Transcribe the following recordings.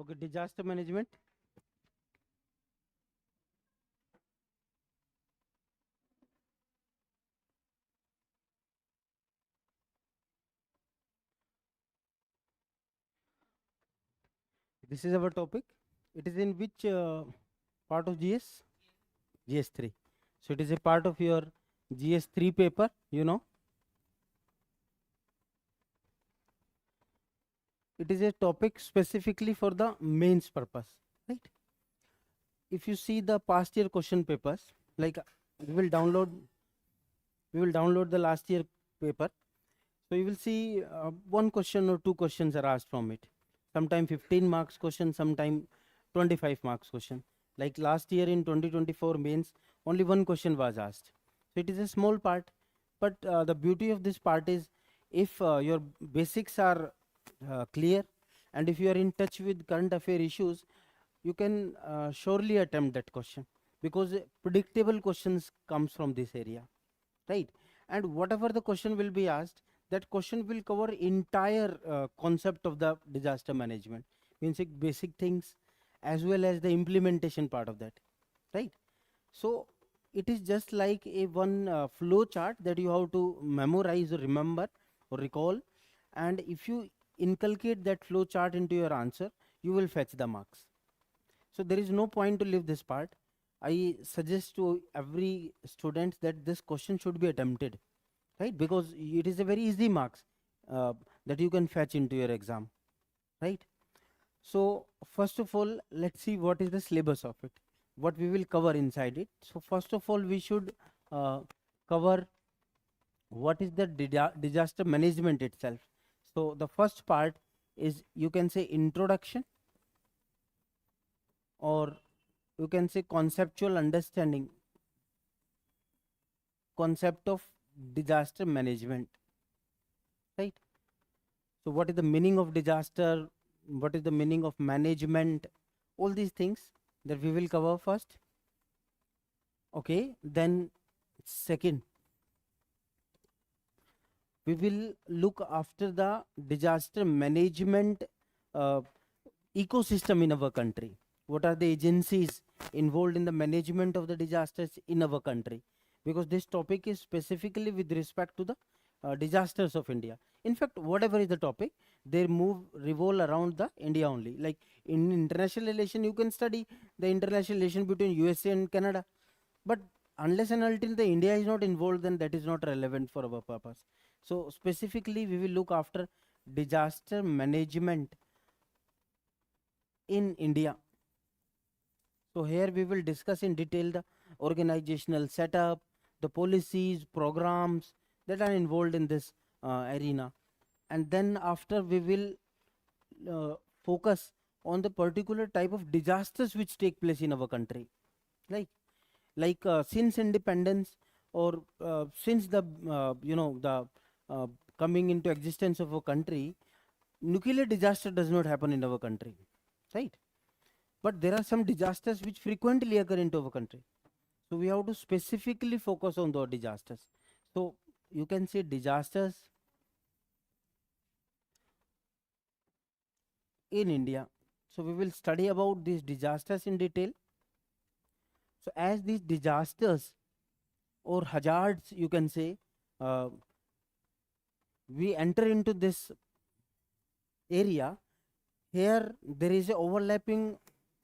Okay, disaster management. This is our topic. It is in which part of GS? GS3. So it is a part of your GS3 paper, you know. It is a topic specifically for the mains purpose, right? If you see the past year question papers, like we will download, the last year paper. So you will see one question or two questions are asked from it. Sometime 15 marks question, sometime 25 marks question. Like last year in 2024 mains, only one question was asked. So it is a small part, but the beauty of this part is if your basics are clear and if you are in touch with current affair issues, you can surely attempt that question because predictable questions comes from this area, right? And whatever the question will be asked, that question will cover entire concept of the disaster management, means like basic things as well as the implementation part of that, right? So it is just like a one flow chart that you have to memorize or remember or recall, and if you inculcate that flow chart into your answer, you will fetch the marks. So there is no point to leave this part. I suggest to every student that this question should be attempted, right? Because it is a very easy marks that you can fetch into your exam, right? So first of all, let's see what is the syllabus of it, what we will cover inside it. So first of all, we should cover what is the disaster management itself. So the first part is, you can say, introduction, or you can say conceptual understanding, concept of disaster management, right? So what is the meaning of disaster, what is the meaning of management, all these things that we will cover first. Okay, then second, we will look after the disaster management uh, ecosystem in our country. What are the agencies involved in the management of the disasters in our country? Because this topic is specifically with respect to the disasters of India. In fact, whatever is the topic, they revolve around the India only. Like in international relation, you can study the international relation between USA and Canada. But unless and until the India is not involved, then that is not relevant for our purpose. So specifically, we will look after disaster management in India. So here we will discuss in detail the organizational setup, the policies, programs that are involved in this arena. And then after we will focus on the particular type of disasters which take place in our country. Like since independence, or since the the coming into existence of a country, nuclear disaster does not happen in our country, right? But there are some disasters which frequently occur into our country. So we have to specifically focus on those disasters. So you can say disasters in India. So we will study about these disasters in detail. So as these disasters or hazards, you can say, we enter into this area, here there is a overlapping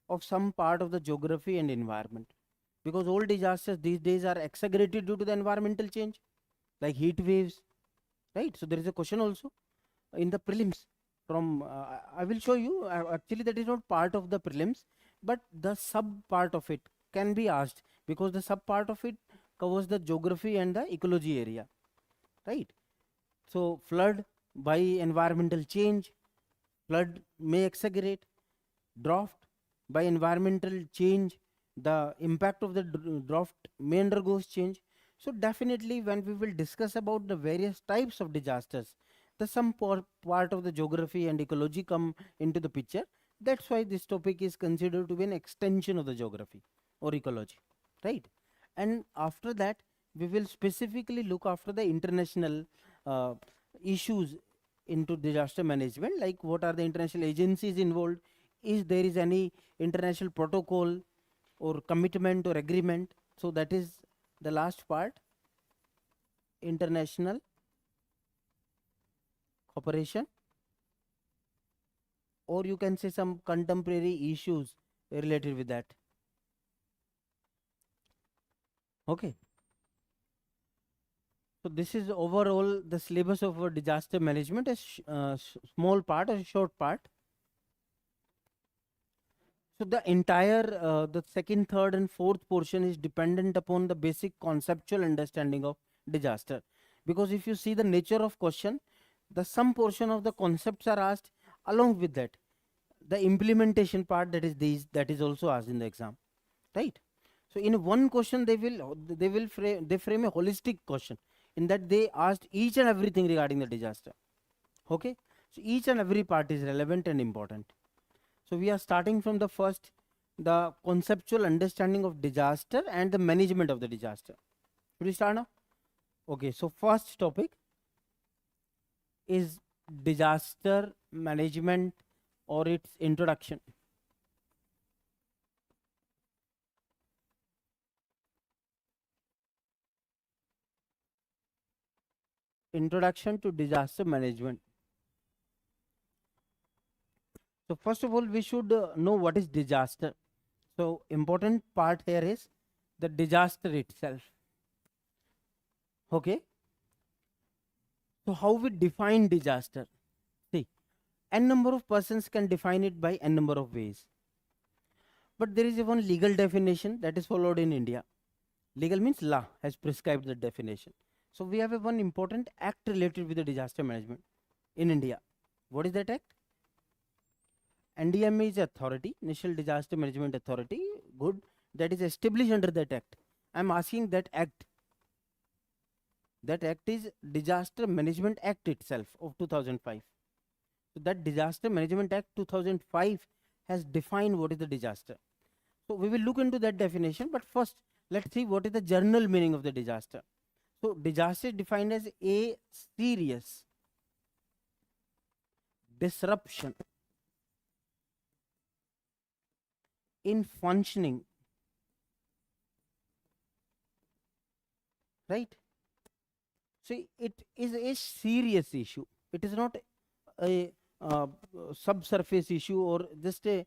of some part of the geography and environment, because all disasters these days are exaggerated due to the environmental change, like heat waves, right? So there is a question also in the prelims from I will show you, actually that is not part of the prelims, but the sub part of it can be asked, because the sub part of it covers the geography and the ecology area, right? So flood by environmental change, flood may exaggerate. Drought by environmental change, the impact of the drought may undergoes change. So definitely when we will discuss about the various types of disasters, the some part of the geography and ecology come into the picture. That's why this topic is considered to be an extension of the geography or ecology, right? And after that, we will specifically look after the international uh, issues into disaster management, like what are the international agencies involved, is there is any international protocol or commitment or agreement. So that is the last part, international cooperation, or you can say some contemporary issues related with that. Okay. So this is overall the syllabus of disaster management, a small part, a short part. So the entire, the second, third and fourth portion is dependent upon the basic conceptual understanding of disaster. Because if you see the nature of question, the some portion of the concepts are asked along with that. The implementation part, that is these, that is also asked in the exam, right? So in one question they frame a holistic question, in that they asked each and everything regarding the disaster. Okay, so each and every part is relevant and important. So we are starting from the first, the conceptual understanding of disaster and the management of the disaster. Should we start now? Okay, so first topic is disaster management or its introduction. Introduction to disaster management. So first of all, we should know what is disaster. So important part here is the disaster itself. Okay. So how we define disaster? See, n number of persons can define it by n number of ways. But there is a one legal definition that is followed in India. Legal means law has prescribed the definition. So we have a one important act related with the disaster management in India. What is that act? NDMA is authority, National Disaster Management Authority. Good. That is established under that act. I am asking that act. That act is Disaster Management Act itself of 2005. So that Disaster Management Act 2005 has defined what is the disaster. So we will look into that definition, but first let's see what is the general meaning of the disaster. So disaster is defined as a serious disruption in functioning, right? So it is a serious issue. It is not a subsurface issue or just a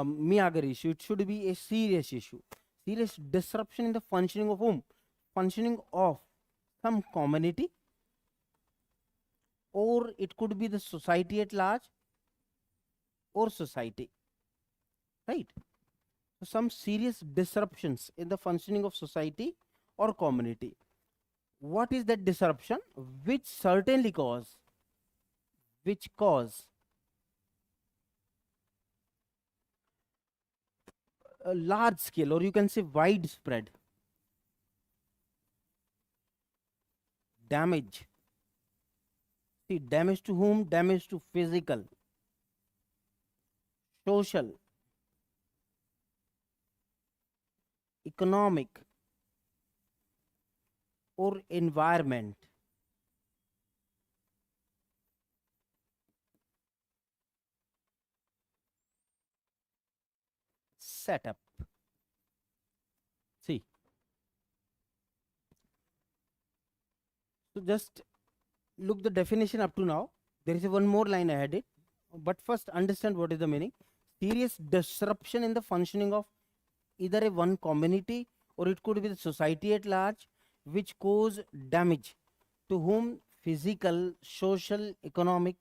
meager issue. It should be a serious issue. Serious disruption in the functioning of whom? Functioning of some community, or it could be the society at large, or society, right? So some serious disruptions in the functioning of society or community. What is that disruption? Which certainly cause a large scale, or you can say widespread damage. See, damage to whom? Damage to physical, social, economic, or environment. Setup. See. So just look the definition up to now. There is a one more line I had it. But first understand what is the meaning. Serious disruption in the functioning of either a one community, or it could be the society at large, which cause damage to whom? Physical, social, economic,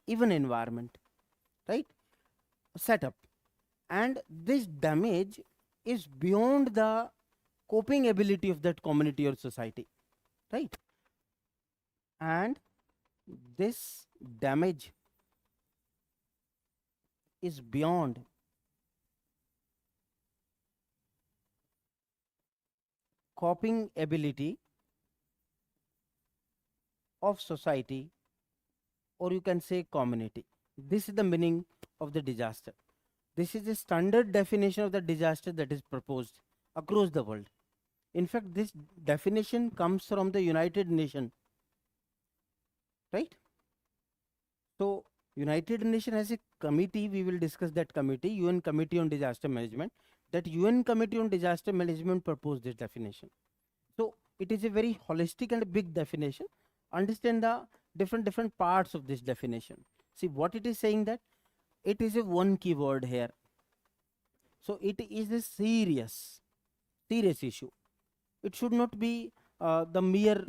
even environment, right? Setup. And this damage is beyond the coping ability of that community or society, right? And this damage is beyond coping ability of society, or you can say community. This is the meaning of the disaster. This is a standard definition of the disaster that is proposed across the world. In fact, this definition comes from the United Nations, right? So United Nations has a committee, we will discuss that committee, UN Committee on Disaster Management. That UN Committee on Disaster Management proposed this definition. So it is a very holistic and big definition. Understand the different parts of this definition. See what it is saying, that it is a one keyword here. So it is a serious issue. It should not be the mere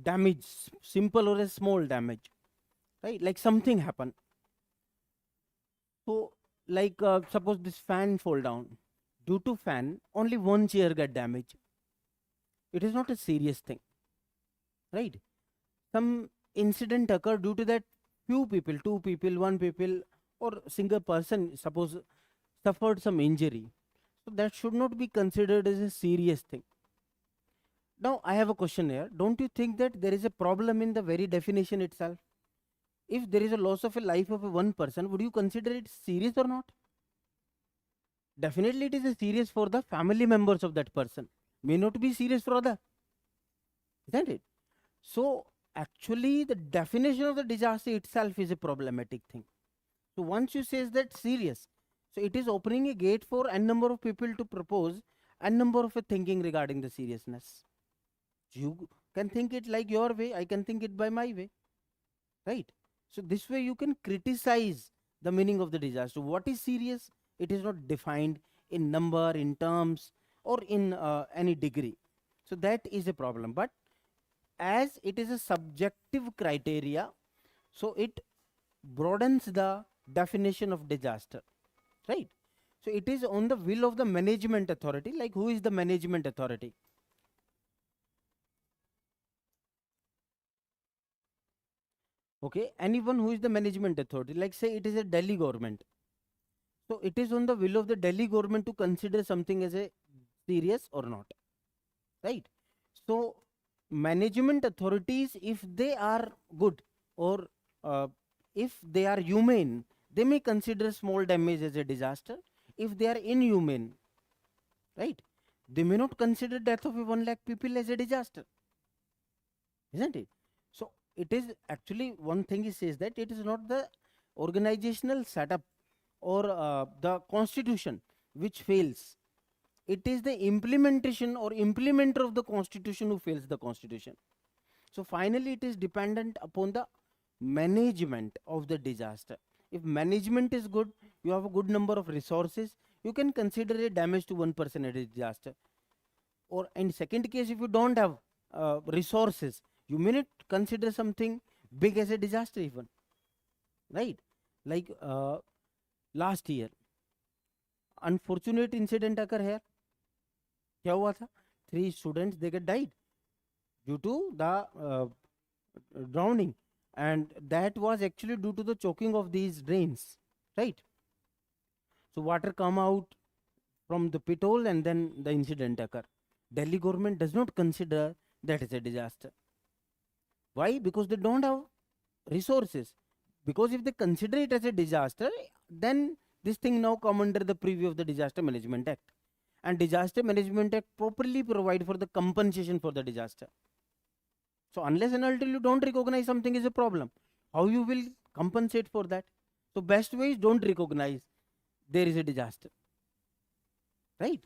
damage, simple or a small damage, right? Like something happen. So like suppose this fan fall down. Due to fan, only one chair get damaged. It is not a serious thing, right? Some incident occur, due to that few people, two people, one people, or single person, suppose suffered some injury. So that should not be considered as a serious thing. Now I have a question here. Don't you think that there is a problem in the very definition itself? If there is a loss of a life of a one person, would you consider it serious or not? Definitely it is a serious for the family members of that person. May not be serious for other. Isn't it? So actually the definition of the disaster itself is a problematic thing. So once you say that serious, so it is opening a gate for n number of people to propose n number of a thinking regarding the seriousness. You can think it like your way, I can think it by my way, right? So this way you can criticize the meaning of the disaster. What is serious? It is not defined in number, in terms, or in any degree. So that is a problem. But as it is a subjective criteria, so it broadens the definition of disaster, right? So it is on the will of the management authority. Like who is the management authority? Okay, anyone who is the management authority, like say it is a Delhi government. So it is on the will of the Delhi government to consider something as a serious or not, right? So management authorities, if they are good, or if they are humane, they may consider small damage as a disaster. If they are inhumane, right, they may not consider death of 1 lakh people as a disaster, isn't it? So it is actually, one thing he says, that it is not the organizational setup or the constitution which fails. It is the implementation or implementer of the constitution who fails the constitution. So finally it is dependent upon the management of the disaster. If management is good, you have a good number of resources, you can consider a damage to one person as a disaster. Or in second case, if you don't have resources, you may not consider something big as a disaster even, right? Like last year unfortunate incident occur here. क्या हुआ था? 3 students they get died due to the drowning, and that was actually due to the choking of these drains, right? So water come out from the pit hole and then the incident occur. Delhi government does not consider that as a disaster. Why? Because they don't have resources. Because if they consider it as a disaster, then this thing now come under the preview of the Disaster Management Act. And Disaster Management Act properly provide for the compensation for the disaster. So unless and until you don't recognize something is a problem, how you will compensate for that? So best way is don't recognize there is a disaster, right?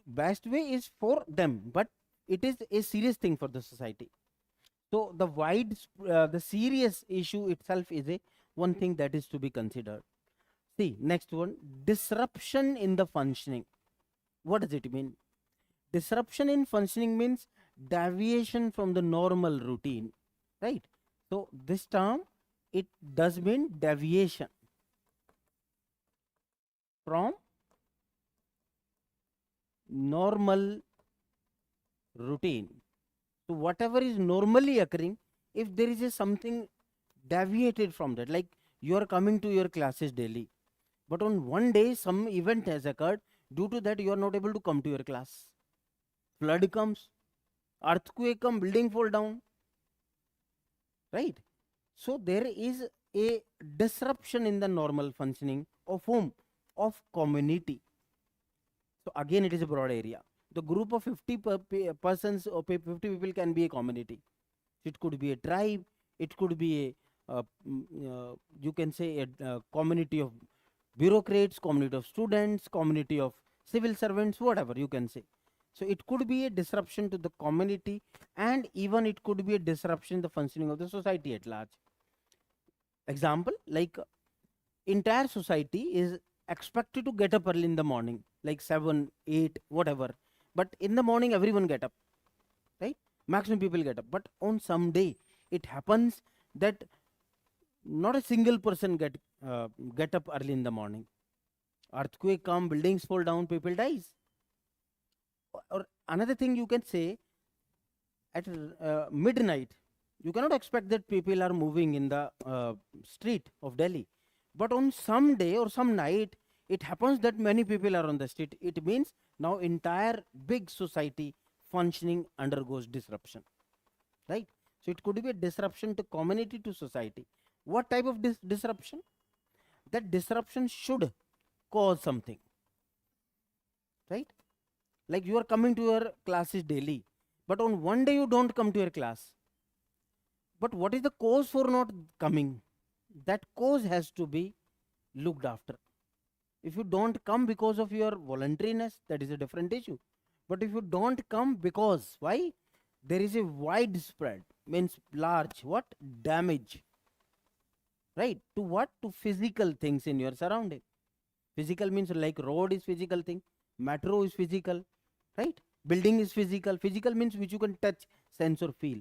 Best way is for them, but it is a serious thing for the society. So the serious issue itself is a one thing that is to be considered. See, next one, disruption in the functioning. What does it mean? Disruption in functioning means deviation from the normal routine, right? So this term, it does mean deviation from normal routine. So whatever is normally occurring, if there is a something deviated from that, like you are coming to your classes daily, but on one day some event has occurred, due to that you are not able to come to your class. Flood comes, earthquake comes, building fall down, right? So there is a disruption in the normal functioning of whom? Of community. So again it is a broad area. The group of 50 persons or 50 people can be a community. It could be a tribe, it could be you can say a community of bureaucrats, community of students, community of civil servants, whatever you can say. So it could be a disruption to the community, and even it could be a disruption in the functioning of the society at large. Example, like entire society is expected to get up early in the morning, like 7, 8, whatever. But in the morning, everyone get up, right? Maximum people get up. But on some day, it happens that not a single person get up early in the morning. Earthquake come, buildings fall down, people dies. Or another thing you can say, at midnight, you cannot expect that people are moving in the street of Delhi. But on some day or some night, it happens that many people are on the street. It means now entire big society functioning undergoes disruption, right? So it could be a disruption to community, to society. What type of disruption? That disruption should cause something, right? Like you are coming to your classes daily, but on one day you don't come to your class. But what is the cause for not coming? That cause has to be looked after. If you don't come because of your voluntariness, that is a different issue. But if you don't come because, why? There is a widespread, means large, what? Damage. Right? To what? To physical things in your surrounding. Physical means like road is physical thing, metro is physical, right? Building is physical. Physical means which you can touch, sense or feel.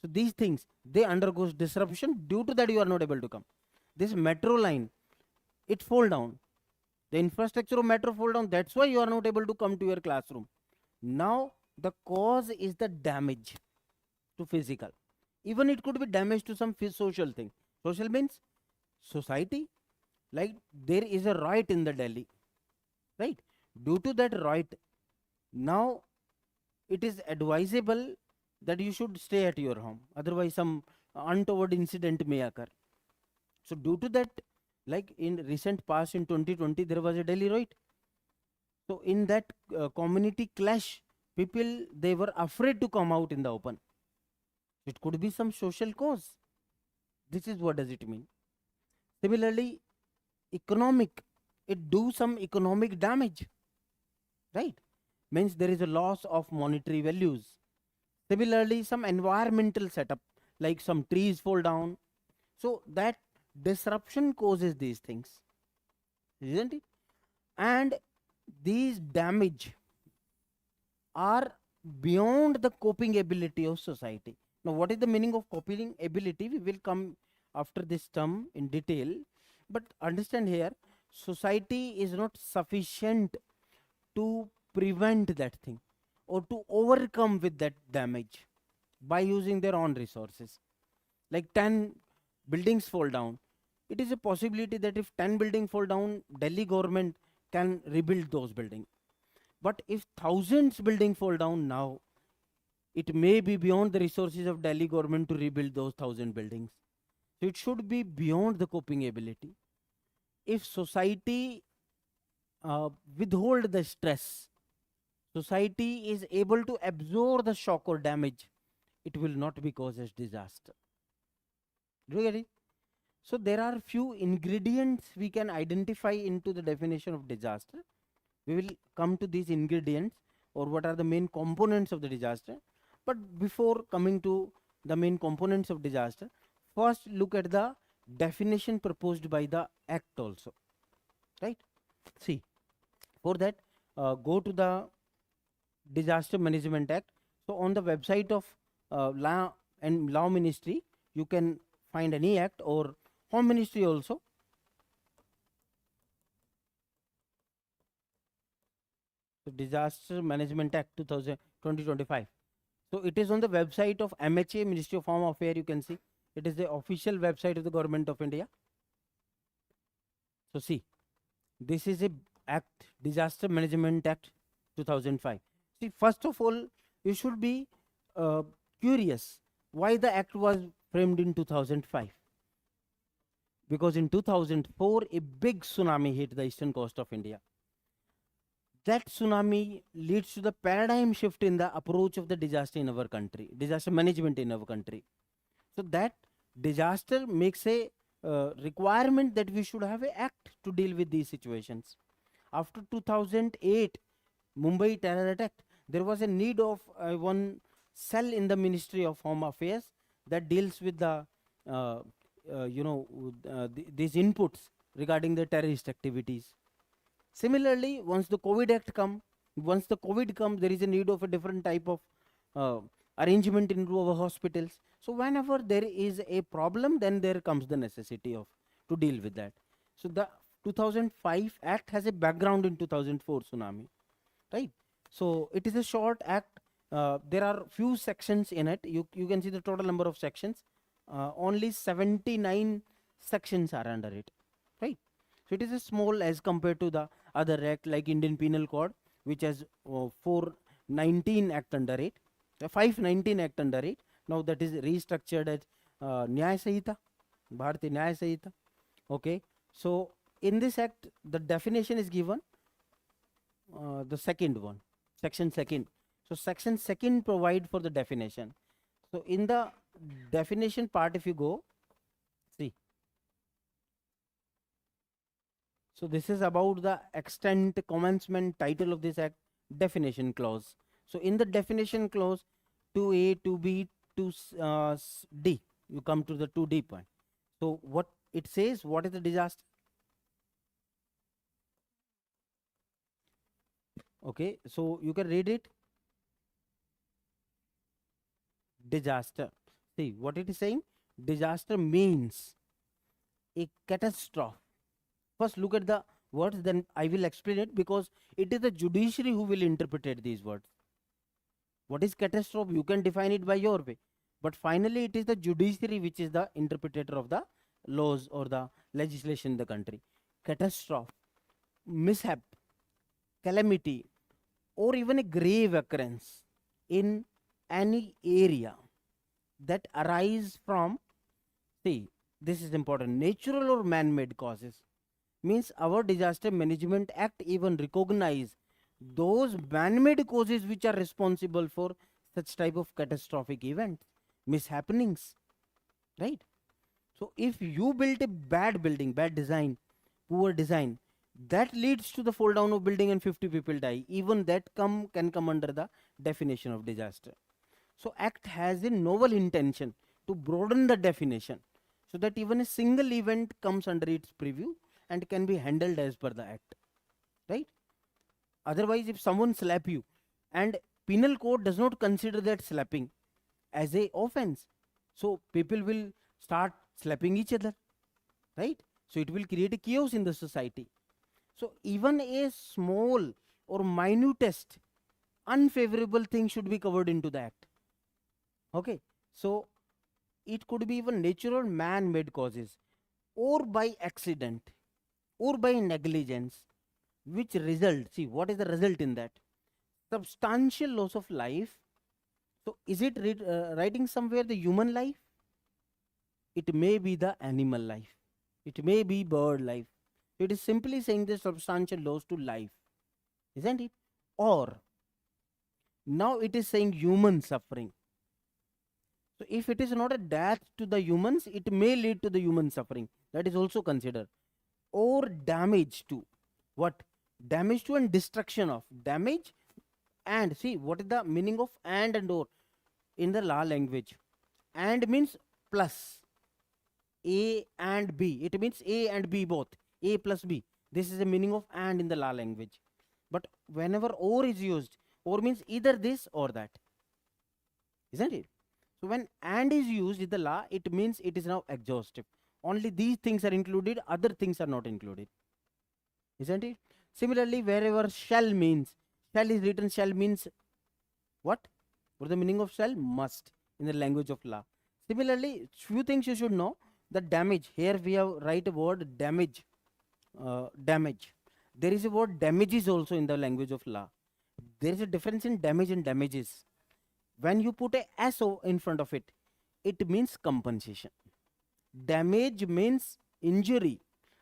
So these things, they undergoes disruption. Due to that, you are not able to come. This metro line, it fall down. The infrastructure of metro fall down. That's why you are not able to come to your classroom. Now, the cause is the damage to physical. Even it could be damage to some social thing. Social means society. Like there is a riot in the Delhi, right? Due to that riot, now it is advisable that you should stay at your home. Otherwise, some untoward incident may occur. So due to that, like in recent past in 2020, there was a Delhi riot. So in that community clash, people, they were afraid to come out in the open. It could be some social cause. This is what does it mean. Similarly, economic, it do some economic damage, right? Means there is a loss of monetary values. Similarly, some environmental setup, like some trees fall down. So that disruption causes these things, isn't it? And these damage are beyond the coping ability of society. Now, what is the meaning of coping ability? We will come after this term in detail. But understand here, society is not sufficient to prevent that thing or to overcome with that damage by using their own resources. Like 10 buildings fall down. It is a possibility that if 10 buildings fall down, Delhi government can rebuild those buildings. But if thousands buildings fall down now, it may be beyond the resources of Delhi government to rebuild those 1,000 buildings. So it should be beyond the coping ability. If society withhold the stress, society is able to absorb the shock or damage, it will not be cause as disaster. Do you get it? So there are few ingredients we can identify into the definition of disaster. We will come to these ingredients or what are the main components of the disaster. But before coming to the main components of disaster, first look at the definition proposed by the Act also, right? See, for that, go to the Disaster Management Act. So on the website of Law and Law Ministry, you can find any act, or Home Ministry also. So Disaster Management Act 2025. So it is on the website of MHA, Ministry of Home Affairs. You can see it is the official website of the Government of India. So see, this is a Act, Disaster Management Act 2005. See, first of all, you should be curious why the act was framed in 2005. Because in 2004, a big tsunami hit the eastern coast of India. That tsunami leads to the paradigm shift in the approach of the disaster in our country, disaster management in our country. So that disaster makes a requirement that we should have an act to deal with these situations. After 2008 Mumbai terror attack, there was a need of one cell in the Ministry of Home Affairs that deals with the uh, these inputs regarding the terrorist activities. Similarly, once the COVID comes, there is a need of a different type of uh, arrangement into our hospitals. So whenever there is a problem, then there comes the necessity of to deal with that. So the 2005 Act has a background in 2004 tsunami, right? So it is a short act. There are few sections in it. You can see the total number of sections. Only 79 sections are under it, right? So it is a small as compared to the other act like Indian Penal Code, which has 419 act under it, 519 act under it. Now that is restructured as Nyaya Sahita, Bharatiya Nyaya Sahita. Okay, so in this act, the definition is given. The second one, section second. So section second provide for the definition. So in the definition part, if you go, see. So this is about the extent, commencement, title of this act, definition clause. So in the definition clause, 2A, 2B, 2D, you come to the 2D point. So what it says, what is the disaster? Okay, so you can read it. Disaster. See what it is saying? Disaster means a catastrophe. First look at the words, then I will explain it, because it is the judiciary who will interpret these words. What is catastrophe? You can define it by your way. But finally it is the judiciary which is the interpreter of the laws or the legislation in the country. Catastrophe, mishap, calamity, or even a grave occurrence in any area that arise from, see, this is important, natural or man-made causes. Means our disaster management act even recognize those man-made causes which are responsible for such type of catastrophic events, mishappenings, right? So if you built a bad building, bad design, poor design, that leads to the fall down of building and 50 people die, even that can come under the definition of disaster. So act has a novel intention to broaden the definition so that even a single event comes under its preview and can be handled as per the act, right? Otherwise, if someone slap you, and penal code does not consider that slapping as a offense, so people will start slapping each other, right? So it will create a chaos in the society. So even a small or minutest unfavorable thing should be covered into the act. Okay, so it could be even natural man-made causes, or by accident, or by negligence, which result, see what is the result in that? Substantial loss of life. So is it writing somewhere the human life? It may be the animal life, it may be bird life. It is simply saying the substantial loss to life, isn't it? Or now it is saying human suffering. So if it is not a death to the humans, it may lead to the human suffering. That is also considered. Or damage to what? Damage to and destruction of. Damage and, see what is the meaning of and or in the law language? And means plus. A and B. It means A and B both. A plus B. This is the meaning of and in the law language. But whenever or is used, or means either this or that. Isn't it? So when and is used in the law, it means it is now exhaustive. Only these things are included, other things are not included. Isn't it? Similarly, wherever shall means, shall is written, shall means what? What is the meaning of shall? Must in the language of law. Similarly, few things you should know. The damage, here we have write a word damage. Damage. There is a word damages also in the language of law. There is a difference in damage and damages. When you put a SO in front of it, it means compensation. Damage means injury,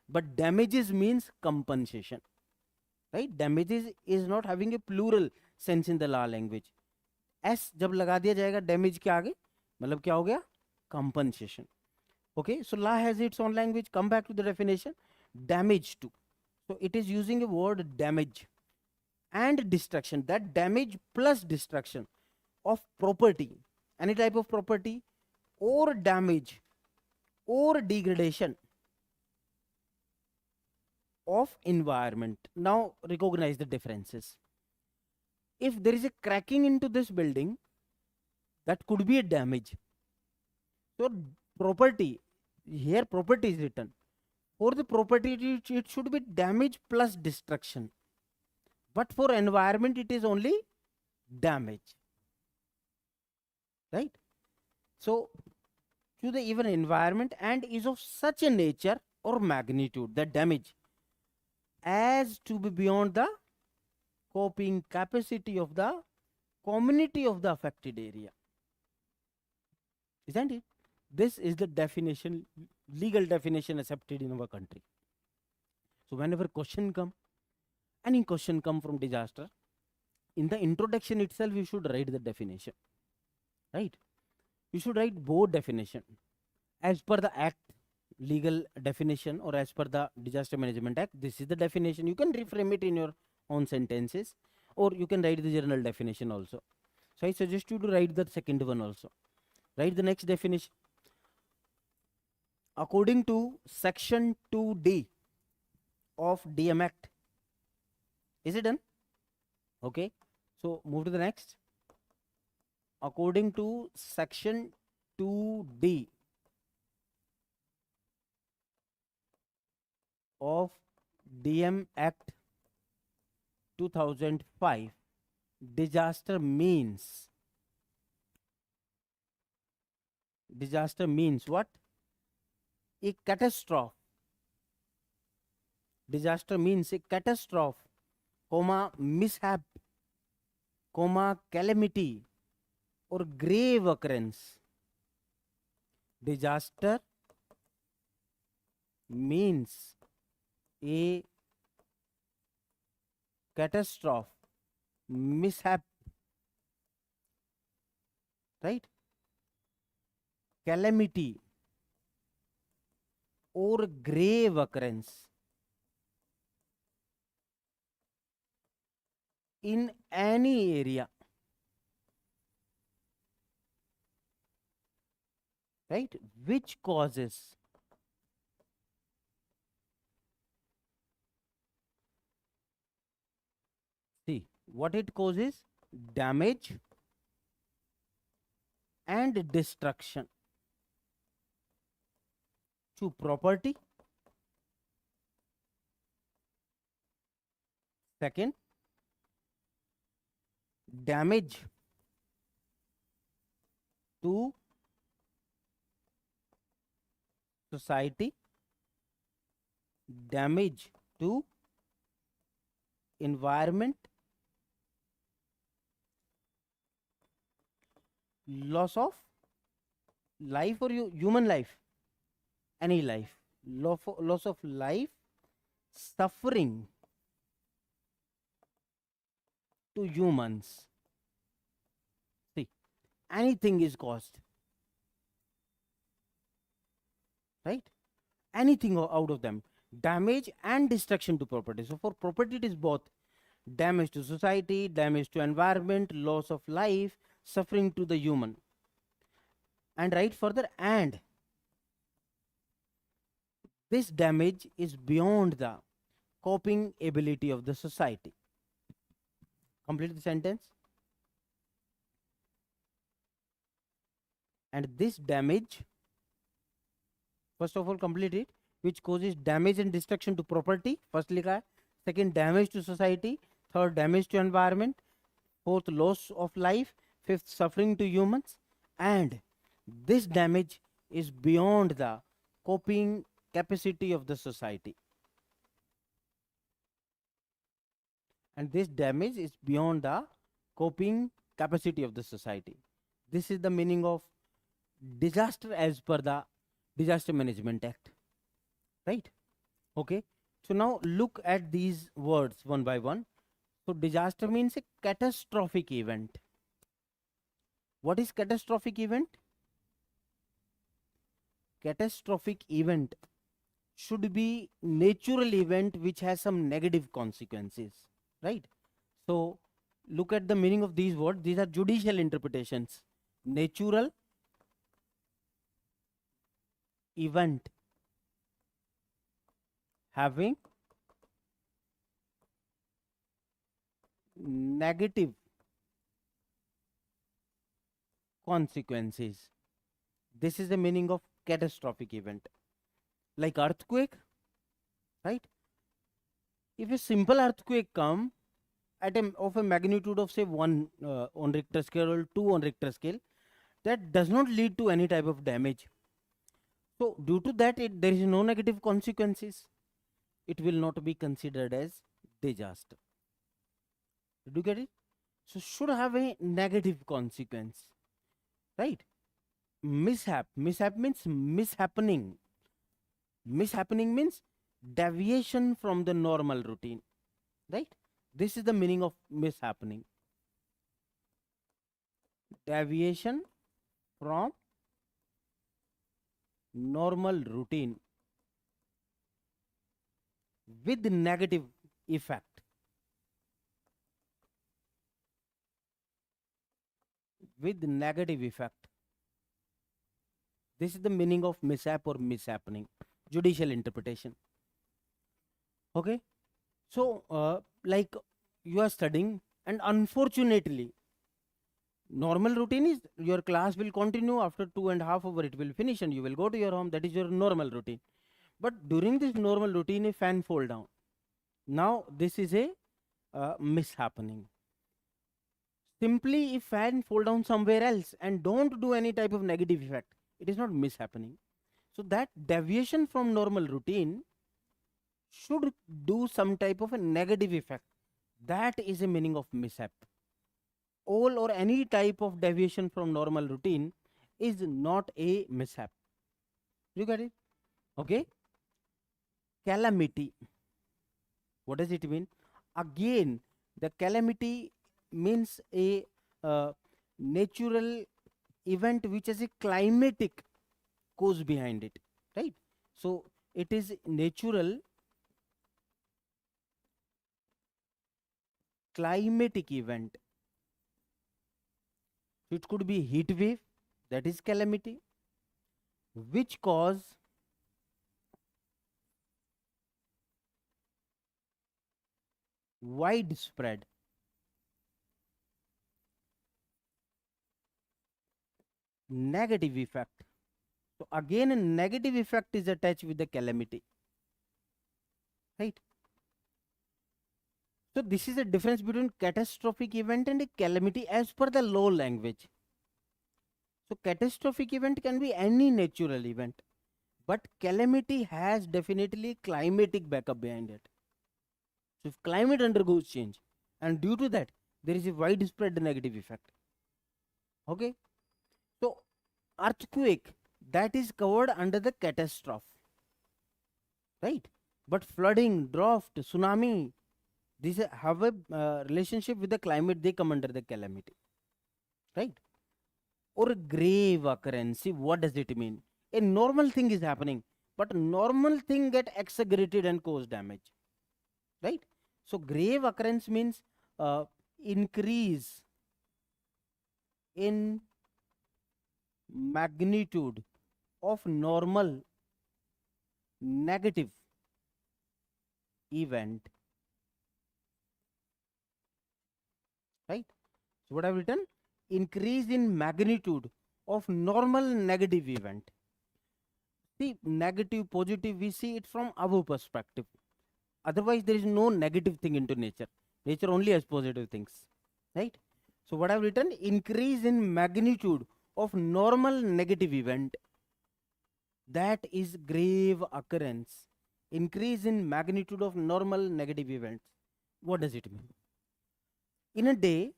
but damages means compensation. Right? Damages is not having a plural sense in the law language. S जब लगा दिया जाएगा damage के आगे, मतलब क्या हो गया? Compensation. Okay, so law has its own language. Come back to the definition. Damage to. So it is using a word damage and destruction. That damage plus destruction of property, any type of property, or damage or degradation of environment. Now recognize the differences. If there is a cracking into this building, that could be a damage. So property, here property is written. For the property, it should be damage plus destruction. But for environment, it is only damage. Right? So to the even environment and is of such a nature or magnitude, that damage, as to be beyond the coping capacity of the community of the affected area. Isn't it? This is the definition, legal definition accepted in our country. So whenever question come, any question come from disaster, in the introduction itself you should write the definition. Right? You should write both definition. As per the act, legal definition, or as per the Disaster Management Act, this is the definition. You can reframe it in your own sentences, or you can write the general definition also. So I suggest you to write the second one also. Write the next definition. According to section 2D of DM Act. Is it done? Okay. So move to the next. According to section 2D of DM Act 2005, disaster means what? A catastrophe. Disaster means a catastrophe, comma, mishap, comma, calamity, or grave occurrence. Disaster means a catastrophe, mishap, right? Calamity or grave occurrence in any area, right? Which causes what it causes? Damage and destruction to property. Second, damage to society, damage to environment, loss of life or human life, any life, loss of life, suffering to humans. See, anything is caused, right? Anything out of them, damage and destruction to property. So for property it is both damage to society, damage to environment, loss of life, suffering to the human. And right further, and this damage is beyond the coping ability of the society. Complete the sentence. And this damage, first of all complete it, which causes damage and destruction to property, first likha hai. Second, damage to society. Third, damage to environment. Fourth, loss of life. Fifth, suffering to humans. And this damage is beyond the coping capacity of the society. And this damage is beyond the coping capacity of the society. This is the meaning of disaster as per the Disaster Management Act. Right? Okay. So now look at these words one by one. So disaster means a catastrophic event. What is catastrophic event? catastrophic event should be natural event which has some negative consequences, right? So look at the meaning of these words. These are judicial interpretations. Natural event having negative consequences. This is the meaning of catastrophic event. Like earthquake, right? If a simple earthquake come at of a magnitude of say 1 on Richter scale or 2 on Richter scale, that does not lead to any type of damage. So due to that, there is no negative consequences. It will not be considered as disaster. Did you get it? So should have a negative consequence, right? Mishap. Mishap means mishappening. Mishappening means deviation from the normal routine, right? This is the meaning of mishappening. Deviation from normal routine with negative effect. With negative effect. This is the meaning of mishap or mishappening. Judicial interpretation. Okay. So, like you are studying, and unfortunately, normal routine is your class will continue after 2.5 hours, it will finish and you will go to your home. That is your normal routine. But during this normal routine, a fan fall down. Now, this is a mishappening. Simply, if fan fall down somewhere else and don't do any type of negative effect, it is not mishappening. So that deviation from normal routine should do some type of a negative effect. That is the meaning of mishap. All or any type of deviation from normal routine is not a mishap. You get it? Okay. Calamity. What does it mean? Again, the calamity means a natural event which has a climatic cause behind it, right? So it is natural climatic event. It could be heat wave, that is calamity, which cause widespread negative effect. So again, a negative effect is attached with the calamity, right? So this is the difference between catastrophic event and a calamity as per the law language. So catastrophic event can be any natural event, but calamity has definitely climatic backup behind it. So if climate undergoes change, and due to that, there is a widespread negative effect. Okay. So earthquake, that is covered under the catastrophe, right? But flooding, drought, tsunami, these have a relationship with the climate, they come under the calamity, right? Or a grave occurrence. See, what does it mean? A normal thing is happening, but normal thing get exaggerated and cause damage, right? So grave occurrence means increase in magnitude of normal negative event, right? So what I've written? Increase in magnitude of normal negative event. See, negative, positive, we see it from our perspective. Otherwise, there is no negative thing into nature. Nature only has positive things, right? So what I've written? Increase in magnitude of normal negative event. That is grave occurrence. Increase in magnitude of normal negative events. What does it mean? In a day,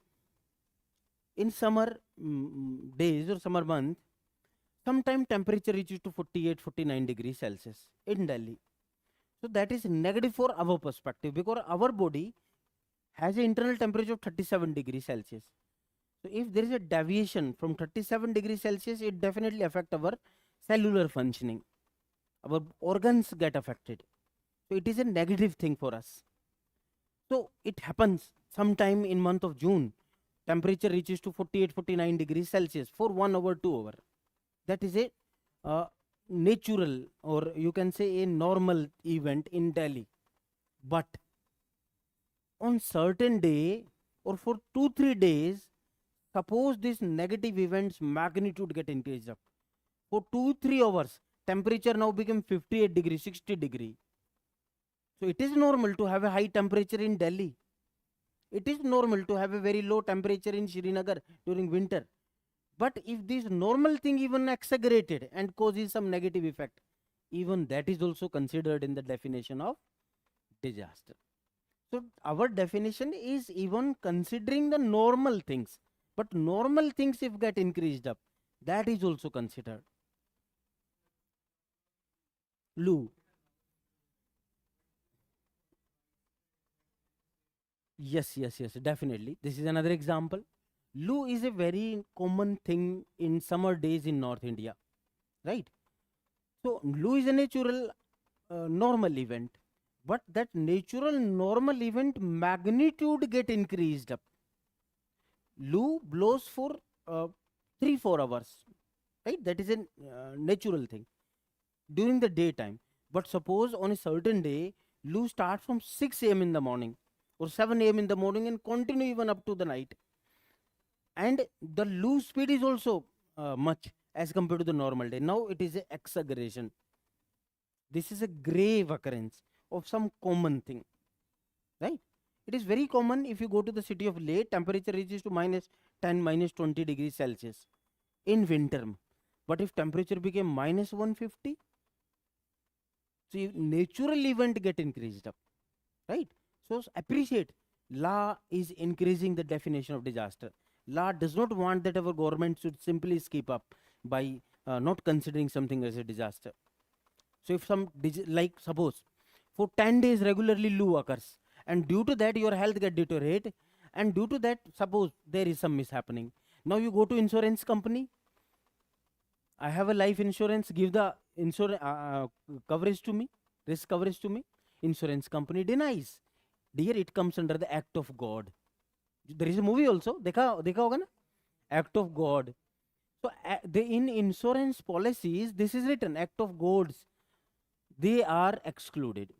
in summer days or summer month, sometime temperature reaches to 48-49 degrees Celsius in Delhi. So that is negative for our perspective, because our body has an internal temperature of 37 degrees Celsius. So if there is a deviation from 37 degrees Celsius, it definitely affects our cellular functioning. Our organs get affected. So it is a negative thing for us. So it happens sometime in month of June. Temperature reaches to 48-49 degrees Celsius for 1 hour, 2 hour. That is a natural, or you can say a normal event in Delhi. But on certain day or for 2-3 days, suppose this negative events magnitude get increased up. For 2-3 hours, temperature now become 58 degree, 60 degree. So it is normal to have a high temperature in Delhi. It is normal to have a very low temperature in Srinagar during winter. But if this normal thing even exaggerated and causes some negative effect, even that is also considered in the definition of disaster. So our definition is even considering the normal things. But normal things if get increased up, that is also considered. Loo. Yes, definitely. This is another example. Loo is a very common thing in summer days in North India, right? So Loo is a natural normal event, but that natural normal event magnitude get increased up. Loo blows for 3-4 hours, right? That is a natural thing during the daytime. But suppose on a certain day, Loo starts from 6 a.m. in the morning or 7 a.m. in the morning and continue even up to the night. And the Loo speed is also much as compared to the normal day. Now it is a exaggeration. This is a grave occurrence of some common thing, right? It is very common if you go to the city of Leh, temperature reaches to -10, -20 degrees Celsius in winter. But if temperature became -150, so natural event get increased up, right? So appreciate, law is increasing the definition of disaster. Law does not want that our government should simply skip up by not considering something as a disaster. So if like suppose for 10 days regularly Loo occurs, and due to that your health get deteriorate, and due to that suppose there is some mishappening. Now you go to insurance company. I have a life insurance, give the insurance coverage to me, risk coverage to me. Insurance company denies. Dear, it comes under the act of God. There is a movie also, देखा होगा ना, act of God. So in insurance policies, this is written, act of gods, they are excluded,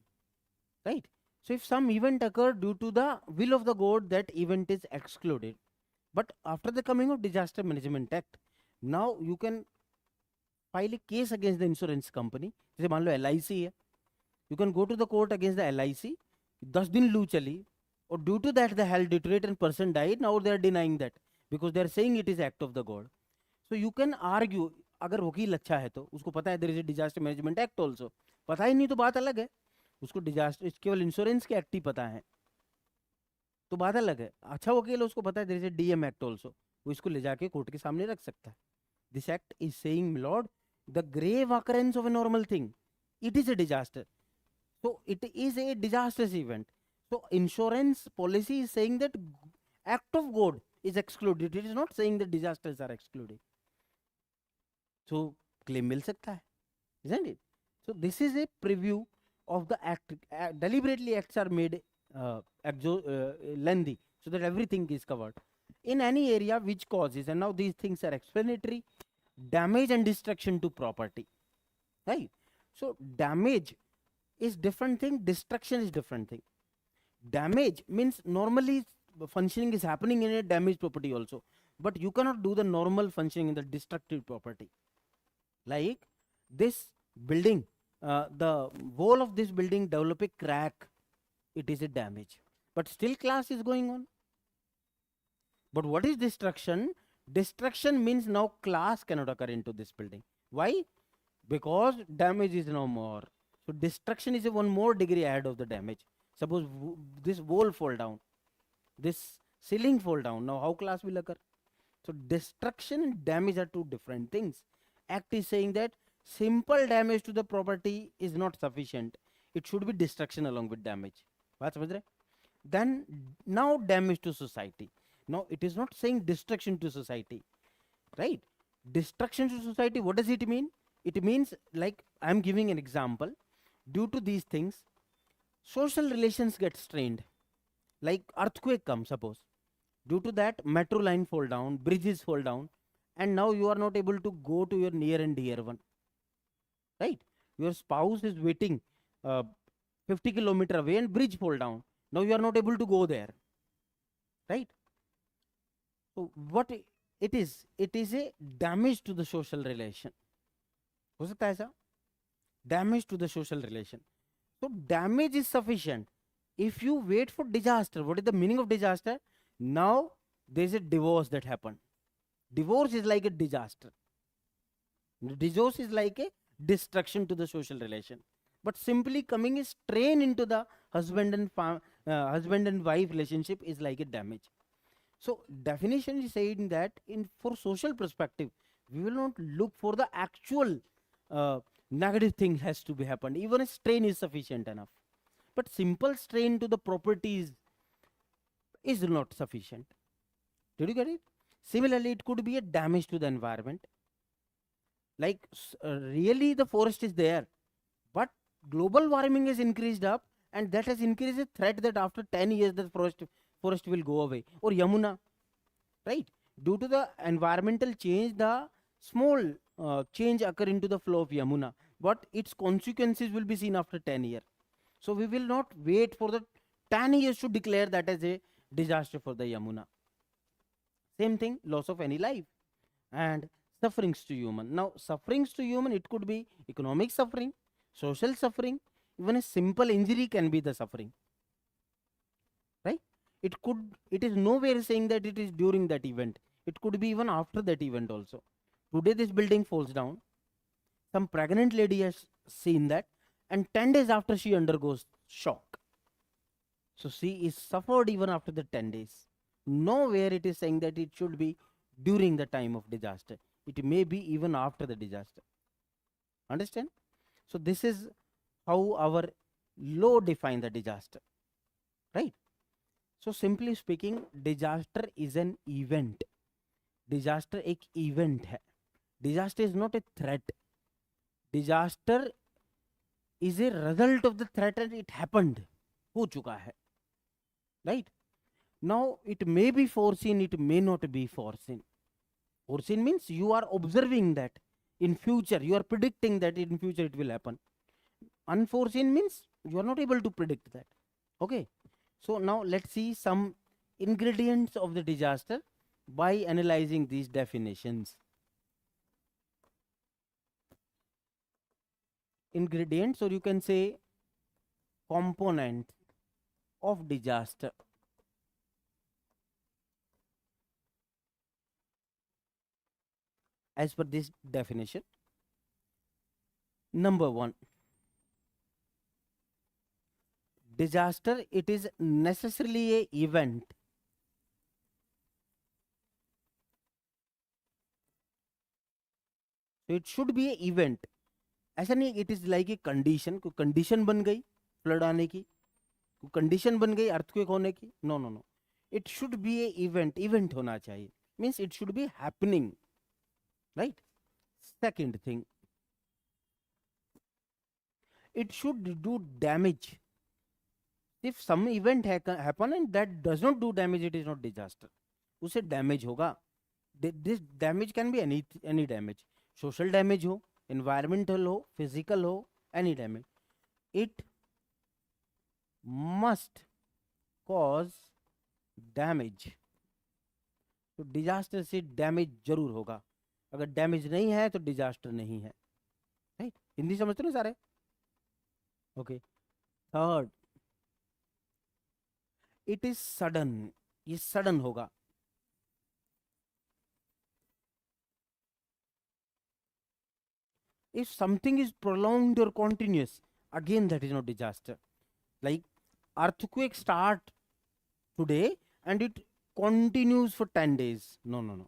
right? So if some event occurred due to the will of the god, that event is excluded. But after the coming of Disaster Management Act, now you can file a case against the insurance company. जैसे मान लो LIC है, you can go to the court against the LIC. 10 दिन लू चली, or due to that the health deteriorated and person died. Now they are denying that because they are saying it is act of the god. So you can argue. अगर वकील अच्छा है तो उसको पता है there is a Disaster Management Act also. पता ही नहीं तो बात अलग है. उसको डिजास्टर केवल इंश्योरेंस के एक्ट ही पता है तो बात अलग है. अच्छा वकील है, उसको पता है there is a DM act also, वो इसको ले जाके कोर्ट के सामने रख सकता है. This act is saying lord the grave occurrence of a normal thing, it is a disaster. So it is a disastrous event. So insurance policy is saying that act of god is excluded. It is not saying that disasters are excluded. So claim मिल सकता है, isn't it? So this is a preview of the act. Deliberately acts are made lengthy so that everything is covered in any area which causes, and now these things are explanatory, damage and destruction to property, right? So damage is different thing, destruction is different thing. Damage means normally functioning is happening in a damaged property also, but you cannot do the normal functioning in the destructive property. Like this building, the wall of this building develop a crack, it is a damage, but still class is going on. But what is destruction? Destruction means now class cannot occur into this building. Why? Because damage is no more. So destruction is a one more degree ahead of the damage. Suppose this wall fall down, this ceiling fall down, now how class will occur? So destruction and damage are two different things. Act is saying that simple damage to the property is not sufficient. It should be destruction along with damage. Then now damage to society. Now it is not saying destruction to society, right? Destruction to society, what does it mean? It means, like I'm giving an example, due to these things, social relations get strained. Like earthquake comes, suppose. Due to that, metro line fall down, bridges fall down, and now you are not able to go to your near and dear one, right? Your spouse is waiting uh, 50 kilometer away and bridge fall down. Now you are not able to go there, right? So what it is a damage to the social relation. हो सकता है ऐसा? Damage to the social relation. So damage is sufficient. If you wait for disaster, what is the meaning of disaster? Now there's a divorce that happened. Divorce is like a disaster. Divorce is like a destruction to the social relation. But simply coming a strain into the husband and wife relationship is like a damage. So definition is saying that in for social perspective, we will not look for the actual negative thing has to be happened. Even a strain is sufficient enough. But simple strain to the properties is not sufficient. Did you get it? Similarly, it could be a damage to the environment. Like really the forest is there, but global warming has increased up, and that has increased the threat that after 10 years the forest will go away. Or Yamuna, right? Due to the environmental change, the small change occur into the flow of Yamuna, but its consequences will be seen after 10 years. So we will not wait for the 10 years to declare that as a disaster for the Yamuna. Same thing, loss of any life and sufferings to human. Now, sufferings to human, it could be economic suffering, social suffering, even a simple injury can be the suffering, right? It is nowhere saying that it is during that event. It could be even after that event also. Today this building falls down. Some pregnant lady has seen that, and 10 days after she undergoes shock. So she is suffered even after the 10 days. Nowhere it is saying that it should be during the time of disaster. It may be even after the disaster. Understand? So this is how our law define the disaster, right? So simply speaking, disaster is an event. Disaster एक event है. Disaster is not a threat. Disaster is a result of the threat and it happened. हो चुका है. Right? Now it may be foreseen, it may not be foreseen. Foreseen means you are observing that in future, you are predicting that in future it will happen. Unforeseen means you are not able to predict that. Okay. So now let's see some ingredients of the disaster by analyzing these definitions. Ingredients, or you can say component of disaster. As per this definition, number 1, disaster, it is necessarily a event so it should be a event. ऐसा नहीं it is like a condition. कोई condition बन गई flood आने की, कोई condition बन गई earthquake होने की. No. It should be a event होना चाहिए. Means it should be happening. Right? Second thing, it should do damage. If some event happen and that does not do damage, it is not disaster. उसे damage होगा. This damage can be any damage. Social damage हो, environmental हो, physical हो, any damage. It must cause damage. तो disaster से damage जरूर होगा. अगर डैमेज नहीं है तो डिजास्टर नहीं है. राइट? हिंदी समझते हो सारे? Okay. Third, it is sudden. ये सडन होगा. इफ समथिंग इज प्रोलॉन्ग्ड और continuous, again that is not disaster. Like earthquake start today and it continues for 10 days. No.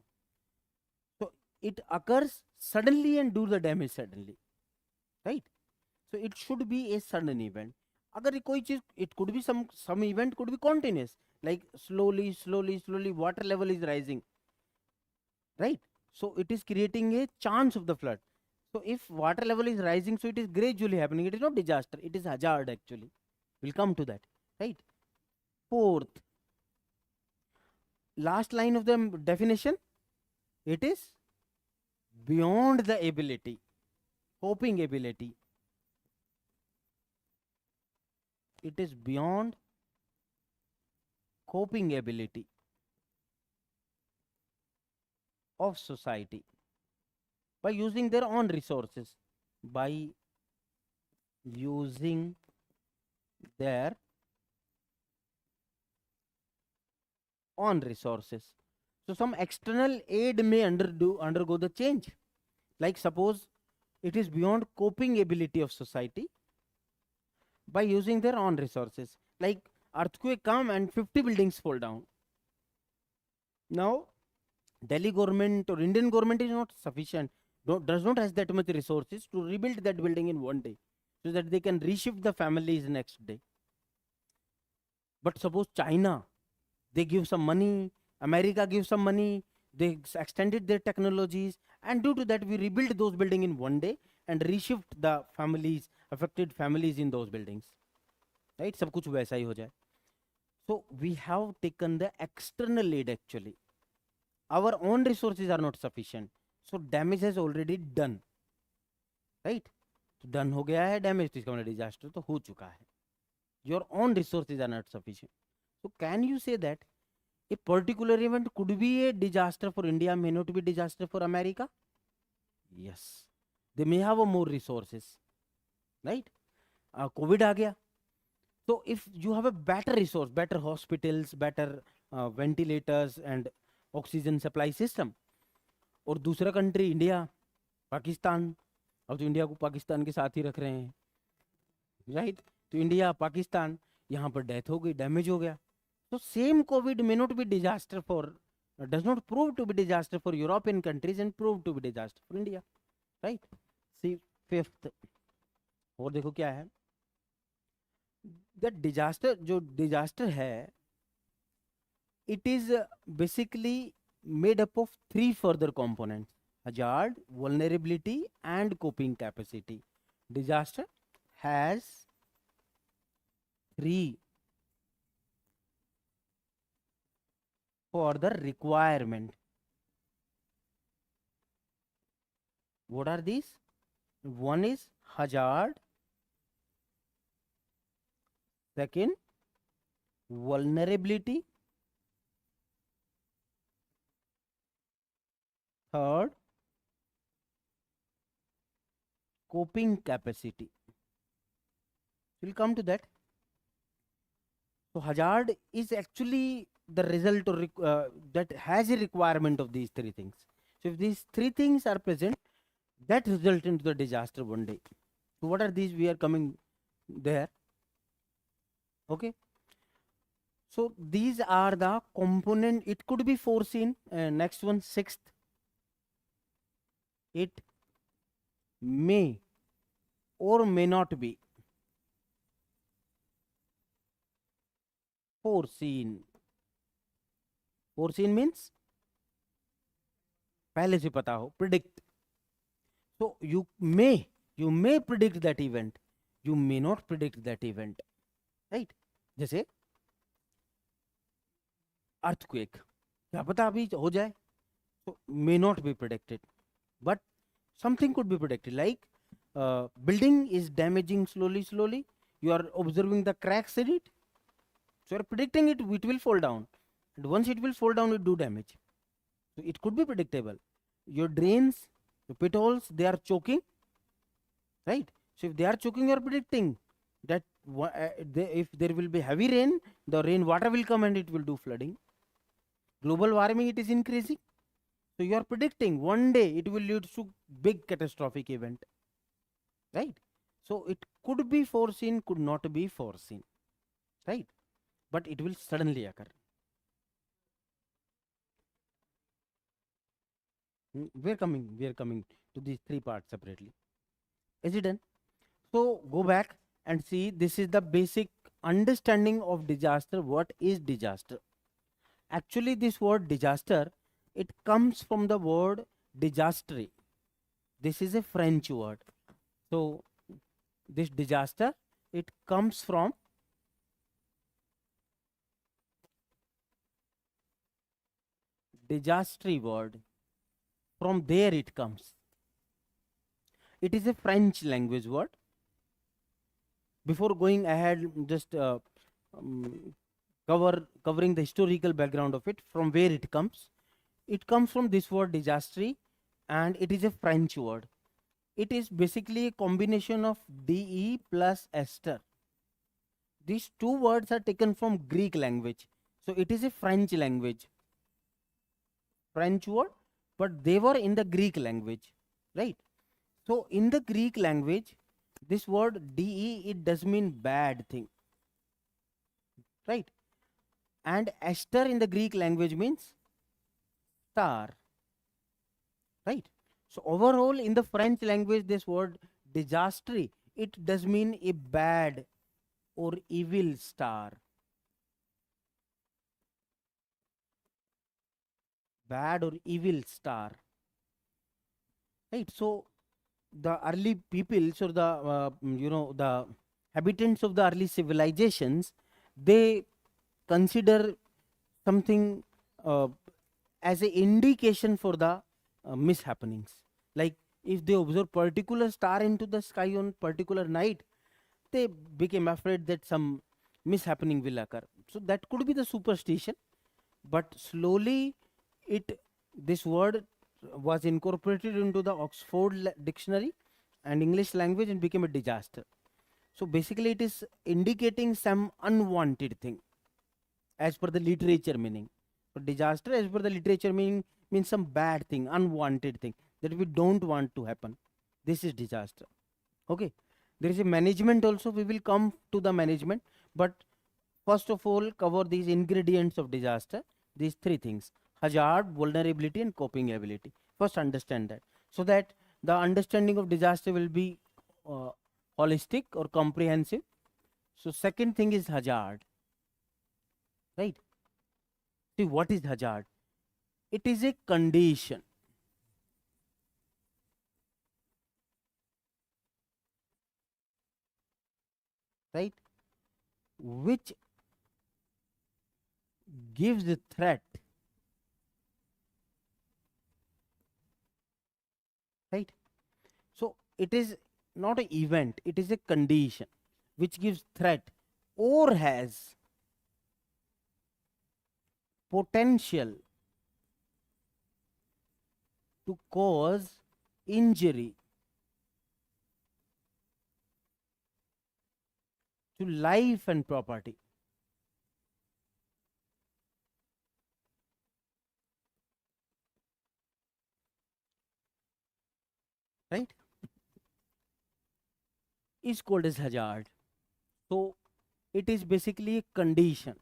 It occurs suddenly and do the damage suddenly, right? So it should be a sudden event. Agar koi cheez, it could be some event could be continuous, like slowly water level is rising, right? So it is creating a chance of the flood. So if water level is rising, so it is gradually happening. It is not disaster. It is hazard actually. We'll come to that, right? Fourth, last line of the definition, it is beyond the ability, coping ability. It is beyond coping ability of society by using their own resources, by using their own resources. So some external aid may undergo the change. Like suppose it is beyond coping ability of society by using their own resources. Like earthquake come and 50 buildings fall down. Now Delhi government or Indian government is not sufficient, does not has that much resources to rebuild that building in one day, so that they can reshift the families next day. But suppose China, they give some money, America gives some money, they extended their technologies, and due to that we rebuild those buildings in one day and reshift the families, affected families in those buildings, right? सब कुछ वैसा ही हो जाए. So we have taken the external aid actually. Our own resources are not sufficient, so damage has already done, right? तो done हो गया है damage, तो इसका मतलब disaster तो हो चुका है. Your own resources are not sufficient. So can you say that a particular event could be a disaster for India, may not be disaster for America? Yes, they may have more resources, right? COVID आ गया. So if you have a better resource, better hospitals, better ventilators and oxygen supply system, और दूसरा country India, Pakistan, अब तो India को पाकिस्तान के साथ ही रख रहे हैं, राइट? तो इंडिया पाकिस्तान, यहाँ पर डेथ हो गई, डैमेज हो गया. तो same COVID may not be disaster for, does not prove to be disaster for European countries and prove to be disaster for India, right? See fifth, और देखो क्या है, दैट डिजास्टर, जो डिजास्टर है, it is basically made up of three further components: hazard, vulnerability, and coping capacity. Disaster has three further requirement. What are these? One is hazard, second vulnerability, third, coping capacity. We'll come to that. So hazard is actually the result or that has a requirement of these three things. So if these three things are present, that result into the disaster one day. So what are these? We are coming there. Okay. So these are the component. It could be foreseen. Next one, sixth. It may or may not be foreseen. Foreseen means पहले से पता हो, predict. So you may predict that event, you may not predict that event, right? जैसे earthquake, क्या पता अभी हो जाए, so may not be predicted, but something could be predicted, like building is damaging slowly, you are observing the cracks in it, so you are predicting it will fall down, and once it will fall down, it do damage. So it could be predictable. Your drains, the pit holes, they are choking, right? So if they are choking, you are predicting that if there will be heavy rain, the rain water will come and it will do flooding. Global warming, it is increasing. So you are predicting one day it will lead to big catastrophic event, right? So it could be foreseen, could not be foreseen, right? But it will suddenly occur. We are coming to these three parts separately. Is it done? So go back and see, this is the basic understanding of disaster. What is disaster? Actually, this word disaster, it comes from the word disastery. This is a French word. So this disaster, it comes from disaster word. From there it comes. It is a French language word. Before going ahead, just um, covering the historical background of it, from where it comes. It comes from this word disaster, and it is a French word. It is basically a combination of de plus ester. These two words are taken from Greek language. So it is a French language. French word, but they were in the Greek language, right? So in the Greek language, this word de, it does mean bad thing, right? And ester in the Greek language means star, right? So overall in the French language, this word disaster, it does mean a bad or evil star. Bad or evil star, right? So the early peoples, or the the habitants of the early civilizations, they consider something as an indication for the mishappenings. Like if they observe particular star into the sky on particular night, they became afraid that some mishappening will occur. So that could be the superstition, but slowly it this word was incorporated into the Oxford dictionary and English language and became a disaster. So basically it is indicating some unwanted thing as per the literature meaning. So disaster as per the literature meaning means some bad thing, unwanted thing that we don't want to happen. This is disaster. Okay. There is a management also. We will come to the management, but first of all cover these ingredients of disaster. These three things: hazard, vulnerability, and coping ability. First understand that, so that the understanding of disaster will be uh, holistic or comprehensive. So second thing is hazard, right? See, what is hazard? It is a condition, right, which gives the threat, right? So it is not an event, it is a condition which gives threat or has potential to cause injury to life and property, right, is called as hazard. So it is basically a condition,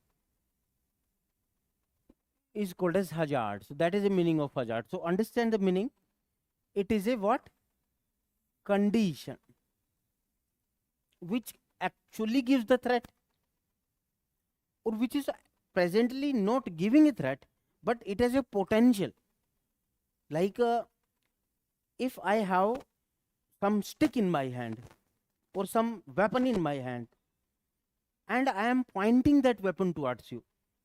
is called as hazard. So that is the meaning of hazard. So understand the meaning. It is a what? Condition which actually gives the threat, or which is presently not giving a threat, but it has a potential. Like if I have some stick in my hand or some weapon in my hand, and I am pointing that weapon towards you,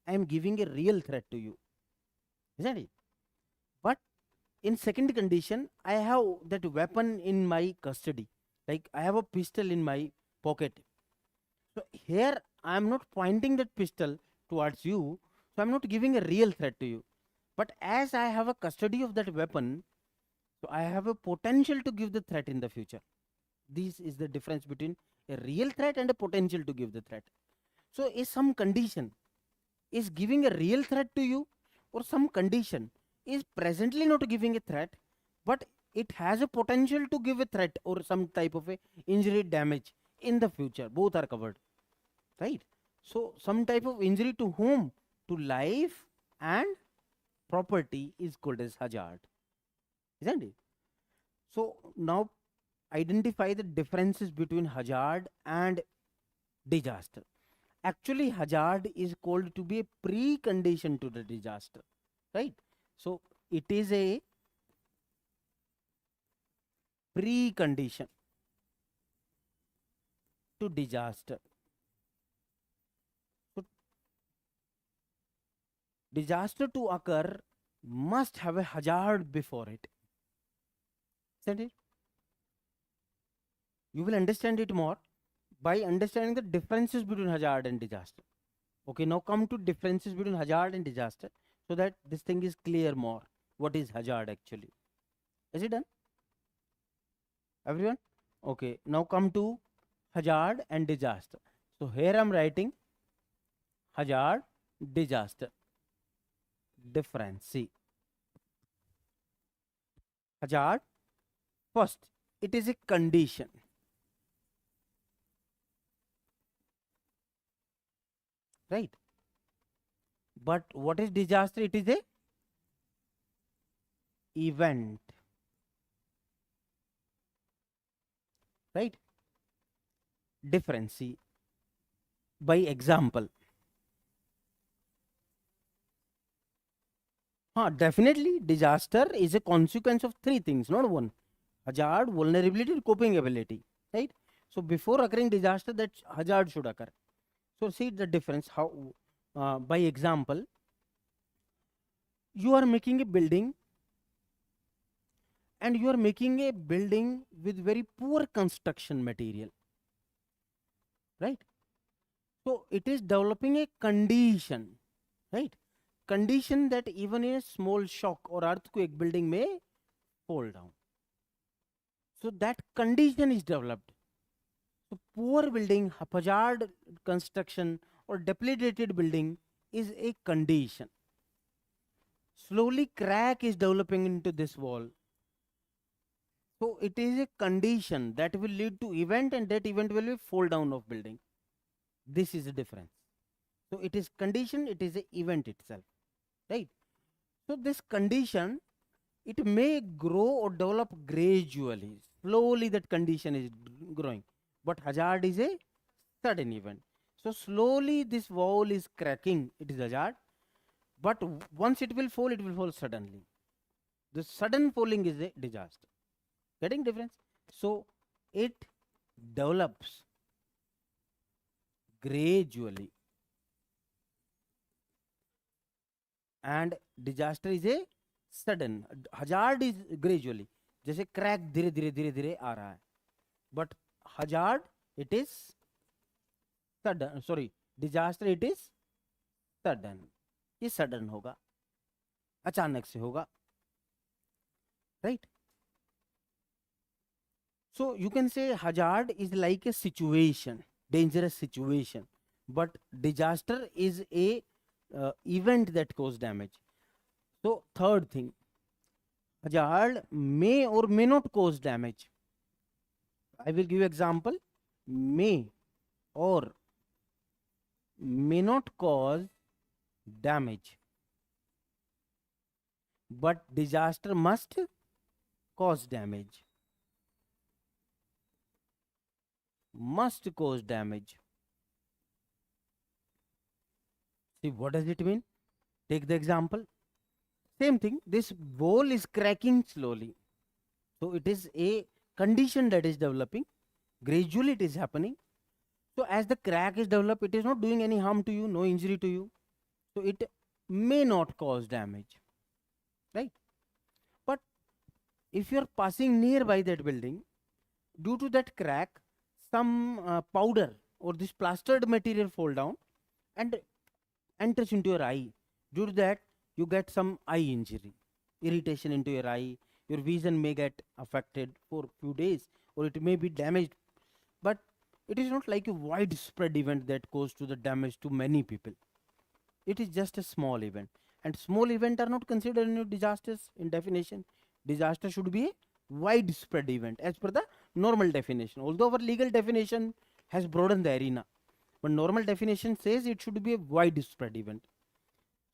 I am giving a real threat to you, isn't it? But in second condition, I have that weapon in my custody, like I have a pistol in my pocket. So here I am not pointing that pistol towards you, so I'm not giving a real threat to you. But as I have a custody of that weapon, so I have a potential to give the threat in the future. This is the difference between a real threat and a potential to give the threat. So is some condition is giving a real threat to you, or some condition is presently not giving a threat, but it has a potential to give a threat or some type of a injury damage in the future. Both are covered, right? So some type of injury to whom? To life and property is called as hazard, isn't it? So now identify the differences between hazard and disaster. Actually, hazard is called to be a precondition to the disaster, right? So it is a precondition to disaster. So disaster to occur must have a hazard before it. Isn't it? You will understand it more by understanding the differences between hazard and disaster. Okay, now come to differences between hazard and disaster so that this thing is clear more. What is hazard actually? Is it done? Everyone? Okay, now come to hazard and disaster. So here I'm writing hazard, disaster. Difference. See. Hazard, first, it is a condition. Right? But what is disaster? It is a event. Right? Difference. See, by example. Definitely, disaster is a consequence of three things, not one. Hazard, vulnerability, and coping ability. Right? So before occurring disaster, that hazard should occur. So see the difference. How? By example, you are making a building, and you are making a building with very poor construction material. Right? So it is developing a condition. Right? Condition that even in a small shock or earthquake, building may fall down. So that condition is developed. So poor building, haphazard construction or dilapidated building is a condition. Slowly crack is developing into this wall. So it is a condition that will lead to event, and that event will be fall down of building. This is the difference. So it is condition, it is a event itself. Right? So this condition, it may grow or develop gradually. Slowly that condition is growing. But hazard is a sudden event. So slowly this wall is cracking. It is hazard. But once it will fall suddenly. The sudden falling is a disaster. Getting difference? So it develops gradually. And disaster is a sudden. Hazard is gradually. जैसे crack धीरे धीरे धीरे धीरे आ रहा है. But hazard, it is sudden. Sorry, disaster, it is sudden. ये sudden होगा, अचानक से होगा. Right? So you can say hazard is like a situation, dangerous situation. But disaster is a event that cause damage. So third thing, hazard may or may not cause damage. I will give you example. May or may not cause damage, but disaster must cause damage. Must cause damage. See, what does it mean? Take the example. Same thing. This wall is cracking slowly. So it is a condition that is developing. Gradually it is happening. So as the crack is developed, it is not doing any harm to you, no injury to you. So it may not cause damage. Right? But if you are passing nearby that building, due to that crack, some powder or this plastered material fall down and enters into your eye. Due to that, you get some eye injury, irritation into your eye. Your vision may get affected for a few days, or it may be damaged. But it is not like a widespread event that causes to the damage to many people. It is just a small event, and small events are not considered in disasters in definition. Disaster should be a widespread event as per the normal definition. Although our legal definition has broadened the arena, but normal definition says it should be a widespread event.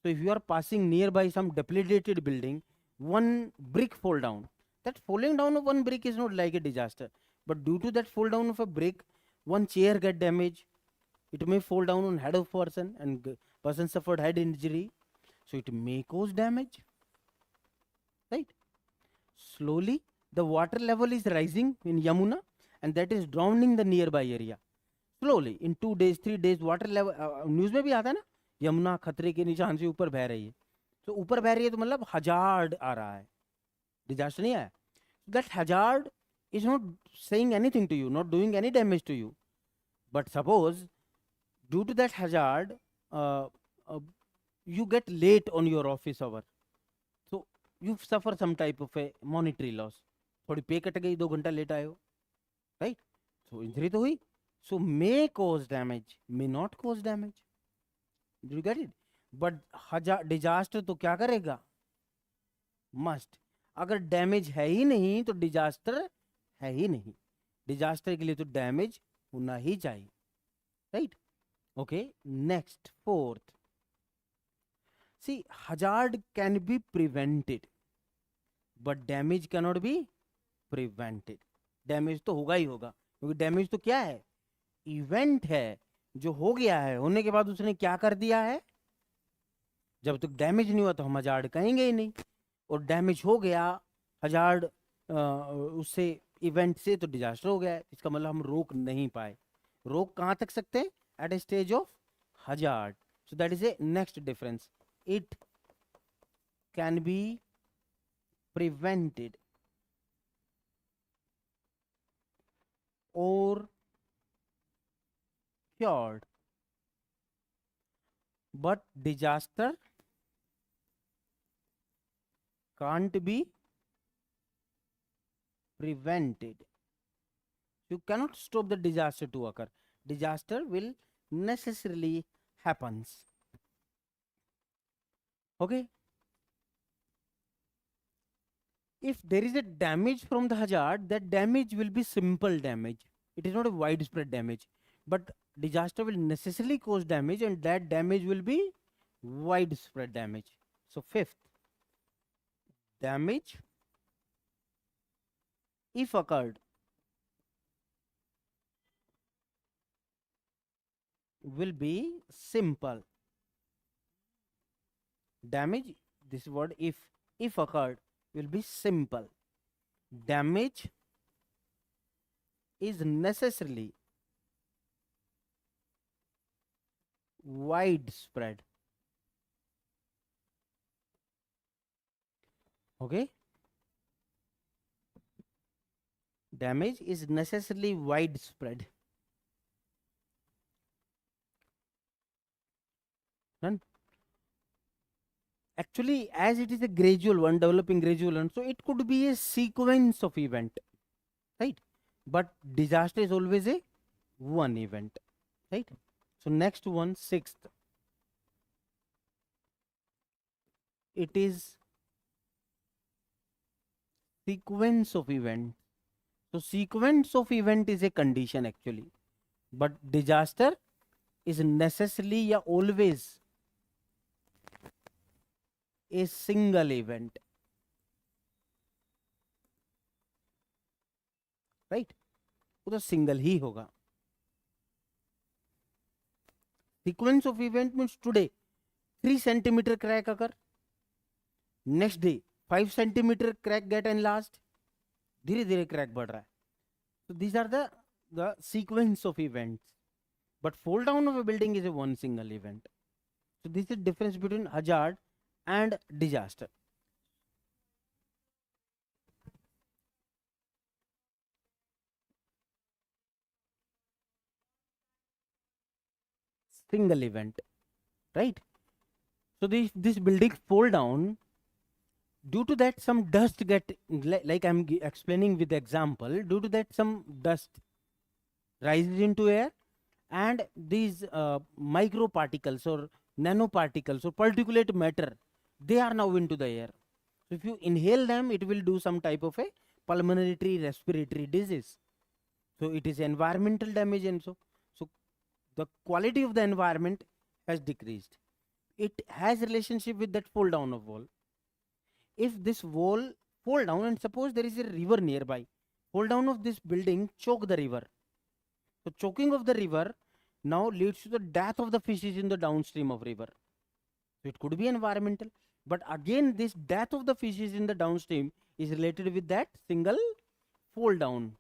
So if you are passing nearby some dilapidated building, one brick fall down. That falling down of one brick is not like a disaster, but due to that fall down of a brick, one chair get damaged. It may fall down on head of person, and person suffered head injury. So it may cause damage. Right? Slowly the water level is rising in Yamuna and that is drowning the nearby area. Slowly, in 2 days, 3 days, water level, news में भी आता है ना, यमुना खतरे के निशान से ऊपर बह रही है. तो ऊपर बह रही है तो मतलब हजार्ड आ रहा है, डिजास्टर नहीं आया. That hazard is not saying anything to you, not doing any damage to you. But suppose due to that hazard, you get late on your office hour, so you suffer some type of a monetary loss. थोड़ी पे cut गई, 2 घंटा late आए हो, right? So injury तो हुई. So may cause damage, may not cause damage. Do you get it? But disaster तो क्या करेगा? Must. अगर डैमेज है ही नहीं तो डिजास्टर है ही नहीं. डिजास्टर के लिए तो डैमेज होना ही चाहिए, right? Okay, next fourth. See, hazard can be prevented but damage can not be prevented. Damage तो होगा ही होगा, क्योंकि डैमेज तो क्या है? इवेंट है जो हो गया है, होने के बाद उसने क्या कर दिया है. जब तक डैमेज नहीं हुआ तो हम हजार्ड कहेंगे ही नहीं, और डैमेज हो गया हजार्ड उससे, इवेंट से, तो डिजास्टर हो गया है. इसका मतलब हम रोक नहीं पाए. रोक कहां तक सकते हैं? At a stage of hazard. So that is a next difference. It can be prevented और cured, but disaster can't be prevented. You cannot stop the disaster to occur. Disaster will necessarily happens. Okay? If there is a damage from the hazard, that damage will be simple damage. It is not a widespread damage. But disaster will necessarily cause damage, and that damage will be widespread damage. So fifth, damage, if occurred, will be simple. Damage, this word if occurred, will be simple. Damage is necessarily widespread. Okay? Damage is necessarily widespread. Done? Actually, as it is a gradual one, developing gradual one, so it could be a sequence of event, right? But disaster is always a one event, right? So next one, sixth. It is sequence of event. So sequence of event is a condition actually, but disaster is necessarily या always a single event, right? वो तो single ही होगा. Sequence of event means today 3 centimeter crack occur, next day 5 centimeter crack get enlarged, धीरे धीरे crack बढ़ रहा है. So these are the sequence of events. But fall down of a building is a one single event. So this is difference between hazard and disaster. Single event, right? So this building fall down. Due to that, some dust get, like I'm explaining with the example, due to that some dust rises into air, and these microparticles or nanoparticles or particulate matter, they are now into the air. So if you inhale them, it will do some type of a pulmonary respiratory disease. So it is environmental damage, and so the quality of the environment has decreased. It has relationship with that fall down of wall. If this wall fall down, and suppose there is a river nearby, fall down of this building choke the river. So choking of the river now leads to the death of the fishes in the downstream of river. So it could be environmental, but again this death of the fishes in the downstream is related with that single fall down,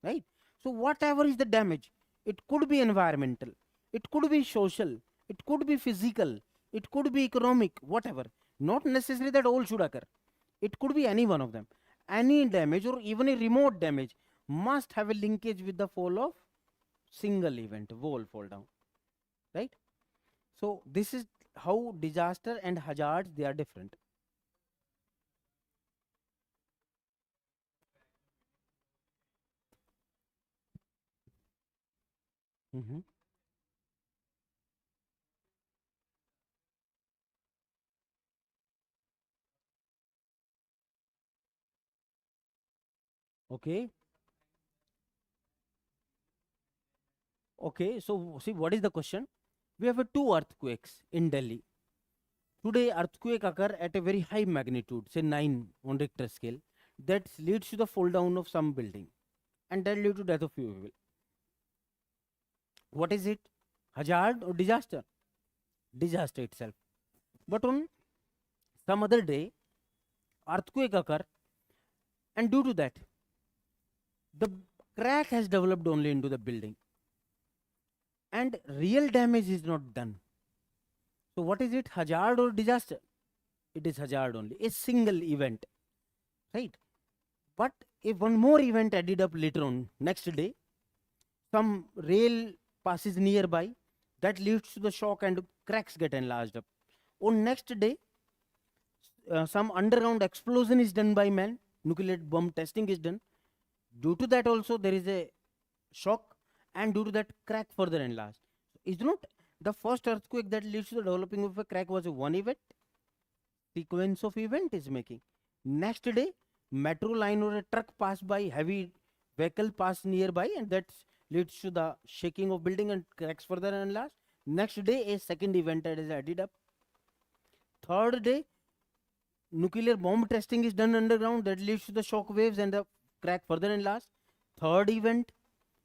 right? So whatever is the damage, it could be environmental, it could be social, it could be physical, it could be economic, whatever. Not necessarily that all should occur. It could be any one of them. Any damage or even a remote damage must have a linkage with the fall of single event, wall fall down, right? So this is how disaster and hazards, they are different. Mm-hmm. Okay. Okay. So see, what is the question? We have two earthquakes in Delhi. Today, earthquake occur at a very high magnitude, say 9 on Richter scale. That leads to the fall down of some building, and that leads to death of few people. What is it? Hazard or disaster? Disaster itself. But on some other day, earthquake occur, and due to that, the crack has developed only into the building, and real damage is not done. So what is it? Hazard or disaster? It is hazard only. A single event, right? But if one more event added up later on, next day, some rail passes nearby, that leads to the shock and cracks get enlarged up. On next day, some underground explosion is done by man, nuclear bomb testing is done. Due to that also there is a shock, and due to that crack further enlarged. Is not the first earthquake that leads to the developing of a crack was a one event? Sequence of event is making. Next day, metro line or a truck pass by, heavy vehicle pass nearby, and that leads to the shaking of building and cracks further enlarged. Next day, a second event that is added up. Third day, nuclear bomb testing is done underground, that leads to the shock waves and the crack further enlarged. Third event,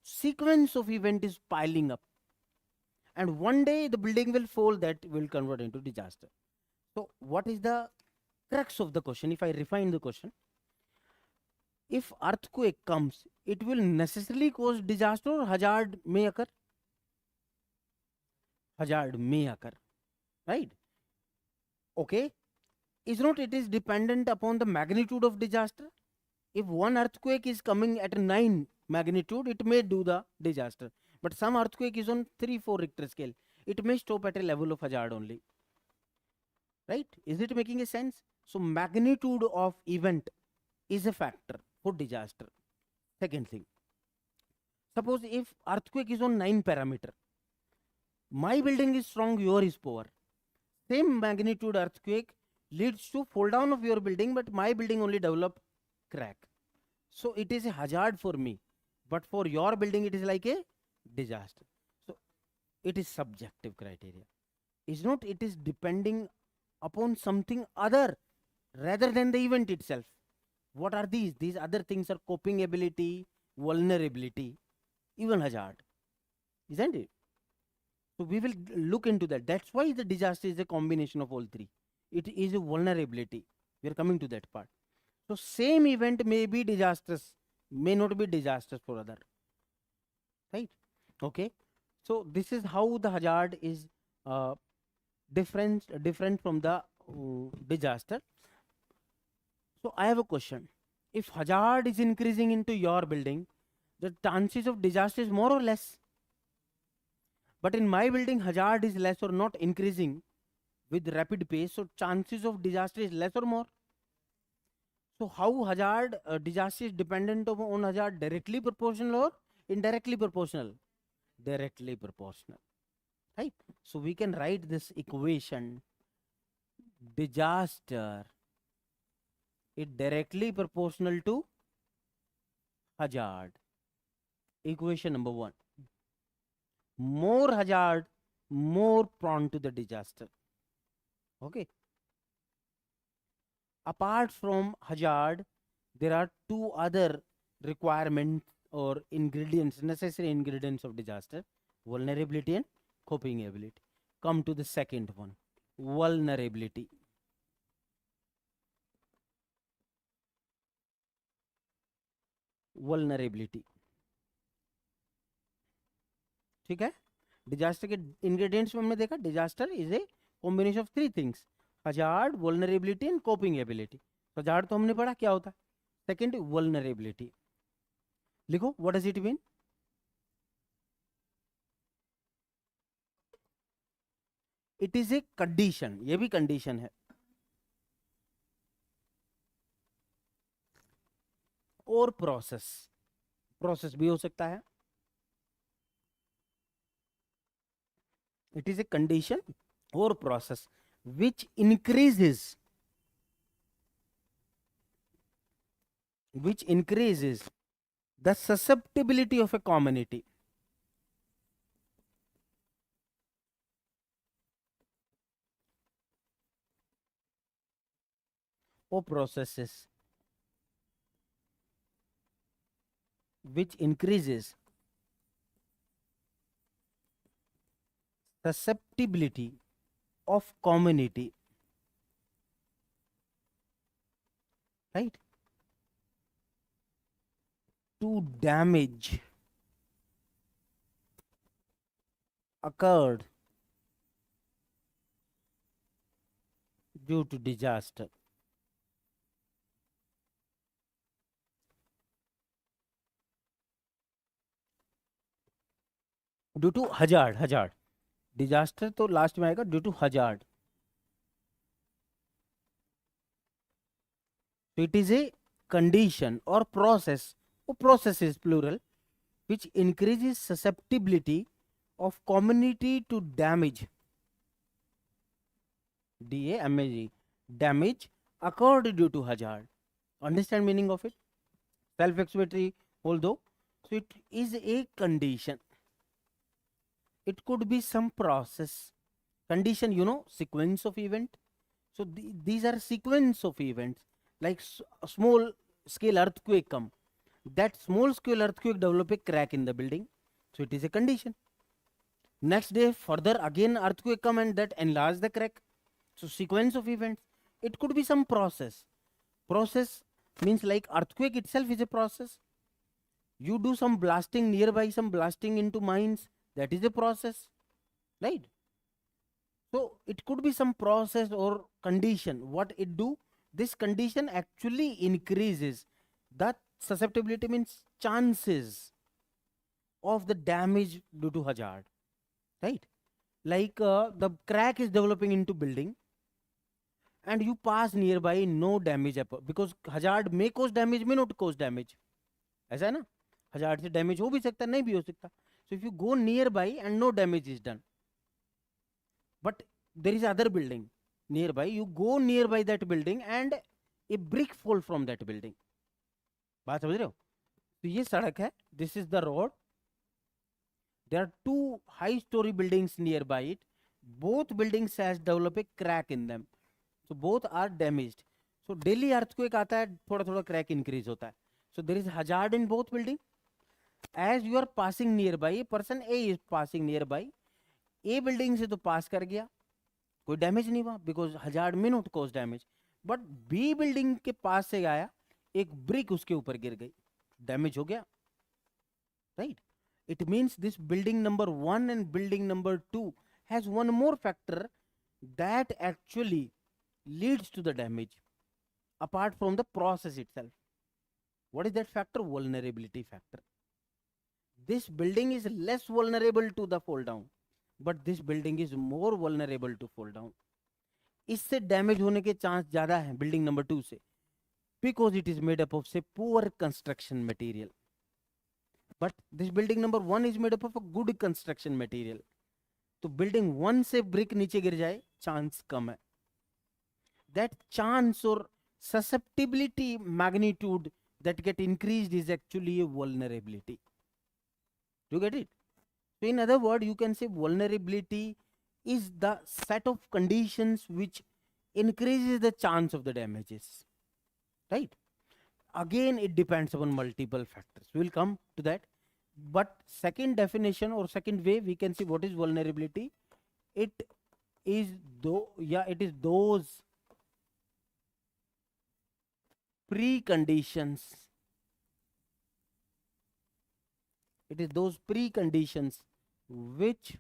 sequence of event is piling up, and one day the building will fall, that will convert into disaster. So what is the crux of the question? If I refine the question, if earthquake comes, it will necessarily cause disaster or hazard may occur? Hazard may occur, right? Okay. Is not it is dependent upon the magnitude of disaster? If one earthquake is coming at a 9 magnitude, it may do the disaster. But some earthquake is on 3, 4 Richter scale. It may stop at a level of hazard only. Right? Is it making a sense? So magnitude of event is a factor for disaster. Second thing, suppose if earthquake is on 9 parameter, my building is strong, your is poor. Same magnitude earthquake leads to fall down of your building, but my building only develop crack. So it is a hazard for me, but for your building it is like a disaster. So it is subjective criteria. Is not, it is depending upon something other rather than the event itself. What are these? These other things are coping ability, vulnerability, even hazard. Isn't it? So we will look into that. That's why the disaster is a combination of all three. It is a vulnerability. We are coming to that part. So same event may be disastrous, may not be disastrous for other. Right? Okay. So this is how the hazard is different from the disaster. So I have a question. If hazard is increasing into your building, the chances of disaster is more or less. But in my building, hazard is less or not increasing with rapid pace. So chances of disaster is less or more. So how hazard disaster is dependent on hazard, directly proportional or indirectly proportional? Directly proportional. Right? So we can write this equation. Disaster is directly proportional to hazard. Equation number 1. More hazard, more prone to the disaster. Okay. Apart from hazard, there are two other requirements or ingredients, necessary ingredients of disaster: vulnerability and coping ability. Come to the second one, vulnerability. Vulnerability. ठीक है, disaster के ingredients में हमने देखा disaster is a combination of 3 things, hazard, vulnerability and coping ability. Hazard तो हमने पढ़ा क्या होता है। Second, vulnerability. लिखो what does it mean. It is a condition, ये भी कंडीशन है, और प्रोसेस, प्रोसेस भी हो सकता है। इट इज ए कंडीशन और process which increases the susceptibility of a community or processes which increases susceptibility of community, right, to damage occurred due to disaster. Due to hazard, hazard, disaster तो last में आएगा, due to hazard. So it is a condition or process, or process is plural, which increases susceptibility of community to damage, DAMAG, damage occurred due to hazard. Understand meaning of it? Self-explanatory, although. So it is a condition. It could be some process. Condition, you know, sequence of event. So these are sequence of events. Like a small scale earthquake come, that small scale earthquake develop a crack in the building, so it is a condition. Next day further again earthquake come and that enlarge the crack, so sequence of events. It could be some process. Process means like earthquake itself is a process. You do some blasting nearby, some blasting into mines, that is a process, right? So it could be some process or condition. What it do, this condition actually increases the susceptibility, means chances of the damage due to hazard, right? Like the crack is developing into building and you pass nearby, no damage because hazard may cause damage, may not cause damage, ऐसा है ना, hazard से damage हो भी सकता नहीं भी हो सकता. So if you go nearby and no damage is done, but there is other building nearby, you go nearby that building and a brick fall from that building. बात समझ रहे हो? तो ये सड़क है, this is the road. There are 2 high-story buildings nearby it. Both buildings has developed a crack in them. So both are damaged. So daily earthquake आता है, थोड़ा-थोड़ा crack increase होता है. So there is hazard in both building. As you are passing nearby, person A is passing nearby. A building से तो pass कर गया, कोई डैमेज नहीं हुआ बिकॉज हजार्ड में not cause damage. But B building के पास से आया, एक ब्रिक उसके ऊपर गिर गई, डैमेज हो गया, right. It means this building number 1 and building number 2 has one more factor that actually leads to the damage apart from the process itself. What is that factor? Vulnerability factor. This building is less vulnerable to the fall down, but this building is more vulnerable to fall down. इससे damage होने के chance ज्यादा है building number 2 से, because it is made up of से poor construction material. But this building number 1 is made up of a good construction material. तो building 1 से brick नीचे गिर जाए, चांस कम है. दैट चांस और susceptibility magnitude that get increased is actually a vulnerability. You get it? So in other words, you can say vulnerability is the set of conditions which increases the chance of the damages, right? Again, it depends upon multiple factors. We will come to that. But second definition or second way we can see what is vulnerability. It is it is those preconditions It is those preconditions which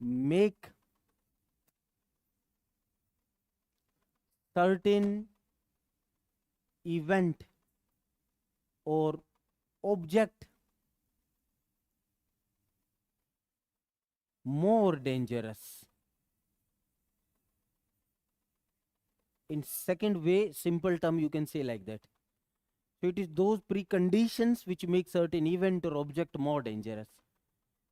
make certain event or object more dangerous. In second way, simple term, you can say like that. So it is those preconditions which make certain event or object more dangerous.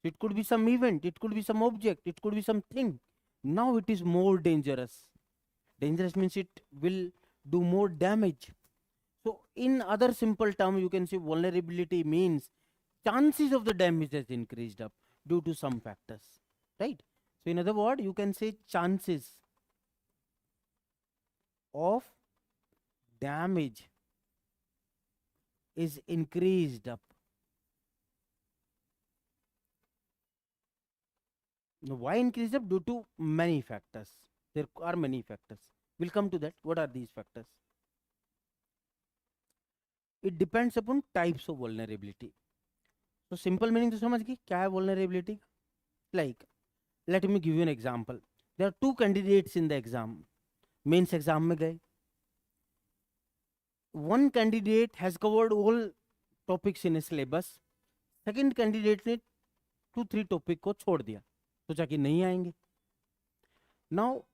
It could be some event, it could be some object, it could be something. Now it is more dangerous. Dangerous means it will do more damage. So in other simple term, you can say vulnerability means chances of the damage has increased up due to some factors, right? So in other words, you can say chances of damage is increased up. Now, why increased up? Due to many factors. There are many factors. We'll come to that. What are these factors? It depends upon types of vulnerability. So simple meaning to समझ गए क्या है vulnerability? Like, let me give you an example. There are two candidates in the exam. Mains exam में गए. One candidate has covered all topics in a syllabus. Second candidate ने 2-3 topic को छोड़ दिया. सोचा कि नहीं आएंगे. Now,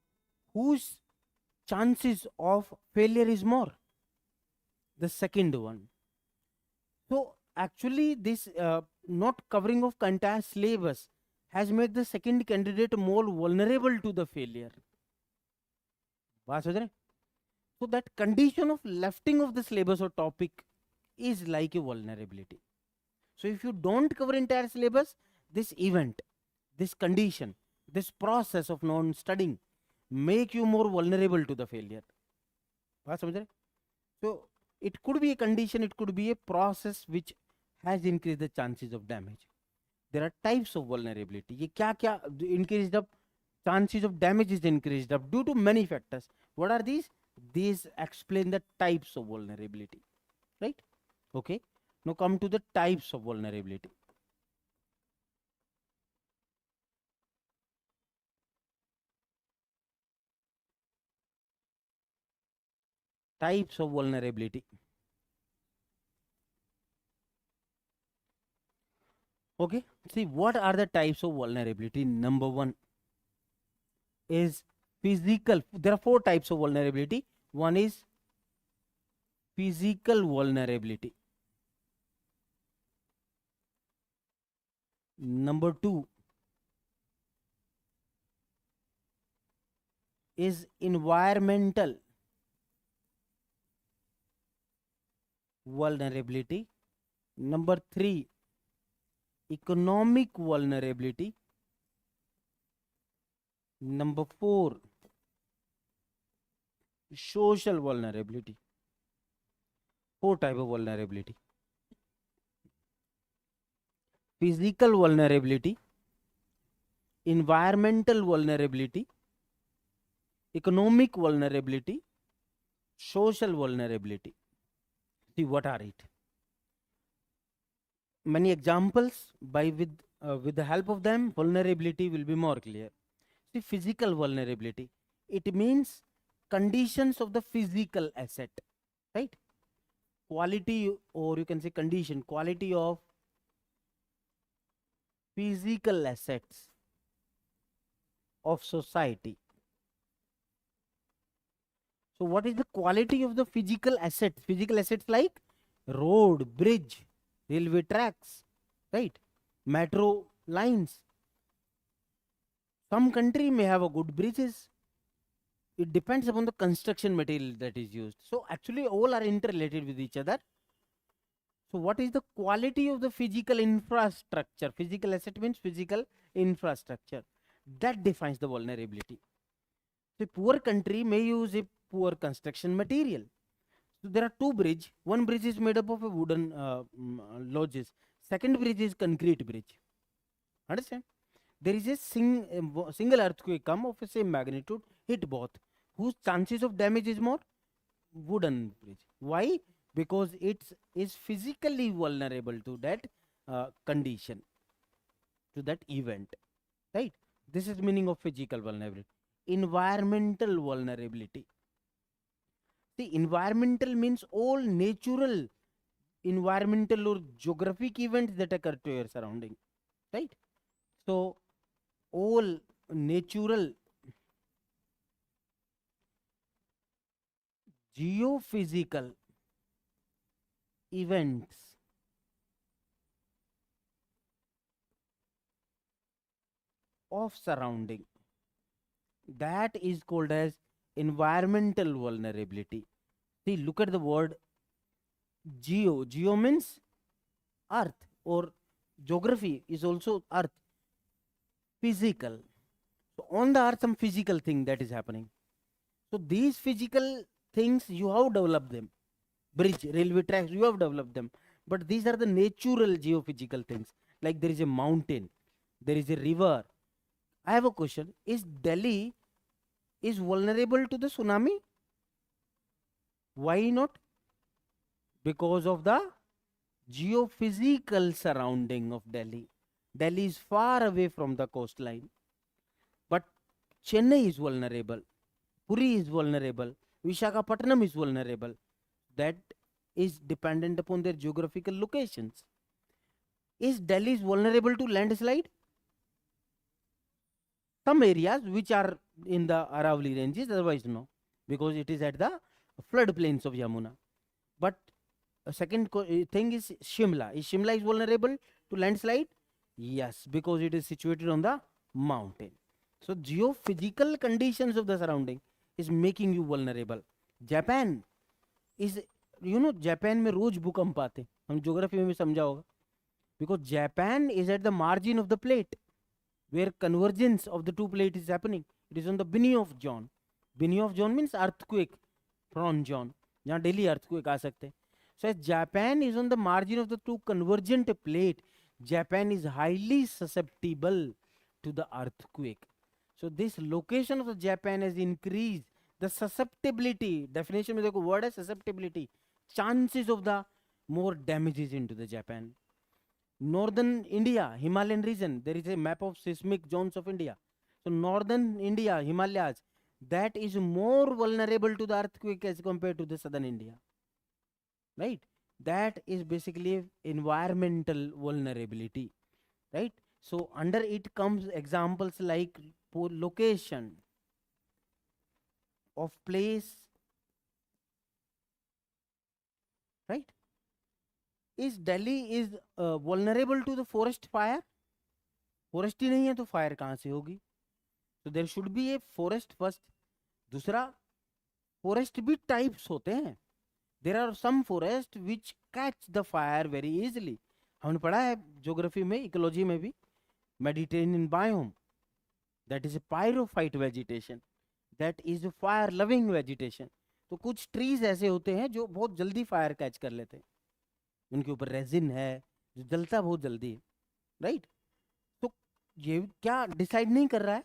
whose chances of failure is more? The second one. So actually this not covering of entire syllabus has made the second candidate more vulnerable to the failure. बात समझ रहे? So that condition of lefting of the syllabus or topic is like a vulnerability. So if you don't cover entire syllabus, this event, this condition, this process of non-studying make you more vulnerable to the failure. बात समझ रहे? So it could be a condition, it could be a process which has increased the chances of damage. There are types of vulnerability. ये क्या क्या increased up? Chances of damage is increased up due to many factors. What are these? These explain the types of vulnerability, right? Okay. Now come to the types of vulnerability. Types of vulnerability. Okay, see what are the types of vulnerability. Number one is physical. There are 4 types of vulnerability. One is physical vulnerability. Number 2 is environmental vulnerability. Number 3, economic vulnerability. Number 4, social vulnerability. 4 type of vulnerability. Physical vulnerability, environmental vulnerability, economic vulnerability, social vulnerability. See what are it? Many examples with the help of them vulnerability will be more clear. See, physical vulnerability, it means conditions of the physical asset, right? Quality, or you can say condition, quality of physical assets of society. So what is the quality of the physical assets? Physical assets like road, bridge, railway tracks, right? Metro lines. Some country may have a good bridges. It depends upon the construction material that is used. So actually all are interrelated with each other. So what is the quality of the physical infrastructure? Physical asset means physical infrastructure. That defines the vulnerability. So a poor country may use a poor construction material. So there are 2 bridges. One bridge is made up of a wooden lodges. Second bridge is concrete bridge. Understand? There is a single earthquake come of the same magnitude, hit both. Whose chances of damage is more? Wooden bridge. Why? Because it is physically vulnerable to that condition to that event, right? This is meaning of physical vulnerability. Environmental vulnerability. See, environmental means all natural environmental or geographic events that occur to your surrounding, right? So all natural geophysical events of surrounding, that is called as environmental vulnerability. See, look at the word geo. Geo means earth, or geography is also earth. Physical. So on the earth, some physical thing that is happening. So these physical things, you have developed them. Bridge, railway tracks, you have developed them. But these are the natural geophysical things. Like there is a mountain, there is a river. I have a question. Is Delhi is vulnerable to the tsunami? Why not? Because of the geophysical surrounding of Delhi. Delhi is far away from the coastline. But Chennai is vulnerable. Puri is vulnerable. Visakhapatnam is vulnerable. That is dependent upon their geographical locations. Is Delhi is vulnerable to landslide? Some areas which are in the Aravalli ranges, otherwise no, because it is at the floodplains of Yamuna. But a second thing is Shimla. Is Shimla is vulnerable to landslide? Yes, because it is situated on the mountain. So geophysical conditions of the surrounding is making you vulnerable. Japan is, Japan में रोज भूकंप आते, हम geography में भी समझा होगा, because Japan is at the margin of the plate where convergence of the two plates is happening. It is on the Binny of John. Binny of John means earthquake from John, जहाँ daily earthquake आ सकते हैं. So as Japan is on the margin of the two convergent plate, Japan is highly susceptible to the earthquake. So this location of the Japan has increased the susceptibility. Definition में देखो word है susceptibility. Chances of the more damages into the Japan. Northern India, Himalayan region, there is a map of seismic zones of India. So northern India, Himalayas, that is more vulnerable to the earthquake as compared to the southern India. Right? That is basically environmental vulnerability. Right? So under it comes examples like location of place. Right? Is Delhi is vulnerable to the forest fire? Forest ही नहीं है तो fire कहाँ से होगी? So there should be a forest first. दूसरा, forest भी types होते हैं. There are some forest which catch the fire very easily. हमने पढ़ा है geography में, ecology में भी. Mediterranean biome, that is a pyrophyte vegetation, that is a fire loving vegetation. तो कुछ trees ऐसे होते हैं जो बहुत जल्दी fire catch कर लेते हैं, उनके ऊपर रेजिन है जो जलता बहुत जल्दी है. राइट? तो ये क्या डिसाइड नहीं कर रहा है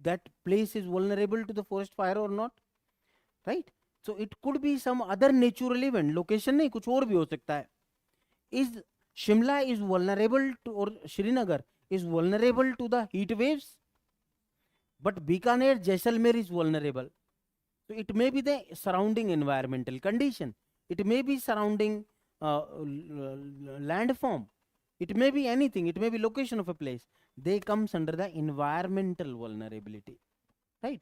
that place is vulnerable to the forest fire or not? Right? So it could be some other natural event. Location नहीं, कुछ और भी हो सकता है. Is Shimla is vulnerable to, और Srinagar is vulnerable to the heat waves, but Bikaner Jaisalmer is vulnerable. So it may be the surrounding environmental condition, it may be surrounding landform, it may be anything, it may be location of a place. They comes under the environmental vulnerability. Right?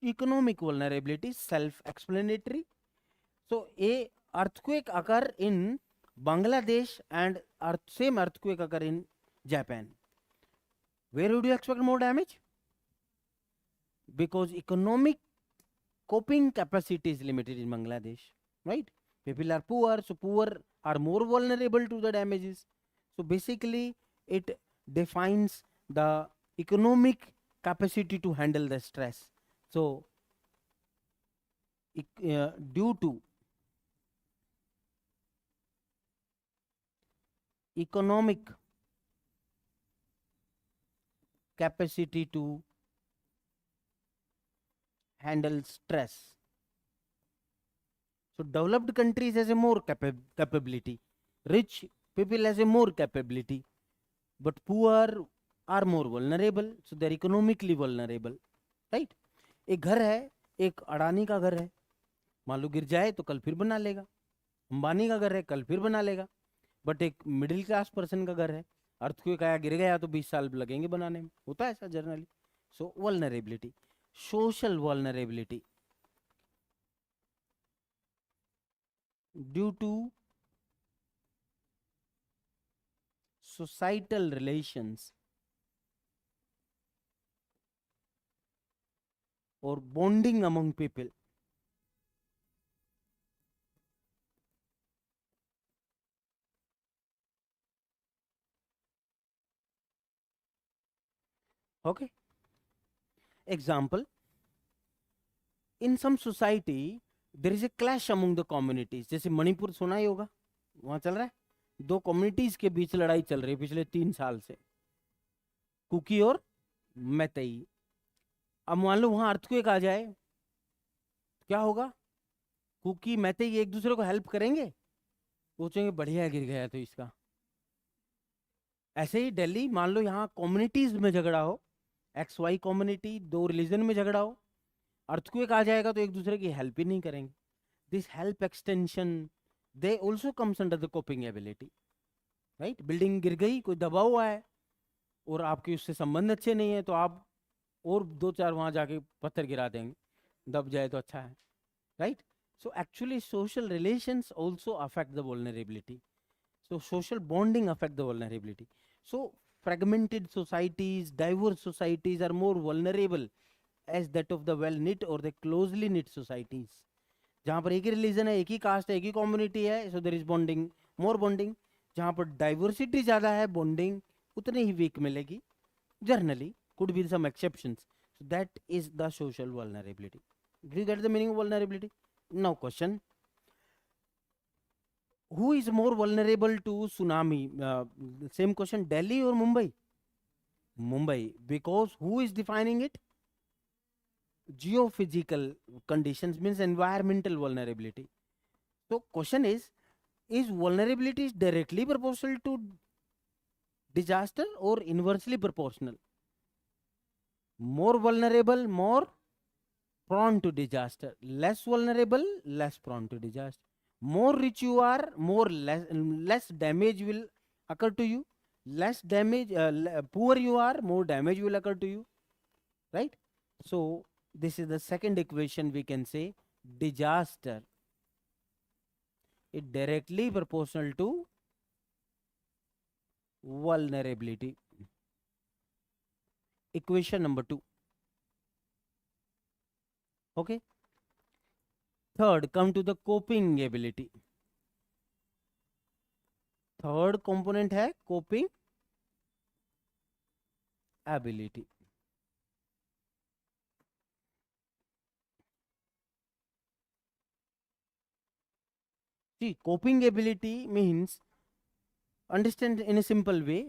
Economic vulnerability, self-explanatory. So a earthquake occur in Bangladesh and same earthquake occur in Japan. Where would you expect more damage? Because economic coping capacity is limited in Bangladesh, right? People are poor, so poor are more vulnerable to the damages. So basically it defines the economic capacity to handle the stress. So due to economic capacity to handle stress. So developed countries has a more capability. Rich People has a more capability, but poor are more vulnerable, so they're economically vulnerable, right? एक घर है, एक अडानी का घर है, मान लो गिर जाए तो कल फिर बना लेगा, अंबानी का घर है कल फिर बना लेगा, बट एक मिडिल क्लास पर्सन का घर है, अर्थक्वेक आया गिर गया तो 20 साल लगेंगे बनाने में, होता है ऐसा generally. So vulnerability, social vulnerability due to societal relations or bonding among people. Okay. Example, in some society there is a clash among the communities. जैसे मणिपुर सुना ही होगा, वहां चल रहा है, दो कम्युनिटीज के बीच लड़ाई चल रही है पिछले 3 साल से, कुकी और मैतेई. अब मान लो वहां अर्थक्वेक आ जाए, क्या होगा? कुकी मैतेई एक दूसरे को हेल्प करेंगे, सोचेंगे बढ़िया गिर गया तो इसका. ऐसे ही दिल्ली, मान लो यहाँ कम्युनिटीज में झगड़ा हो, XY कम्युनिटी, दो रिलीजन में झगड़ा हो, अर्थक्वेक आ जाएगा तो एक दूसरे की हेल्प ही नहीं करेंगे. This help extension they also comes under the coping ability, right? Building गिर गई, कोई दबा हुआ है और आपके उससे संबंध अच्छे नहीं है, तो आप और 2-4 वहां जाके पत्थर गिरा देंगे, दब जाए तो अच्छा है, right? So actually social relations also affect the vulnerability. So social bonding affect the vulnerability. So fragmented societies, diverse societies are more vulnerable as that of the well knit or the closely knit societies. जहाँ पर एक ही religion है, एक ही cast है, एक ही community है, so there is bonding, more bonding. जहाँ पर डाइवर्सिटी ज्यादा है, बॉन्डिंग उतनी ही वीक मिलेगी. Generally, could be some exceptions. So that is the social vulnerability. Do you get the meaning of vulnerability? Now question, who is more vulnerable to tsunami? Same question, Delhi or Mumbai? Mumbai, because who is defining it? Geophysical conditions, means environmental vulnerability. So question is vulnerability is directly proportional to disaster or inversely proportional? More vulnerable, more prone to disaster. Less vulnerable, less prone to disaster. More rich you are, more less damage will occur to you. Less damage, poor you are, more damage will occur to you, right? So this is the second equation. We can say disaster is directly proportional to vulnerability. Equation number 2. Okay. Third, come to the coping ability. Third component है coping ability. See, coping ability means, understand in a simple way,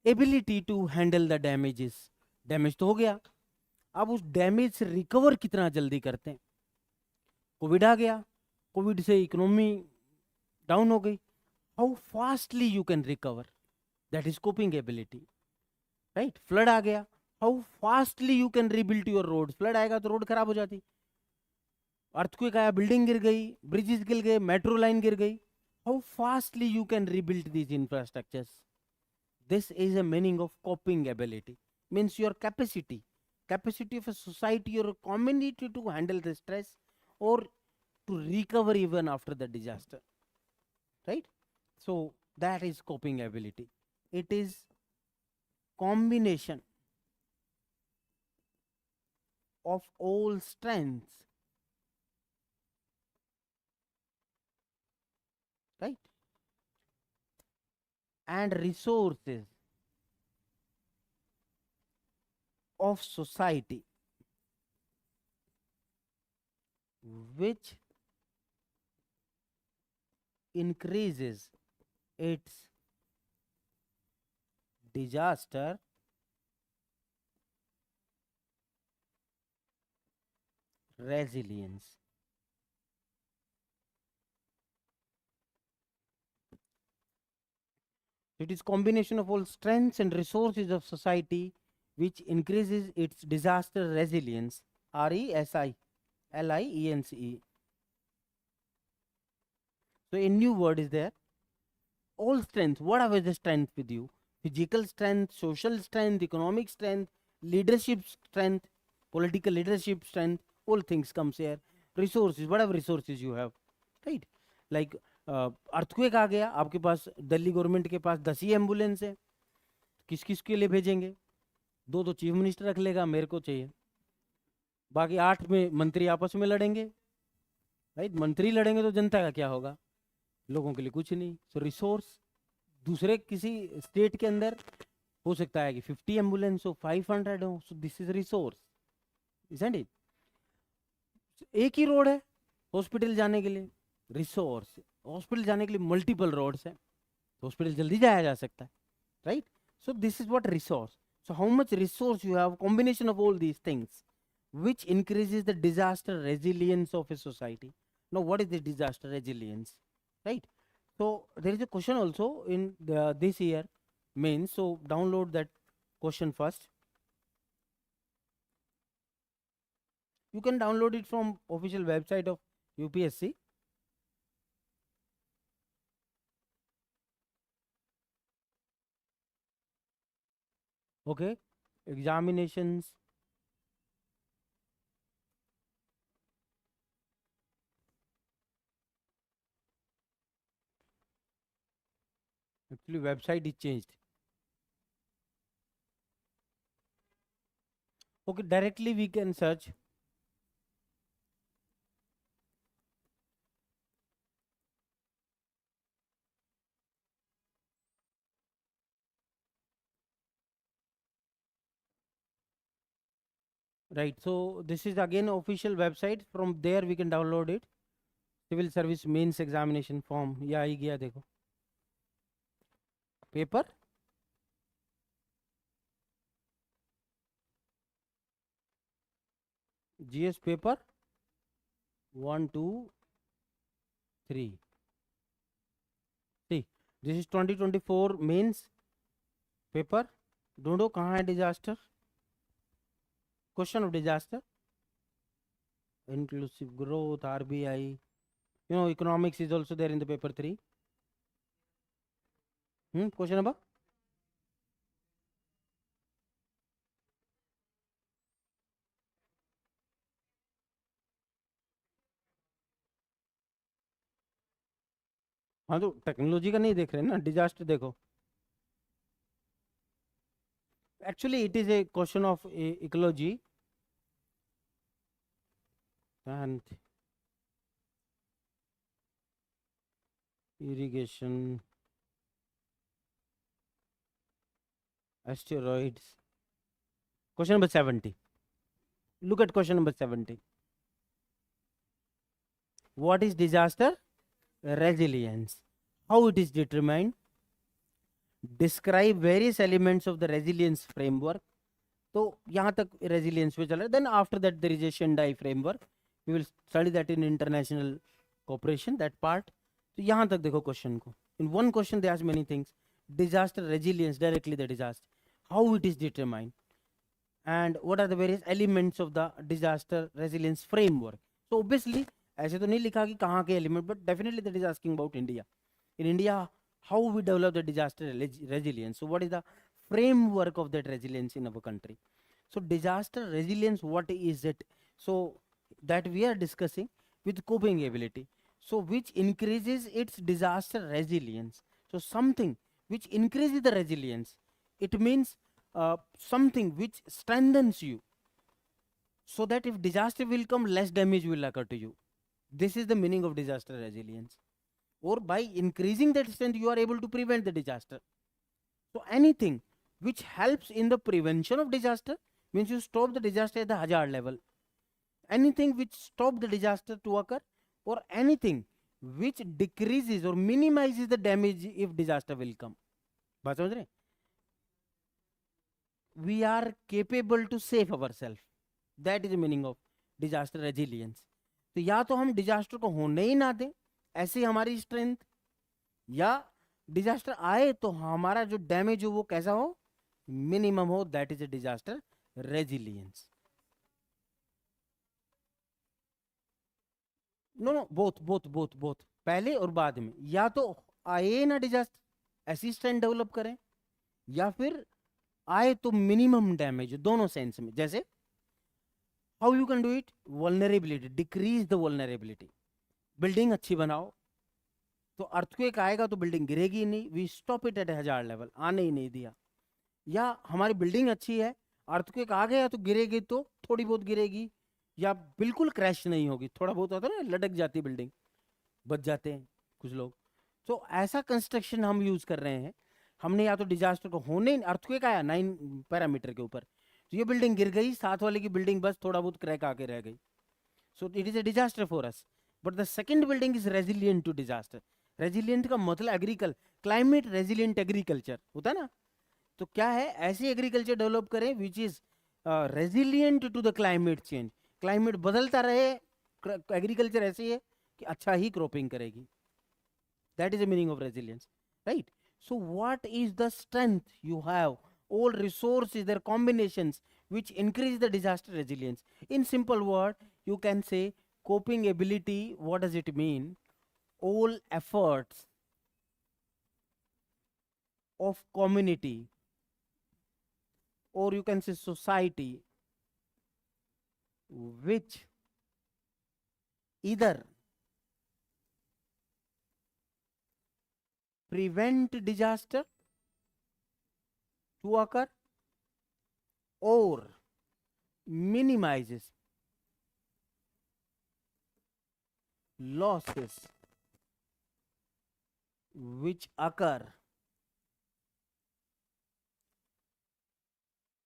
ability to handle the damages. Damage तो हो गया, अब उस damage से recover कितना जल्दी करते हैं. कोविड आ गया, कोविड से इकोनॉमी डाउन हो गई, how fastly you can recover, that is coping ability, right? Flood आ गया, how fastly you can rebuild your road. Flood आएगा तो रोड खराब हो जाती, अर्थक्वेक आया, बिल्डिंग गिर गई, ब्रिजेस गिर गए, मेट्रो लाइन गिर गई, how fastly you can rebuild these infrastructures. This is a meaning of coping ability. Means your capacity of a society or a community to handle the stress or to recover even after the disaster, right? So that is coping ability. It is combination of all strengths, right, and resources of society which increases its disaster resilience. It is combination of all strengths and resources of society which increases its disaster resilience. RESILIENCE. So a new word is there. All strength, whatever is the strength with you, physical strength, social strength, economic strength, leadership strength, political leadership strength, all things comes here. Resources, whatever resources you have, right? Like earthquake आ गया, आपके पास Delhi government के पास 10 ही ambulance है, किस किस के लिए भेजेंगे? दो तो चीफ मिनिस्टर रख लेगा, मेरे को चाहिए, बाकी 8 में मंत्री आपस में लड़ेंगे, राइट? मंत्री लड़ेंगे तो जनता का क्या होगा? लोगों के लिए कुछ नहीं. सो रिसोर्स दूसरे किसी स्टेट के अंदर हो सकता है कि 50 एम्बुलेंस हो, 500 हो. So this is resource, isn't it? एक ही रोड है हॉस्पिटल जाने के लिए, रिसोर्स. हॉस्पिटल जाने के लिए मल्टीपल रोड्स है, हॉस्पिटल जल्दी जाया जा सकता है, right? So this is what resource. So how much resource you have, combination of all these things, which increases the disaster resilience of a society. Now, what is the disaster resilience, right? So there is a question also in this year mains. So download that question first. You can download it from official website of UPSC. Okay, examinations. Actually, website is changed. Okay, directly we can search. Right, so this is again official website. From there we can download it. Civil service mains examination form. या ही गया देखो. Paper. GS paper 1, 2, 3. See, this is 2024 mains paper. ढूंढो कहाँ है disaster. Question of disaster. Inclusive growth, RBI. You know, economics is also there in the paper 3. Question number. हाँ तो technology का नहीं देख रहे ना, डिजास्टर देखो. Actually, it is a question of ecology and irrigation, asteroids. Question number 70. Look at question number 70. What is disaster resilience? How it is determined? Describe various elements of the resilience framework. तो यहाँ तक resilience पे चल रहा है. Then after that there is a Shendai framework. We will study that in international cooperation, that part. तो यहाँ तक देखो question को. In one question they ask many things. Disaster resilience, directly the disaster. How it is determined? And what are the various elements of the disaster resilience framework? So obviously ऐसे तो नहीं लिखा कि कहाँ के element, but definitely that is asking about India. In India, how we develop the disaster resilience? So what is the framework of that resilience in our country? So disaster resilience, what is it? So that we are discussing with coping ability. So which increases its disaster resilience. So something which increases the resilience. It means something which strengthens you, so that if disaster will come, less damage will occur to you. This is the meaning of disaster resilience. Or by increasing that strength, you are able to prevent the disaster. So anything which helps in the prevention of disaster means you stop the disaster at the hazard level. Anything which stop the disaster to occur, or anything which decreases or minimizes the damage if disaster will come. बात समझ रहे? We are capable to save ourselves. That is the meaning of disaster resilience. तो या तो हम disaster को होने ही ना दें, ऐसी हमारी स्ट्रेंथ, या डिजास्टर आए तो हमारा जो डैमेज हो वो कैसा हो, मिनिमम हो, that is a disaster resilience. No no, both both both both, पहले और बाद में। या तो आए ना डिजास्टर, असिस्टेंट डेवलप करें, या फिर आए तो मिनिमम डैमेज, दोनों सेंस में। जैसे how you can do it, vulnerability, decrease the vulnerability. Building अच्छी बनाओ, तो अर्थक्वेक आएगा तो बिल्डिंग गिरेगी ही नहीं, वी स्टॉप इट एट हजार लेवल, आने ही नहीं दिया। या हमारी बिल्डिंग अच्छी है, अर्थक्वेक आ गया तो गिरेगी तो थोड़ी बहुत गिरेगी, या बिल्कुल क्रैश नहीं होगी, थोड़ा बहुत होता है ना, लटक जाती बिल्डिंग, बच जाते हैं कुछ लोग। तो ऐसा कंस्ट्रक्शन हम यूज कर रहे हैं। हमने या तो डिजास्टर को होने, अर्थक्वेक आया 9 पैरामीटर के ऊपर, तो ये बिल्डिंग गिर गई, साथ वाले की बिल्डिंग बस थोड़ा बहुत क्रैक आके रह गई, so it is a disaster for us. But the second building is resilient to disaster. Resilient का मतलब एग्रीकल, क्लाइमेट रेजिलियंट एग्रीकल्चर होता है ना। तो क्या है, ऐसे एग्रीकल्चर डेवलप करें which is resilient to the climate change. Climate बदलता रहे, एग्रीकल्चर ऐसी है कि अच्छा ही क्रॉपिंग करेगी, that is the meaning of resilience, right. So what is the strength you have, all resources, their combinations which increase the disaster resilience. In simple word, you can say coping ability. What does it mean? All efforts of community, or you can say society, which either prevent disaster to occur or minimizes losses which occur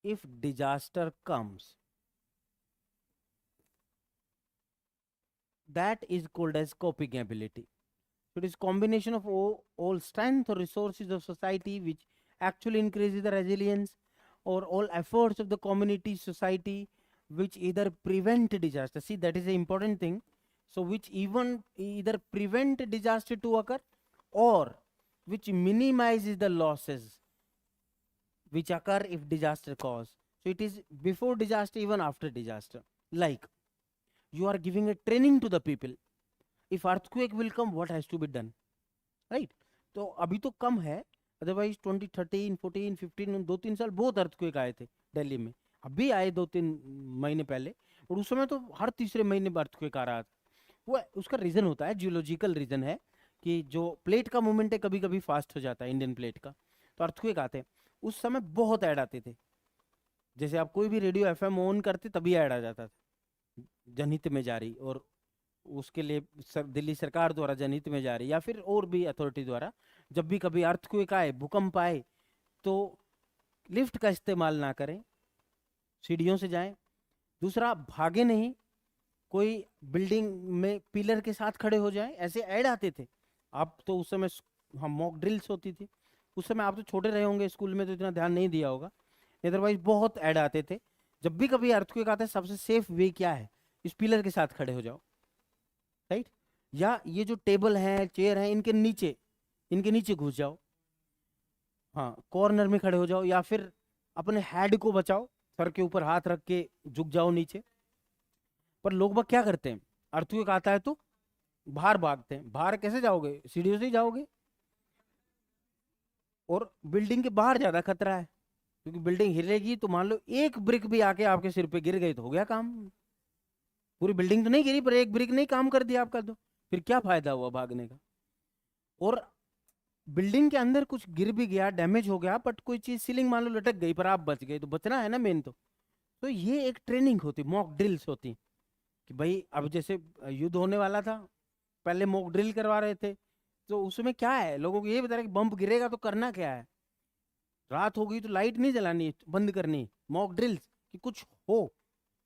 if disaster comes. That is called as coping ability. So it is combination of all strength or resources of society which actually increases the resilience, or all efforts of the community society which either prevent disaster. See, that is the important thing. So which even either prevent disaster to occur or which minimizes the losses which occur if disaster cause. So it is before disaster, even after disaster. Like you are giving a training to the people. If earthquake will come, what has to be done, right? तो अभी तो कम है, otherwise 2013 14 15 2-3 साल बहुत earthquake आए थे दिल्ली में। अभी आए 2-3 महीने पहले, और उस समय तो हर तीसरे महीने में अर्थक्वेक आ रहा था। वो उसका रीजन होता है, जियोलॉजिकल रीजन है कि जो प्लेट का मूवमेंट है कभी कभी फास्ट हो जाता है, इंडियन प्लेट का, तो अर्थक्वेक आते हैं। उस समय बहुत ऐड आते थे, जैसे आप कोई भी रेडियो एफएम ऑन करते तभी ऐड आ जाता था, जनहित में जारी, और उसके लिए दिल्ली सरकार द्वारा जनहित में जारी, या फिर और भी अथॉरिटी द्वारा, जब भी कभी अर्थक्वेक आए, भूकंप आए, तो लिफ्ट का इस्तेमाल ना करें, सीढ़ियों से जाएं। दूसरा, भागे नहीं, कोई बिल्डिंग में पिलर के साथ खड़े हो जाएं, ऐसे ऐड आते थे। आप तो उस समय हम मॉक ड्रिल्स होती थी, उस समय आप तो छोटे रहे होंगे स्कूल में, तो इतना ध्यान नहीं दिया होगा, अदरवाइज बहुत ऐड आते थे। जब भी कभी अर्थक्वेक आता है, सबसे सेफ वे क्या है, इस पिलर के साथ खड़े हो जाओ, राइट। या ये जो टेबल है, चेयर है, इनके नीचे घुस जाओ, हाँ, कॉर्नर में खड़े हो जाओ, या फिर अपने हेड को बचाओ, सर के ऊपर हाथ रख के झुक जाओ नीचे। पर लोग बाग क्या करते हैं, अर्थक्वेक आता है तो बाहर भागते हैं। बाहर कैसे जाओगे, सीढ़ियों से ही जाओगे, और बिल्डिंग के बाहर ज्यादा खतरा है, क्योंकि बिल्डिंग हिलेगी तो मान लो एक ब्रिक भी आके आपके सिर पे गिर गई तो हो गया काम। पूरी बिल्डिंग तो नहीं गिरी, पर एक ब्रिक नहीं काम कर दिया आपका, तो फिर क्या फायदा हुआ भागने का। और बिल्डिंग के अंदर कुछ गिर भी गया, डैमेज हो गया, बट कोई चीज सीलिंग मान लो लटक गई, पर आप बच गए, तो बचना है ना मेन। तो ये एक ट्रेनिंग होती, मॉक ड्रिल्स होती, कि भाई अब जैसे युद्ध होने वाला था, पहले मॉक ड्रिल करवा रहे थे, तो उसमें क्या है, लोगों को ये बता रहे कि बम्प गिरेगा तो करना क्या है, रात हो गई तो लाइट नहीं जलानी, बंद करनी, मॉक ड्रिल्स, कि कुछ हो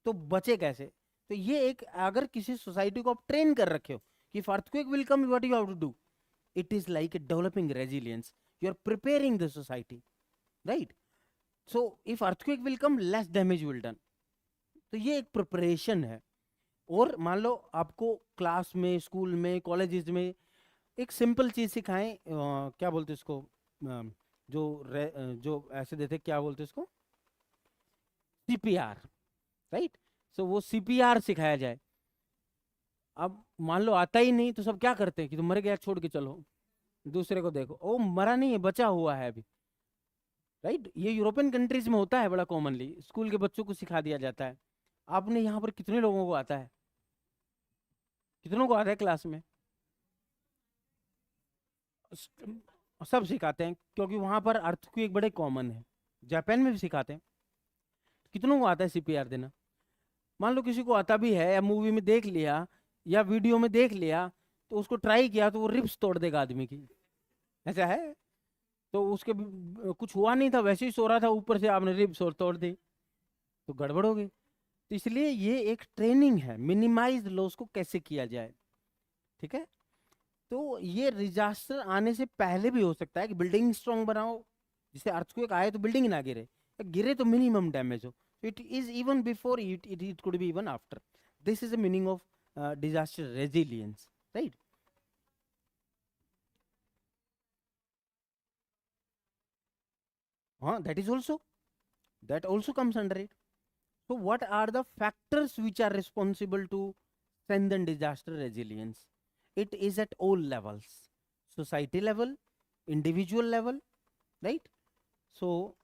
तो बचे कैसे। तो ये एक, अगर किसी सोसाइटी को आप ट्रेन कर रखे हो कि earthquake will come, what you have to do, it is like a developing resilience, you are preparing the society, right? So if earthquake will come, less damage will done. तो ये एक preparation है। और मान लो आपको क्लास में, school में, colleges में एक सिंपल चीज सिखाएं, क्या बोलते इसको, जो ऐसे देते क्या बोलते इसको, सीपीआर, राइट। सो वो सीपीआर सिखाया जाए। अब मान लो आता ही नहीं तो सब क्या करते हैं कि तुम मर गया छोड़ के चलो, दूसरे को देखो, ओ मरा नहीं है, बचा हुआ है अभी, राइट। ये यूरोपियन कंट्रीज में होता है बड़ा कॉमनली, स्कूल के बच्चों को सिखा दिया जाता है। आपने यहाँ पर कितने लोगों को आता है, कितनों को आता है क्लास में? सब सिखाते हैं, क्योंकि वहां पर अर्थक्वेक बड़े कॉमन है, जापान में भी सिखाते हैं। कितनों को आता है सीपीआर देना? मान लो किसी को आता भी है, या मूवी में देख लिया या वीडियो में देख लिया, तो उसको ट्राई किया तो वो रिब्स तोड़ देगा आदमी की, ऐसा है। तो उसके कुछ हुआ नहीं था, वैसे ही सो रहा था, ऊपर से आपने रिब्स और तोड़ दी, तो गड़बड़ हो गई। तो इसलिए ये एक ट्रेनिंग है, मिनिमाइज लॉस को कैसे किया जाए, ठीक है। तो ये डिजास्टर आने से पहले भी हो सकता है कि बिल्डिंग स्ट्रांग बनाओ, जिसे अर्थक्वेक आए तो बिल्डिंग ना गिरे, गिरे तो मिनिमम डैमेज हो। It is even before it could be even after. This is the meaning of disaster resilience, right. हाँ, that also comes under it. So what are the factors which are responsible to strengthen disaster resilience? It is at all levels, society level, individual level, right? So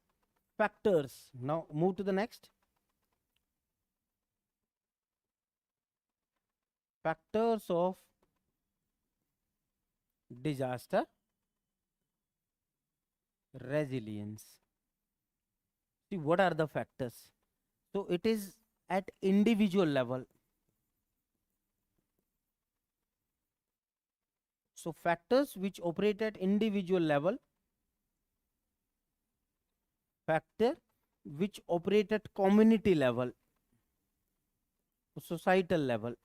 factors, now move to the next. Factors of disaster resilience. See, what are the factors? So it is at individual level. So factors which operate at individual level, factor which operate at community level, societal level.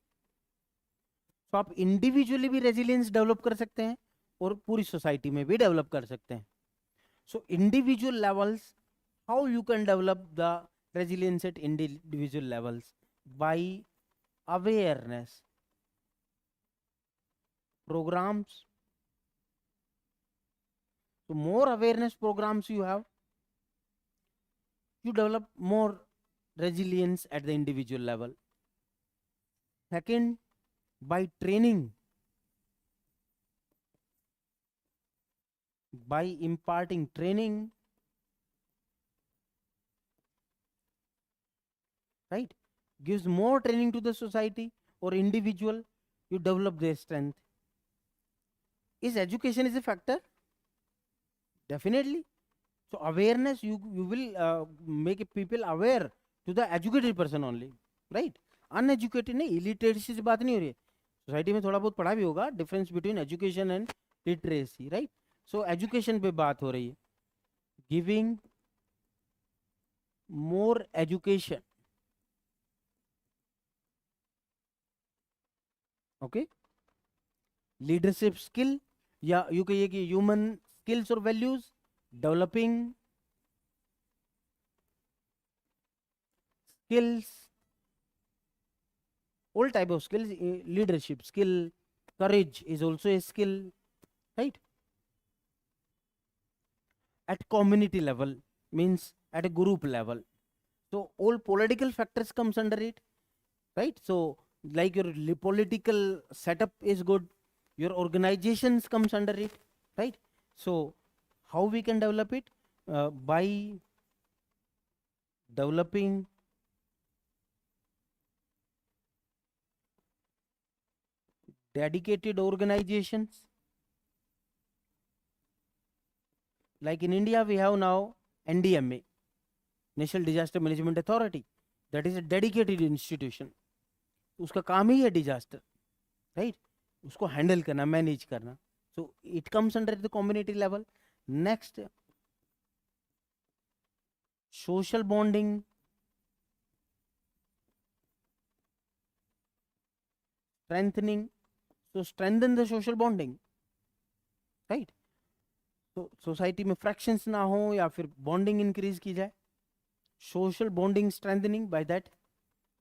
तो आप individually भी resilience develop कर सकते हैं और पूरी society में भी डेवलप कर सकते हैं। So individual levels, how you can develop the resilience at individual levels? By awareness programs. So more awareness programs you have, you develop more resilience at the individual level. Second, by training, by imparting training, right, gives more training to the society or individual, you develop their strength. Is education is a factor? Definitely. So awareness, you will make people aware to the educated person only, right? Uneducated नहीं, illiteracy से बात नहीं हो रही है, society में थोड़ा बहुत पढ़ा भी होगा, difference between education and literacy, right. So education पे बात हो रही है, giving more education, okay. Leadership skill, या यू कहिए कि ह्यूमन स्किल्स और values, developing skills, all type of skills, leadership skill, courage is also a skill, right? At community level means at a group level, so all political factors comes under it, right? So like your political setup is good, your organizations comes under it, right? So how we can develop it? By developing dedicated organizations. Like in India, we have now NDMA, National Disaster Management Authority. That is a dedicated institution. उसका काम ही है disaster, right, उसको handle करना, manage करना. So it comes under the community level. Next, social bonding, strengthening. So strengthen the social bonding, right? तो society में fractions ना हो या फिर बॉन्डिंग इंक्रीज की जाए. Social bonding strengthening by that,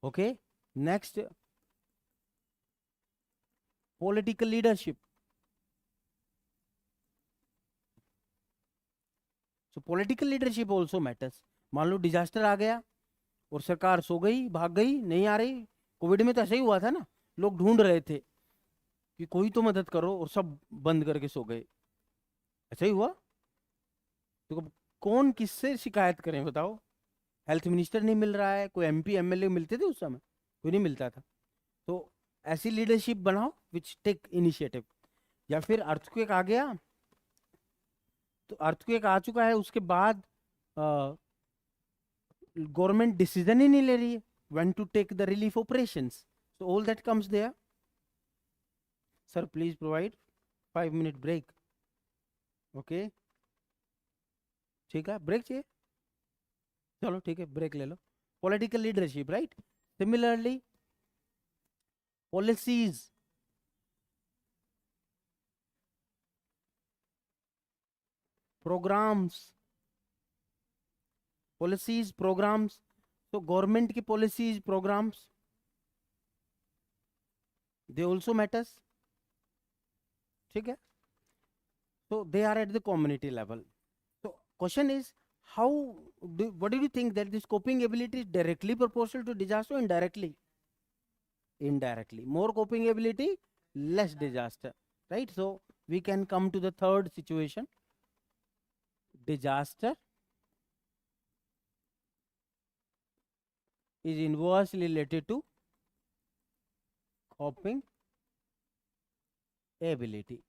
okay. Next, political leadership. So political leadership also matters. मान लो disaster आ गया और सरकार सो गई, भाग गई, नहीं आ रही. कोविड में तो ऐसा ही हुआ था ना, लोग ढूंढ रहे थे कि कोई तो मदद करो और सब बंद करके सो गए. ऐसा ही हुआ. तो कौन किससे शिकायत करें बताओ. हेल्थ मिनिस्टर नहीं मिल रहा है, कोई एमपी एमएलए मिलते थे उस समय? कोई नहीं मिलता था. तो ऐसी लीडरशिप बनाओ विच टेक इनिशिएटिव. या फिर अर्थक्वेक आ गया, तो अर्थक्वेक आ चुका है, उसके बाद गवर्नमेंट डिसीजन ही नहीं ले रही है when to take the relief operations. So all that comes there. Sir please provide 5 minute break. Okay ठीक है, ब्रेक चाहिए, चलो ठीक है, ब्रेक ले लो. Political leadership, right. Similarly policies, programmes, policies programmes. तो गवर्नमेंट की policies programmes they also matters. ठीक है. so they are at the community level. So question is, what do you think that this coping ability is directly proportional to disaster or indirectly? Indirectly. More coping ability, less disaster, right? So we can come to the third situation. Disaster is inversely related to coping ability.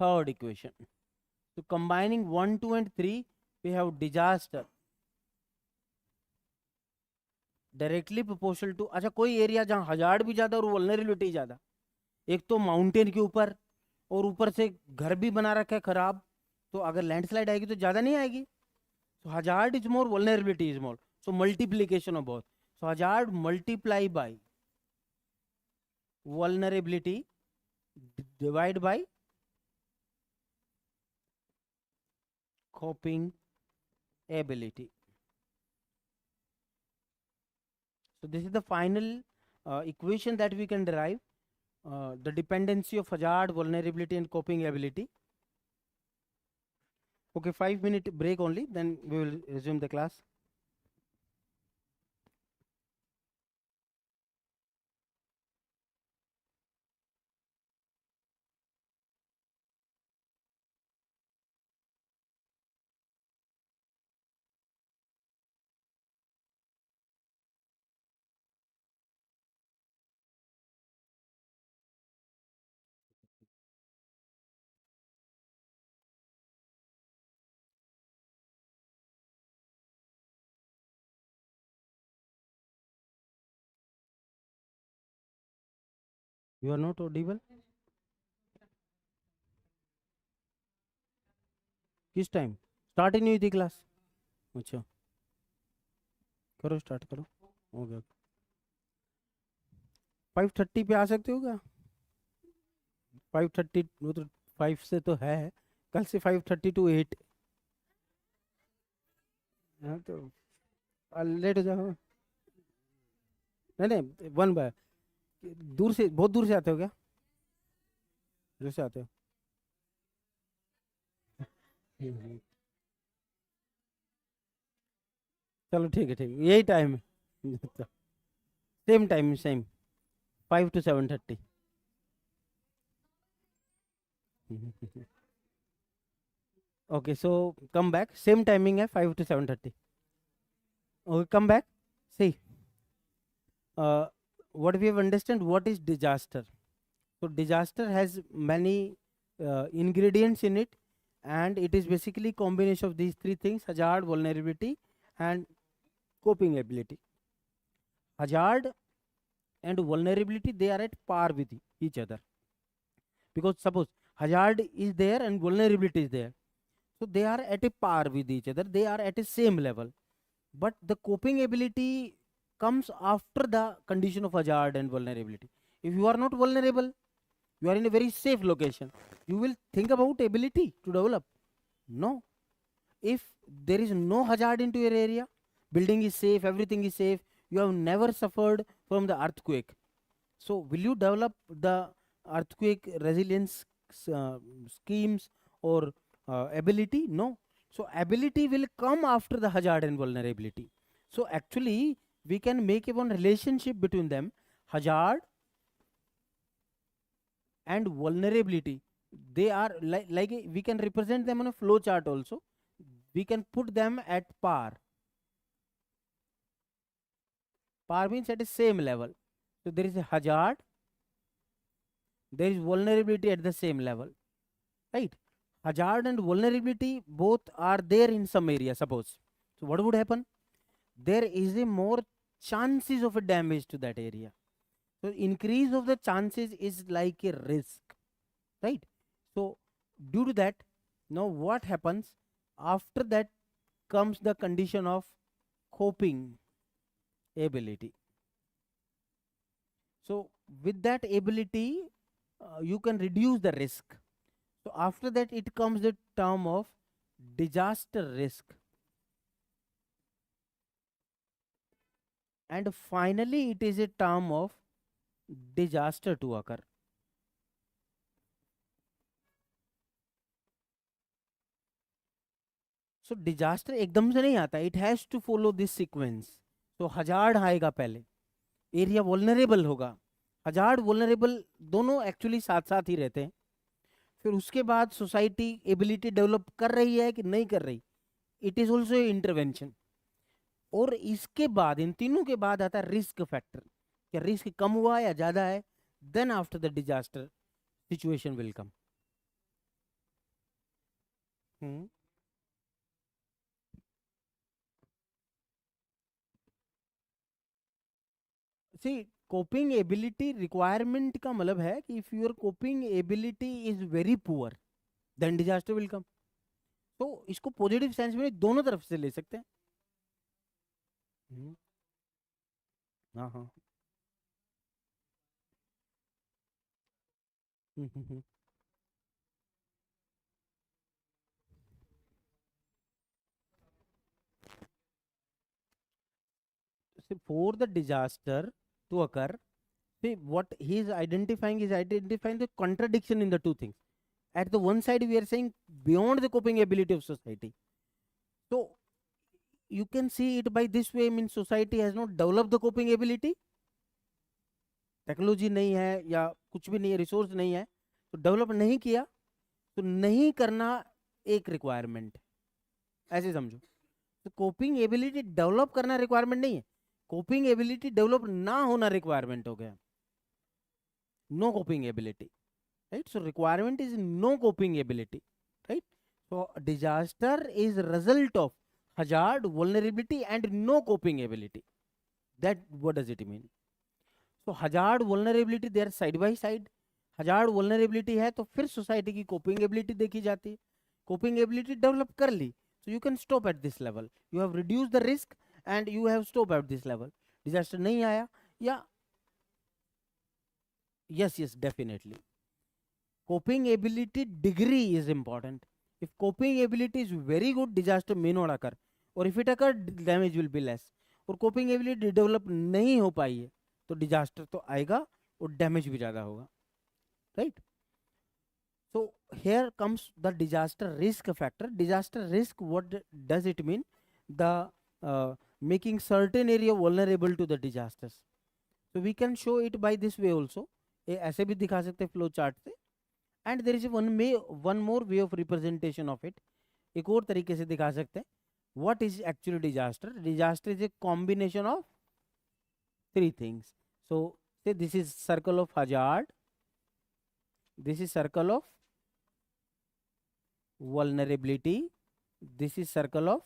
Third equation. So combining 1, 2 and 3, we have disaster directly proportional to. अच्छा, कोई area जहाँ hazard भी ज्यादा और vulnerability ज्यादा, एक तो mountain के ऊपर और ऊपर से घर भी बना रखा है खराब, तो अगर लैंडस्लाइड आएगी तो ज्यादा नहीं आएगी. So hazard is more, vulnerability is more. So multiplication of both. So hazard multiply by vulnerability divide by coping ability. So this is the final equation that we can derive, the dependency of hazard, vulnerability and coping ability. Okay, 5 minute break only, then we will resume the class. You are not audible. किस time start ही नहीं हुई थी class? अच्छा, करो start करो. हो गया. 5:30 पे आ सकते हो क्या? 5:30, वो तो 5 से तो है, कल से 5:30 to 8. हाँ तो लेट हो जाओ. नहीं नहीं, वन बाय. दूर से, बहुत दूर से आते हो क्या? दूर से आते हो. चलो ठीक है, ठीक है, यही टाइम है. Same time, same 5 to 7:30. Okay, so come back. Same timing है 5 to 7:30. Okay, come back. See what we have understand what is disaster. So disaster has many ingredients in it, and it is basically combination of these three things: hazard, vulnerability and coping ability. Hazard and vulnerability, they are at par with each other, because suppose hazard is there and vulnerability is there, so they are at a par with each other, they are at a same level. But the coping ability comes after the condition of hazard and vulnerability. If you are not vulnerable, you are in a very safe location, you will think about ability to develop. No. If there is no hazard into your area, building is safe, everything is safe, you have never suffered from the earthquake, so will you develop the earthquake resilience schemes or ability? No. So ability will come after the hazard and vulnerability. So actually we can make a one relationship between them, hazard and vulnerability. They are like we can represent them on a flow chart also. We can put them at par. Par means at the same level. So there is a hazard, there is vulnerability at the same level, right? Hazard and vulnerability both are there in some area, suppose. So what would happen? There is a more chances of a damage to that area. So increase of the chances is like a risk, right? So due to that, now what happens? After that comes the condition of coping ability. So with that ability, you can reduce the risk. So after that, it comes the term of disaster risk. And finally, it is a term of disaster to occur. So disaster एकदम से नहीं आता. It has to follow this sequence. So hazard आएगा पहले, area vulnerable होगा. Hazard vulnerable दोनों actually साथ साथ ही रहते हैं. फिर उसके बाद सोसाइटी एबिलिटी डेवलप कर रही है कि नहीं कर रही, इट इज ऑल्सो इंटरवेंशन. और इसके बाद इन तीनों के बाद आता है रिस्क फैक्टर, क्या रिस्क कम हुआ या ज्यादा है. Then after the disaster situation will come. See coping ability requirement का मतलब है कि if your coping ability is very poor then disaster will come. तो इसको पॉजिटिव सेंस में दोनों तरफ से ले सकते हैं. हाँ हाँ. For the disaster to occur, see what he is identifying the contradiction in the two things. At the one side we are saying beyond the coping ability of society. So you can see it by this way, means society has not developed the coping ability. Technology नहीं है या कुछ भी नहीं है, resource नहीं है, तो डेवलप नहीं किया, तो नहीं करना एक रिक्वायरमेंट, ऐसे समझो. तो कोपिंग एबिलिटी डेवलप करना रिक्वायरमेंट नहीं है, कोपिंग एबिलिटी डेवलप ना होना रिक्वायरमेंट हो गया. No coping ability, right? So requirement is no coping ability, right? So disaster is result of hazard, vulnerability and no coping ability. That what does it mean? So hazard, vulnerability they are side by side. hazard, vulnerability है तो फिर society की coping ability देखी जाती है. Coping ability develop कर ली, so you can stop at this level. You have reduced the risk and you have stopped at this level. Disaster नहीं आया या yes definitely. Coping ability degree is important. If coping ability is very good, disaster may not occur, or if it occurs, damage will be less. और coping ability develop नहीं हो पाई है तो disaster तो आएगा और damage भी ज़्यादा होगा, right? So here comes the disaster risk factor. Disaster risk, what does it mean? The making certain area vulnerable to the disasters. So we can show it by this way also. ऐसे भी दिखा सकते हैं flow chart से. And there is one more way of representation of it. एक और तरीके से दिखा सकते हैं. What is actually disaster? Disaster is a combination of three things. So say this is circle of hazard, this is circle of vulnerability, this is circle of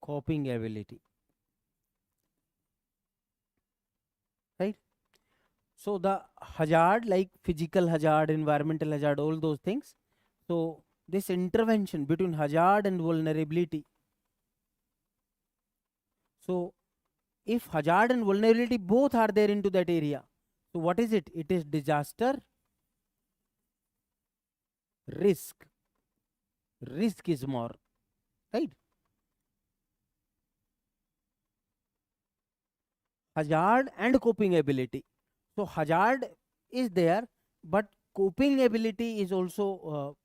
coping ability, right? So the hazard, like physical hazard, environmental hazard, all those things. So this intervention between hazard and vulnerability. So if hazard and vulnerability both are there into that area, so what is it? It is disaster risk. Risk is more, right? Hazard and coping ability. So hazard is there, but coping ability is also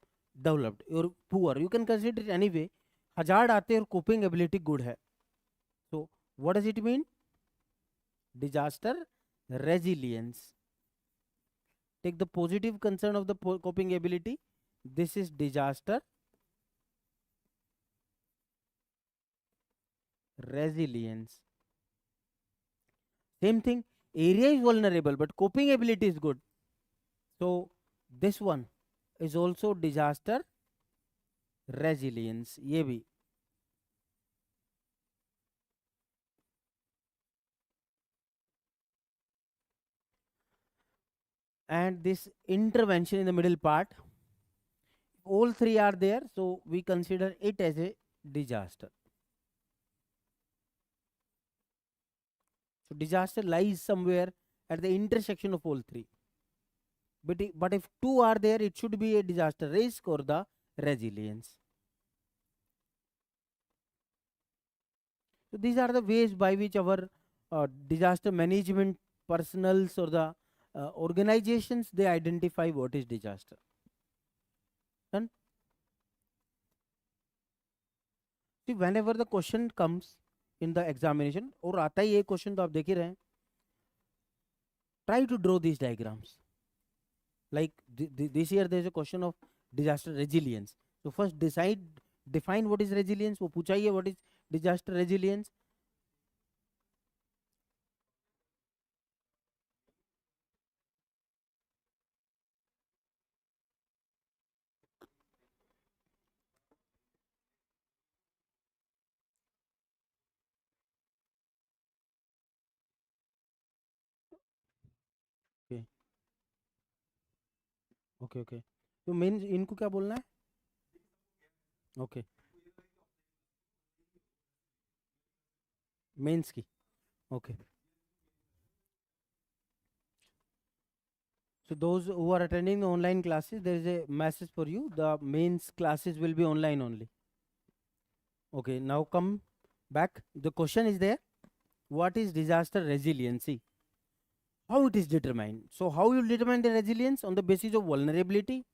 developed or poor, you can consider it anyway. Hazard आते हैं और coping ability good है. So what does it mean? Disaster resilience. Take the positive concern of the coping ability. This is disaster resilience. Same thing, area is vulnerable, but coping ability is good. So this one is also disaster resilience. ये भी. And this intervention in the middle part, all three are there, so we consider it as a disaster. So disaster lies somewhere at the intersection of all three. But if two are there, it should be a disaster risk or the resilience. So these are the ways by which our disaster management personals or the organizations, they identify what is disaster. Done? See, whenever the question comes in the examination, और आता ही ये question तो आप देख ही रहे हैं, try to draw these diagrams. Like this year there is a question of disaster resilience. So first define what is resilience. वो पूछा ही है what is disaster resilience. Okay. Okay okay, तो मेन इनको क्या बोलना है? ओके, मेंस की. Okay, so those who are attending the online classes, there is a message for you. The mains classes will be online only. Okay, now come back. The question is there. What is disaster resiliency? How it is determined? So how you determine the resilience? On the basis of vulnerability,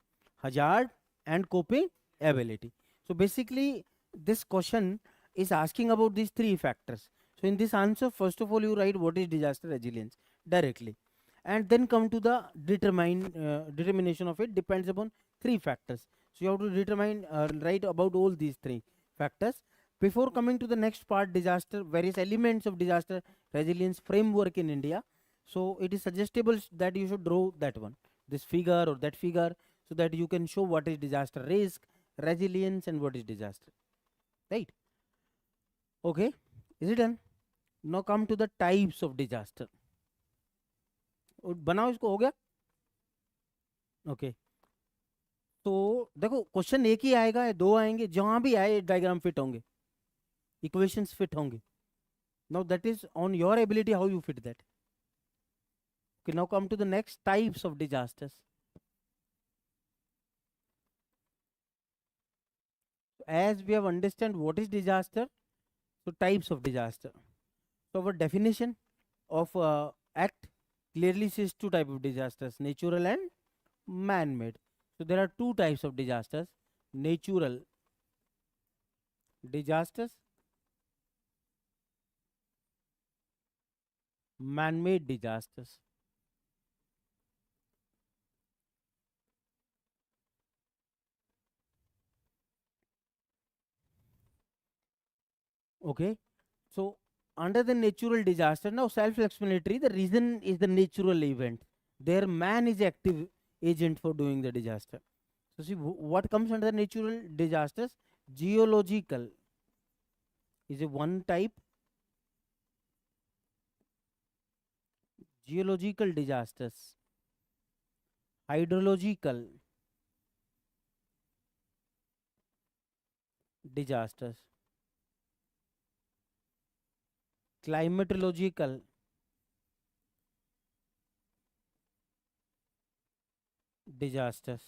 hazard, and coping ability. So basically, this question is asking about these three factors. So in this answer, first of all, you write what is disaster resilience directly, and then come to the determination of it depends upon three factors. So you have to determine, write about all these three factors. Before coming to the next part, disaster, various elements of disaster resilience framework in India. So it is suggestible that you should draw that one, this figure or that figure, so that you can show what is disaster risk, resilience, and what is disaster. Right? Okay, is it done? Now come to the types of disaster. बनाओ इसको, हो गया? Okay, तो देखो question एक ही आएगा या दो आएंगे, जहां भी आए डायग्राम फिट होंगे, इक्वेशंस फिट होंगे. Now that is on your ability how you fit that. Okay, now come to the next types of disasters. As we have understand what is disaster, so types of disaster. So our definition of act clearly says two types of disasters, natural and man-made. So there are two types of disasters, natural disasters, man-made disasters. Okay, so under the natural disaster, now self-explanatory, the reason is the natural event. There man is active agent for doing the disaster. So see what comes under the natural disasters. Geological is a one type. Geological disasters. Hydrological disasters. Climatological disasters.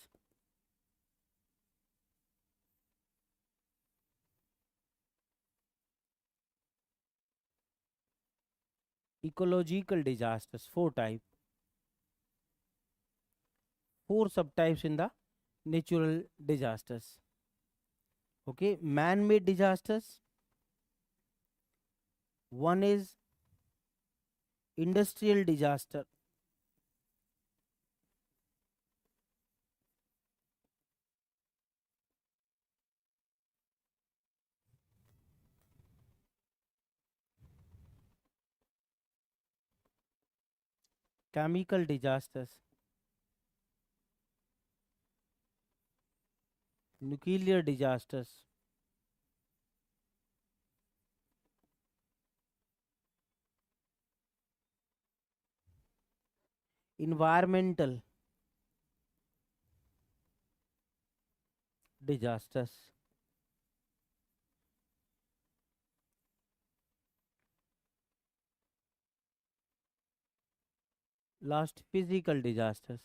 Ecological disasters, four types. Four subtypes in the natural disasters. Okay, man-made disasters. One is industrial disaster. Chemical disasters. Nuclear disasters. Environmental disasters. Last, physical disasters.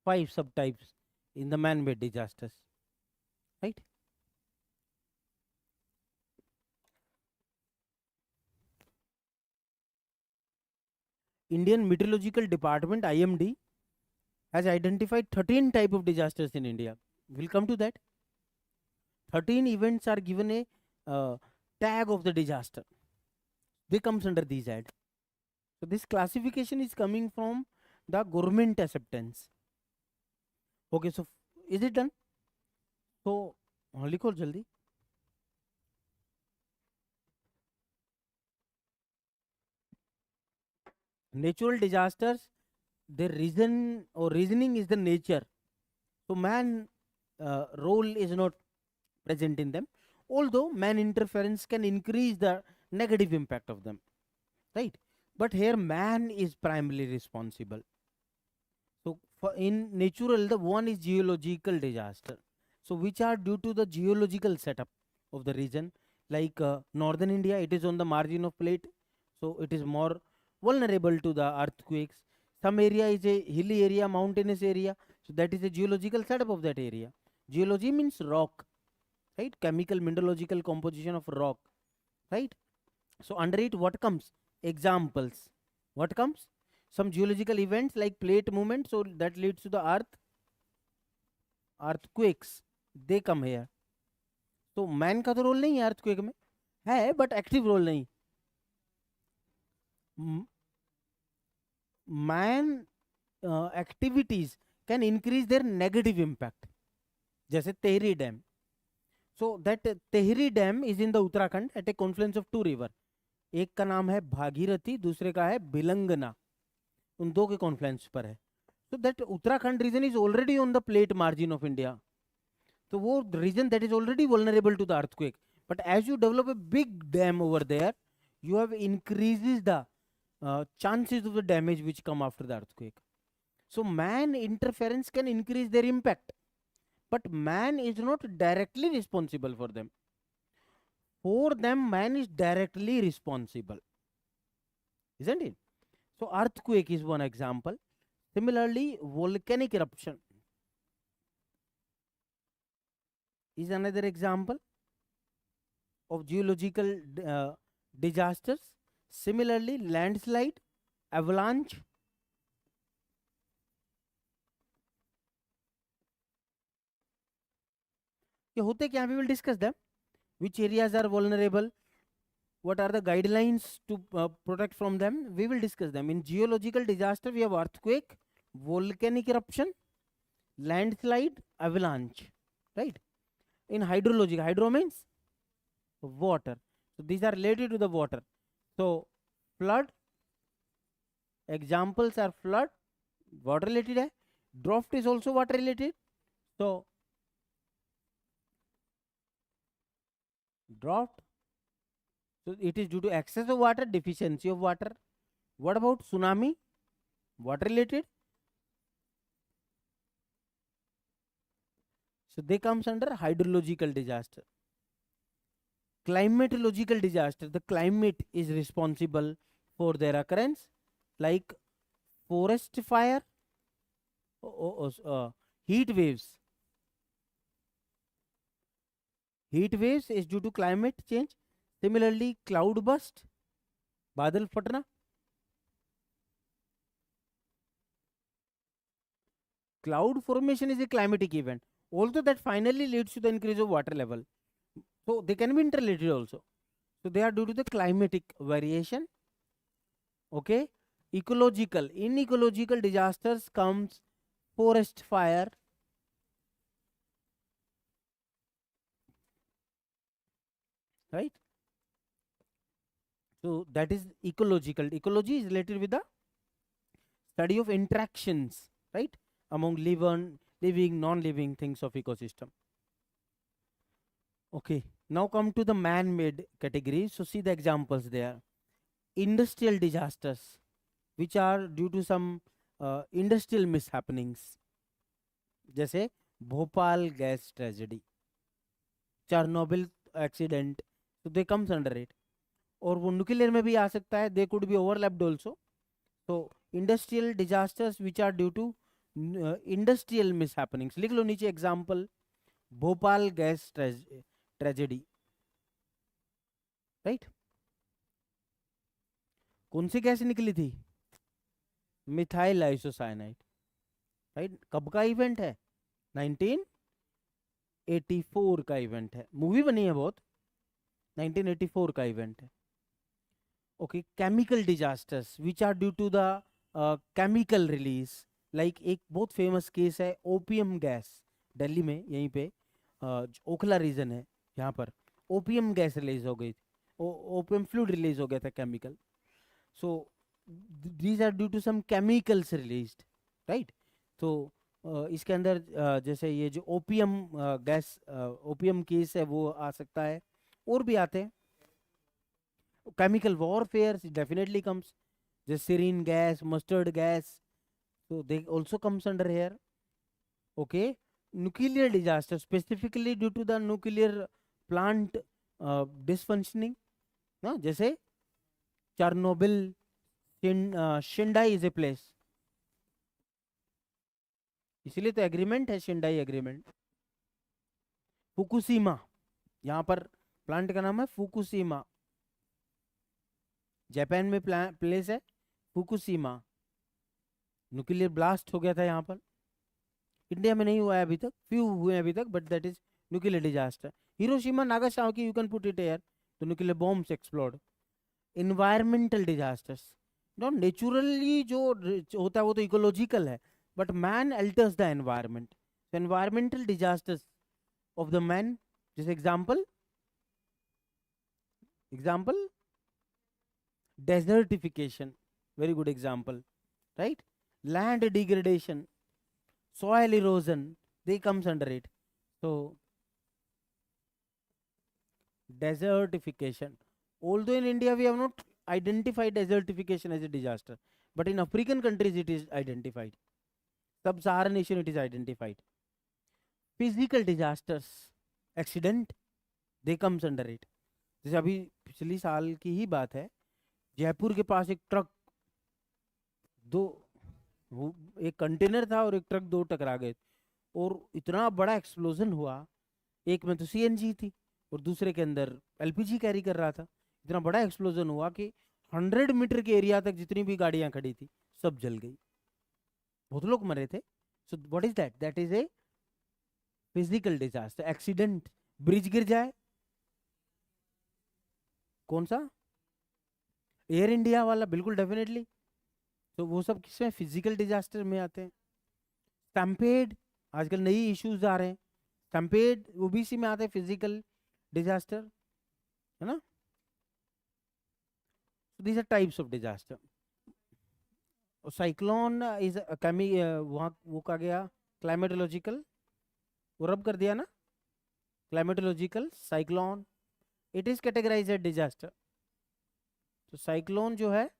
5 subtypes in the man-made disasters. Right? Indian Meteorological Department IMD has identified 13 type of disasters in India. We'll come to that. 13 events are given a tag of the disaster. They comes under these add. So this classification is coming from the government acceptance. Okay, so is it done? So लिखो जल्दी. Natural disasters, their reason or reasoning is the nature. So man role is not present in them, although man interference can increase the negative impact of them, right? But here man is primarily responsible. So for in natural, the one is geological disaster, so which are due to the geological setup of the region, like northern India, it is on the margin of plate, so it is more vulnerable to the earthquakes. Some area is a hilly area, mountainous area, so that is a geological setup of that area. Geology means rock, right? Chemical mineralogical composition of rock, right? So under it what comes? Examples. What comes? Some geological events like plate movement, so that leads to the earthquakes, they come here. तो man का तो role नहीं है earthquake में, है but active role नहीं. Man activities can increase their negative impact, जैसे Tehri dam. So that Tehri dam is in the Uttarakhand at a confluence of two river. एक का नाम है भागीरथी, दूसरे का है बिलंगना, उन दो के कॉन्फ्लुएंस पर है. So that Uttarakhand region is already on the plate margin of India. So वो region that is already vulnerable to the earthquake. But as you develop a big dam over there, you have increases the chances of the damage which come after the earthquake. So man interference can increase their impact, but man is not directly responsible for them. For them, man is directly responsible, isn't it? So earthquake is one example. Similarly, volcanic eruption is another example of geological disasters. Similarly, landslide, avalanche. ये होते क्या? We will discuss them. Which areas are vulnerable? What are the guidelines to protect from them? We will discuss them. In geological disaster, we have earthquake, volcanic eruption, landslide, avalanche, right? In hydrology, hydro means water. So these are related to the water. So flood, examples are flood, water related है. Drought is also water related. So drought, so it is due to excess of water, deficiency of water. What about tsunami? Water related. So they comes under hydrological disaster. Climatological disaster, the climate is responsible for their occurrence, like forest fire, heat waves. Heat waves is due to climate change. Similarly, cloud burst, बादल फटना. cloud formation is a climatic event, although that finally leads to the increase of water level. So they can be interrelated also. So they are due to the climatic variation. Okay. Ecological. In ecological disasters comes forest fire, right? So that is ecological. Ecology is related with the study of interactions, right, among living, non-living things of ecosystem. Okay, now come to the man-made category. So see the examples there. Industrial disasters, which are due to some industrial mishappenings, जैसे Bhopal gas tragedy, Chernobyl accident, so they comes under it. और वो nuclear में भी आ सकता है, they could be overlapped also. So industrial disasters which are due to industrial mishappenings. लिख लो नीचे example, Bhopal gas tragedy, right? कौन सी गैस निकली थी? Methyl isocyanide, right? कब का इवेंट है? 1984 का इवेंट है, मूवी बनी है बहुत, 1984 का इवेंट है. Okay, chemical disasters which are due to the chemical release, like एक बहुत फेमस केस है ओपियम गैस, दिल्ली में, यहीं पे ओखला रीजन है, यहाँ पर ओपियम गैस रिलीज हो गई थी, ओपियम फ्लूइड रिलीज हो गया था, chemical. So these are due to some chemicals released, right? तो इसके अंदर जैसे ये जो ओपियम गैस ओपियम केस है वो आ सकता है, और भी आते हैं. chemical warfare definitely comes, the sarin gas, mustard gas, so they also comes under here. Okay, nuclear disaster specifically due to the nuclear plant dysfunctioning, ना, जैसे Chernobyl, शिंडाई इज ए प्लेस, इसीलिए तो एग्रीमेंट है, शिंडाई एग्रीमेंट. फुकुशिमा, यहाँ पर plant का नाम है फुकुशिमा, जापान में प्लेस है फुकुशिमा. न्यूक्लियर ब्लास्ट हो गया था यहाँ पर, इंडिया में नहीं हुआ है अभी तक, फ्यू हुए हैं अभी तक, but that is nuclear disaster. Hiroshima Nagasaki, you can put it air, तो nuclear bombs explode. Environmental disasters, no, naturally जो होता है वो तो इकोलॉजिकल है, but man alters the environment. Environmental disasters of the man, जैसे example desertification, very good example, right? Land degradation, soil erosion, they comes under it. So desertification, although in India we have not identified desertification as a disaster, but in African countries it is identified, sub-Saharan nation it is identified. Physical disasters, accident, they comes under it. जैसे अभी पिछली साल की ही बात है, जयपुर के पास एक truck, एक कंटेनर था और एक ट्रक, दो टकरा गए, और इतना बड़ा एक्सप्लोजन हुआ, एक में तो सीएनजी थी और दूसरे के अंदर एलपीजी कैरी कर रहा था. इतना बड़ा एक्सप्लोजन हुआ कि 100 मीटर के एरिया तक जितनी भी गाड़ियां खड़ी थी सब जल गई, बहुत लोग मरे थे. सो what is that? That is a physical disaster. Accident, bridge गिर जाए, कौन सा? एयर इंडिया वाला, बिल्कुल डेफिनेटली, तो वो सब किसमें? फिजिकल डिजास्टर में आते हैं. स्टैम्पेड, आजकल नई इश्यूज आ रहे हैं, स्टैम्पेड ओबीसी में आते हैं, फिजिकल डिजास्टर, है ना? These are types of disaster. Cyclone is वहाँ वो का गया क्लाइमेटोलॉजिकल, वो रब कर दिया ना, climatological, cyclone, it is categorized as disaster. तो साइक्लोन जो है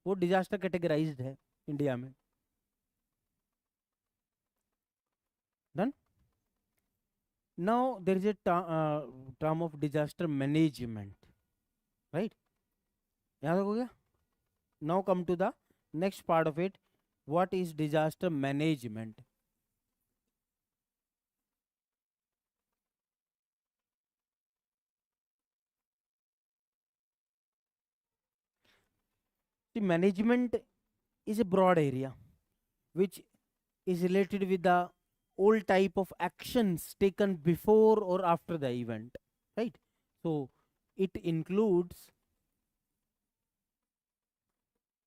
वो डिजास्टर कैटेगराइज्ड है इंडिया में. Done. Now there is a term of disaster management, right? याद हो गया? Now come to the next part of it, what is disaster management. See, management is a broad area which is related with the all type of actions taken before or after the event, right? So it includes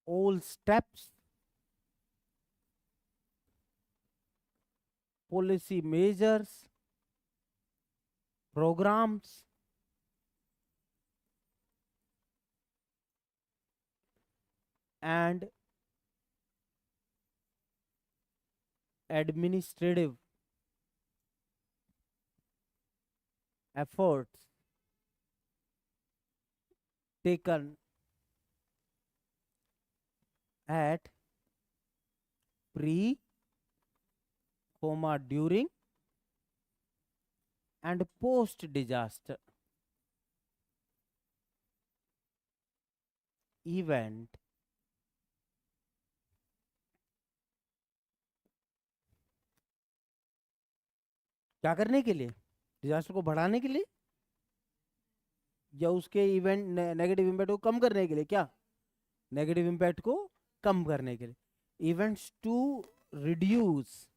all steps, policy measures, programs, and administrative efforts taken at pre, during and post disaster event क्या करने के लिए, disaster को बढ़ाने के लिए या उसके इवेंट नेगेटिव इम्पैक्ट को कम करने के लिए, क्या नेगेटिव इम्पैक्ट को कम करने के लिए, events to reduce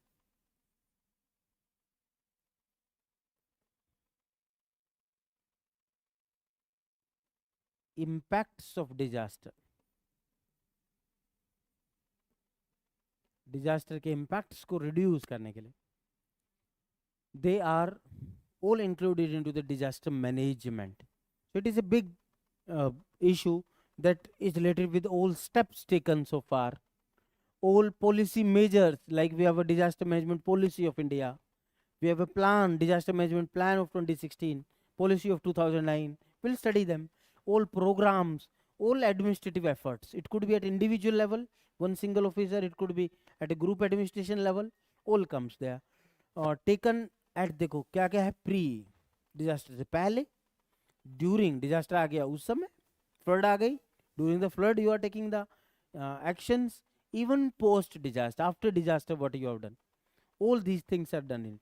impacts of disaster, disaster के इम्पैक्ट्स को रिड्यूस करने के लिए, they are all included into the disaster management. So it is a big issue that is related with all steps taken so far, all policy measures, like we have a disaster management policy of India, we have a plan, disaster management plan of 2016, policy of 2009, we'll study them, all programs, all administrative efforts, it could be at individual level, one single officer, it could be at a group administration level, all comes there. Taken at, देखो क्या क्या है, pre disaster से पहले, during disaster आ गया उस समय, flood आ गई, during the flood you are taking the actions, even post disaster, after disaster what you have done, all these things are done in it.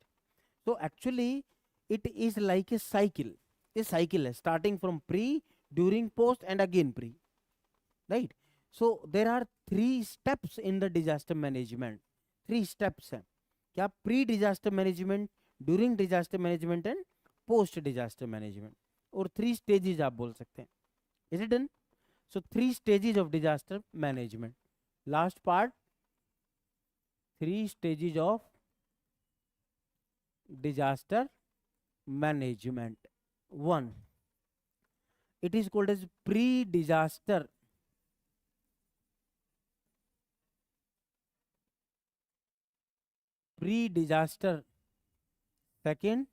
So actually it is like a cycle है, starting from pre, during, post and again pre, right? So there are 3 steps in the disaster management, 3 steps हैं क्या, pre disaster management, during disaster management and post disaster management, और 3 stages आप बोल सकते हैं. Is it done? So 3 stages of disaster management. Last part, 3 stages of disaster management. 1, it is called as pre-disaster pre-disaster. Second,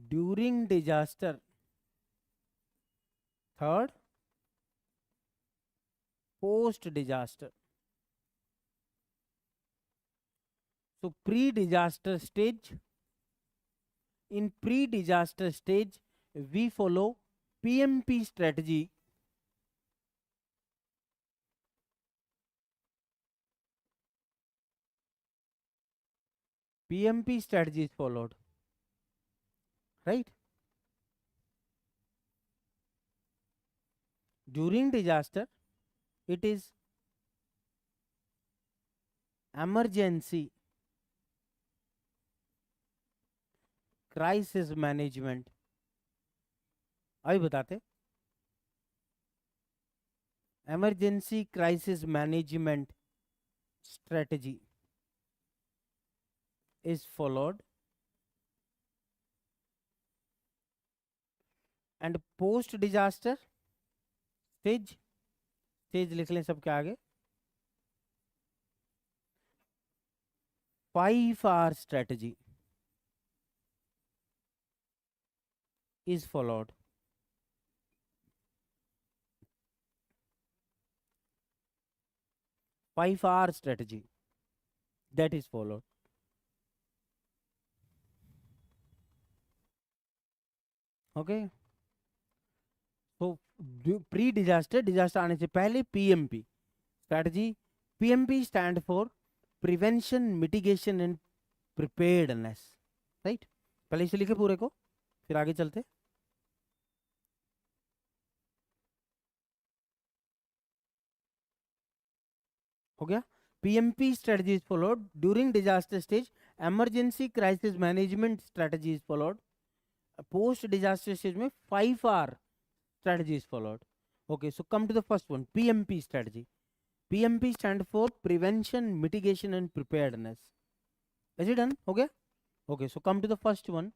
during disaster. Third, post disaster. So pre-disaster stage, in pre-disaster stage we follow PMP strategy. PMP strategy is followed, right? During disaster, it is emergency crisis management. अभी बताते, emergency crisis management strategy is followed, and post disaster stage लिख लें सबके आगे, 5R strategy is followed. Five R strategy that is followed. Okay. So pre-disaster, disaster आने से पहले PMP strategy. PMP stand for prevention, mitigation and preparedness, right? पहले इसे लिखे पूरे को, फिर आगे चलते. हो गया. PMP strategy is followed. During disaster stage, emergency crisis management strategy is followed. Post disaster stage में 5R strategy is followed. Okay, so come to the first one, PMP strategy. PMP stand for prevention, mitigation and preparedness. Is it done? Okay. Okay, so come to the first one,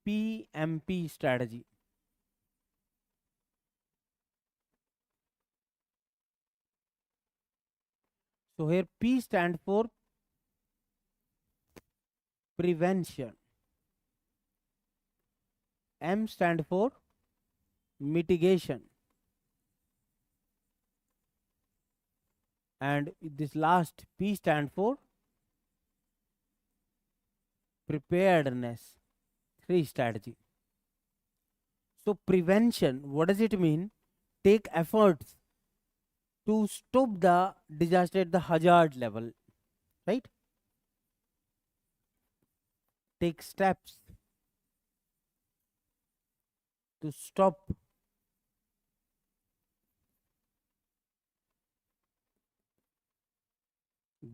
PMP strategy. So here P stand for prevention, M stand for mitigation, and this last P stand for preparedness. 3 strategy. So prevention, what does it mean? Take efforts to stop the disaster at the hazard level, right? Take steps to stop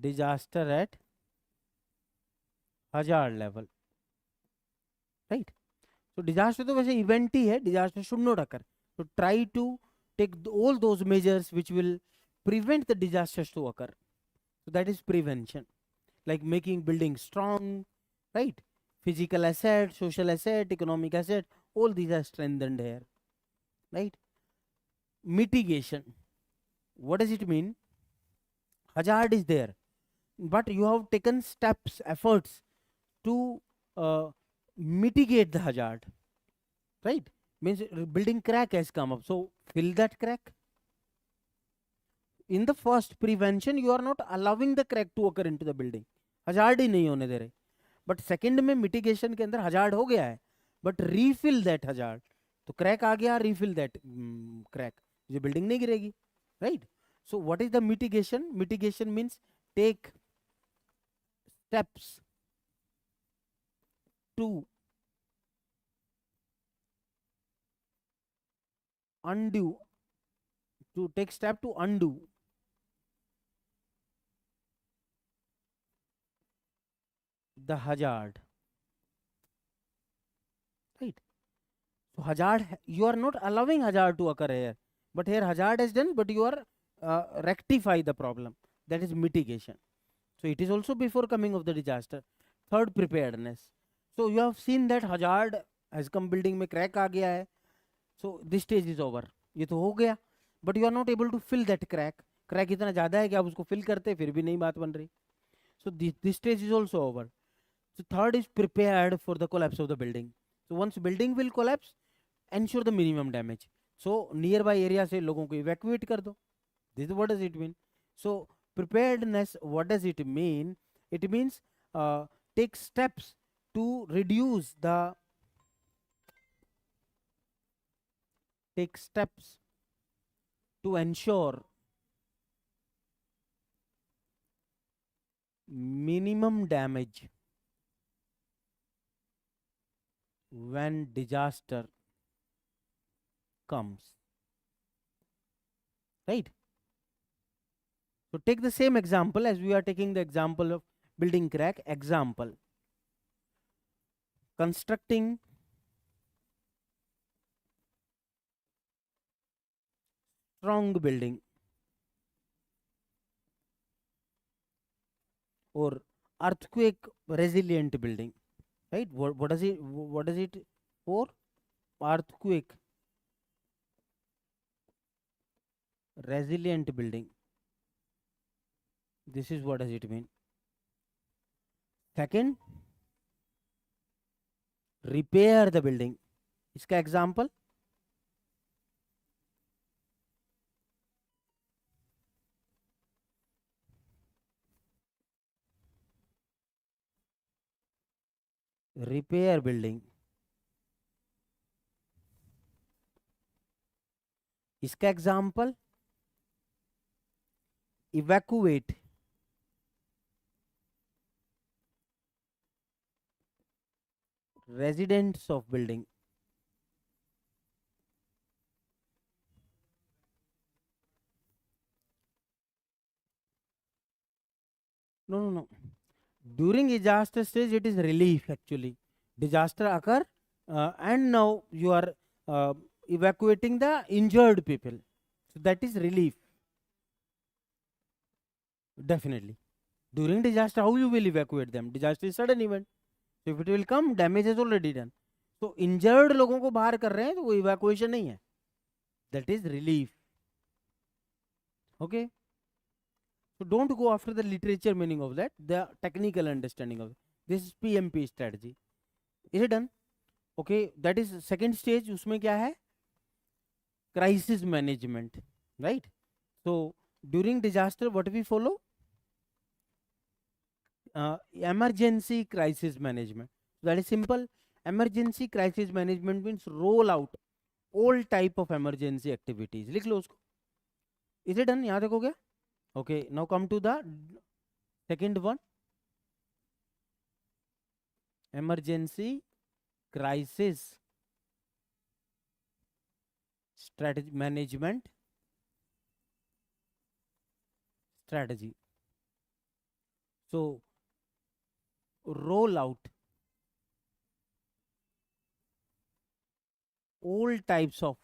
disaster at hazard level, right? So disaster तो वैसे event ही है, disaster should not occur. So try to take all those measures which will prevent the disasters to occur. So that is prevention, like making buildings strong, right? Physical asset, social asset, economic asset, all these are strengthened here, right? Mitigation, what does it mean? Hazard is there, but you have taken steps, efforts to mitigate the hazard, right? Means building crack has come up, so fill that crack. In the first prevention, you are not allowing the crack to occur into the building, hazard ही नहीं होने दे रहे. But second में mitigation के अंदर hazard हो गया है, but refill that hazard, तो क्रैक आ गया, रीफिल दैट क्रैक, ये बिल्डिंग नहीं गिरेगी, right? So what is the mitigation? Mitigation means take steps to undo, to take step to undo the hazard, right? So hazard, you are not allowing hazard to occur here, but here hazard is done, but you are rectify the problem, that is mitigation. So it is also before coming of the disaster. Third, preparedness. So you have seen that hazard has come, building में crack आ गया है, so this stage is over, ये तो हो गया, but you are not able to fill that crack. Crack इतना ज़्यादा है कि आप उसको fill करते फिर भी नहीं बात बन रही. So this stage is also over. So third is prepared for the collapse of the building. So once building will collapse, ensure the minimum damage. So nearby area से लोगों को evacuate कर दो. This is what does it mean. So preparedness, what does it mean? It means take steps to reduce the, take steps to ensure minimum damage when disaster comes, right? So take the same example as we are taking the example of building crack. Example, constructing strong building or earthquake resilient building, right? What does it for? Earthquake resilient building. This is what does it mean. Second, repair the building. इसका example, repair building. इसका example, evacuate residents of building. No. During disaster stage it is relief actually. Disaster occur and now you are evacuating the injured people, so that is relief. Definitely during disaster how you will evacuate them? Disaster is sudden event, so if it will come, damage is already done. So injured लोगों को बाहर कर रहे हैं तो वो evacuation नहीं है, that is relief. Okay, so don't go after the literature meaning of that, the technical understanding of it. This is PMP strategy. Is it done? Okay, that is second stage. उसमें क्या है? Crisis management, right? So during disaster what we follow? Emergency crisis management. So that is simple. Emergency crisis management means roll out all type of emergency activities. लिख लो उसको. Is it done? यहाँ तक हो गया? Okay, now come to the second one. Emergency crisis strategy management strategy. So roll out all types of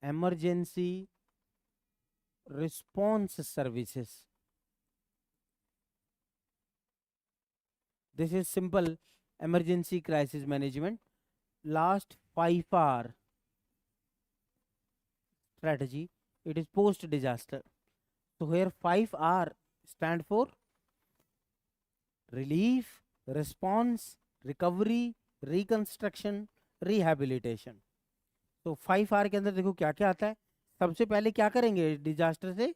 emergency response services. This is simple emergency crisis management. Last 5R strategy, it is post disaster. So here 5R stand for relief, response, recovery, reconstruction, rehabilitation. तो 5R के अंदर देखो क्या क्या आता है. सबसे पहले क्या करेंगे? डिजास्टर से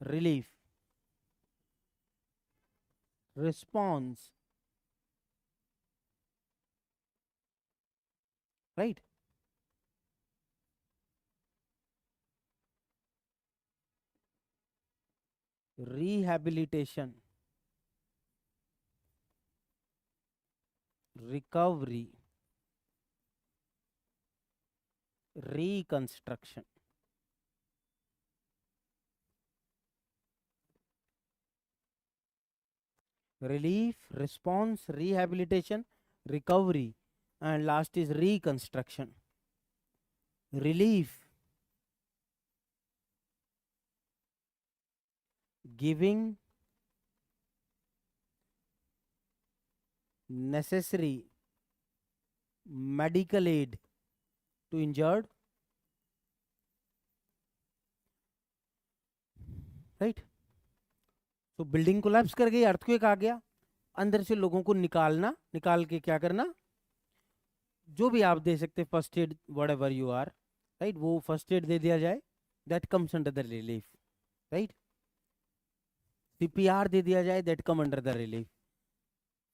relief, response, right, rehabilitation, recovery, reconstruction. Relief, response, rehabilitation, recovery, and last is reconstruction. Relief, giving necessary medical aid to injured, right? तो बिल्डिंग कोलैप्स कर गई, अर्थक्वेक आ गया, अंदर से लोगों को निकालना, निकाल के क्या करना? जो भी आप दे सकते, first aid whatever you are, right, वो फर्स्ट एड दे दिया जाए, that comes under the relief, right. CPR दे दिया जाए, that come under the relief.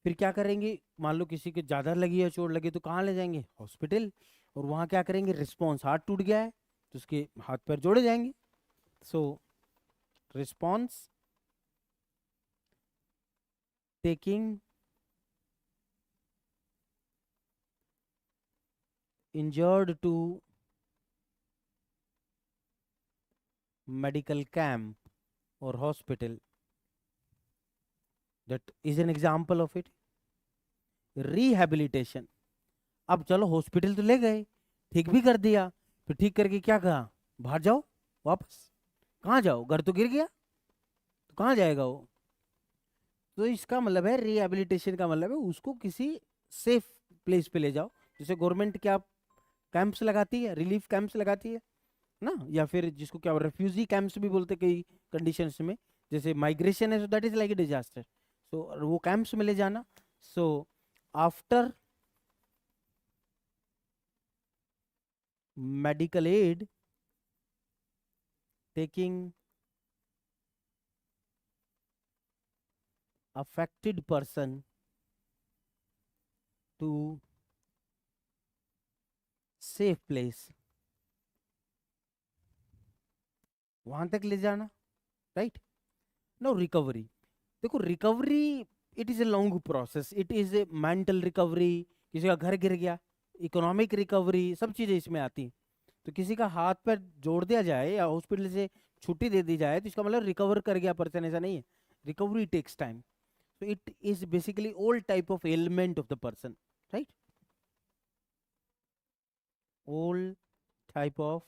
फिर क्या करेंगे? मान लो किसी के ज्यादा लगी है, चोट लगी, तो कहाँ ले जाएंगे? हॉस्पिटल. और वहां क्या करेंगे? रिस्पॉन्स, हाथ टूट गया है तो उसके हाथ पैर जोड़े जाएंगे. सो response, taking injured to medical camp or hospital. That is an example of it. Rehabilitation. अब चलो हॉस्पिटल तो ले गए, ठीक भी कर दिया, फिर ठीक करके क्या कहा? बाहर जाओ वापस. कहाँ जाओ? घर तो गिर गया, तो कहाँ जाएगा वो? तो इसका मतलब है रिहेबिलिटेशन का मतलब है उसको किसी सेफ प्लेस पे ले जाओ. जैसे गवर्नमेंट क्या कैंप्स लगाती है, रिलीफ कैंप्स लगाती है ना, या फिर जिसको क्या रेफ्यूजी कैंप्स भी बोलते कई कंडीशंस में. जैसे माइग्रेशन है, so that is like a disaster, so वो कैंप्स में ले जाना. So after medical aid, taking affected person to safe place, वहां तक ले जाना, राइट. No recovery. देखो recovery it is a long process, it is a mental recovery, किसी का घर गिर गया, इकोनॉमिक रिकवरी, सब चीजें इसमें आती. तो किसी का हाथ पैर जोड़ दिया जाए या हॉस्पिटल से छुट्टी दे दी जाए तो इसका मतलब रिकवर कर गया पर्सन, ऐसा नहीं है. Recovery takes time. So it is basically all type of ailment of the person, right? All type of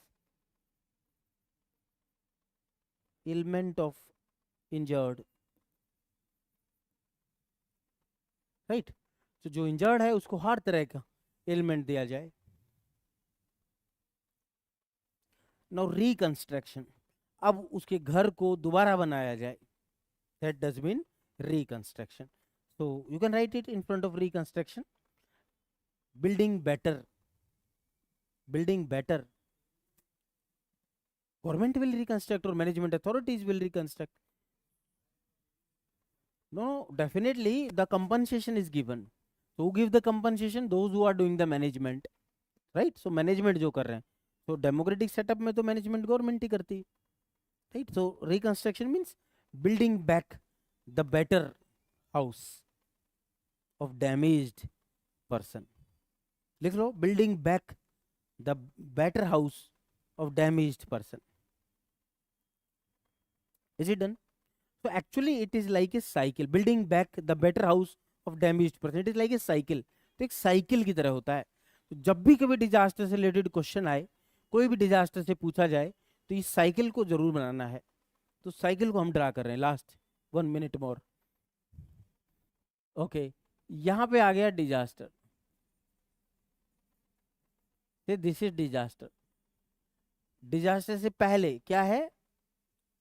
ailment of injured, right? So जो injured है उसको हर तरह का ailment दिया जाए. Now reconstruction, अब उसके घर को दोबारा बनाया जाए. That does mean reconstruction. So you can write it in front of reconstruction. Building better. Building better. Government will reconstruct or management authorities will reconstruct. No, definitely the compensation is given. So who give the compensation? Those who are doing the management, right? So management जो कर रहे हैं. So democratic setup में तो management government ही करती है, right? So reconstruction means building back the better house of damaged person. लिख लो, building back the better house of damaged person. Is it done? So actually it is like a cycle. Building back the better house of damaged person. It is like a cycle. तो एक cycle की तरह होता है. तो जब भी कभी डिजास्टर से रिलेटेड क्वेश्चन आए, कोई भी डिजास्टर से पूछा जाए, तो इस साइकिल को जरूर बनाना है. तो साइकिल को हम ड्रा कर रहे हैं. लास्ट 1 मिनट मोर. ओके, यहां पे आ गया disaster. This is disaster. Disaster से पहले क्या है?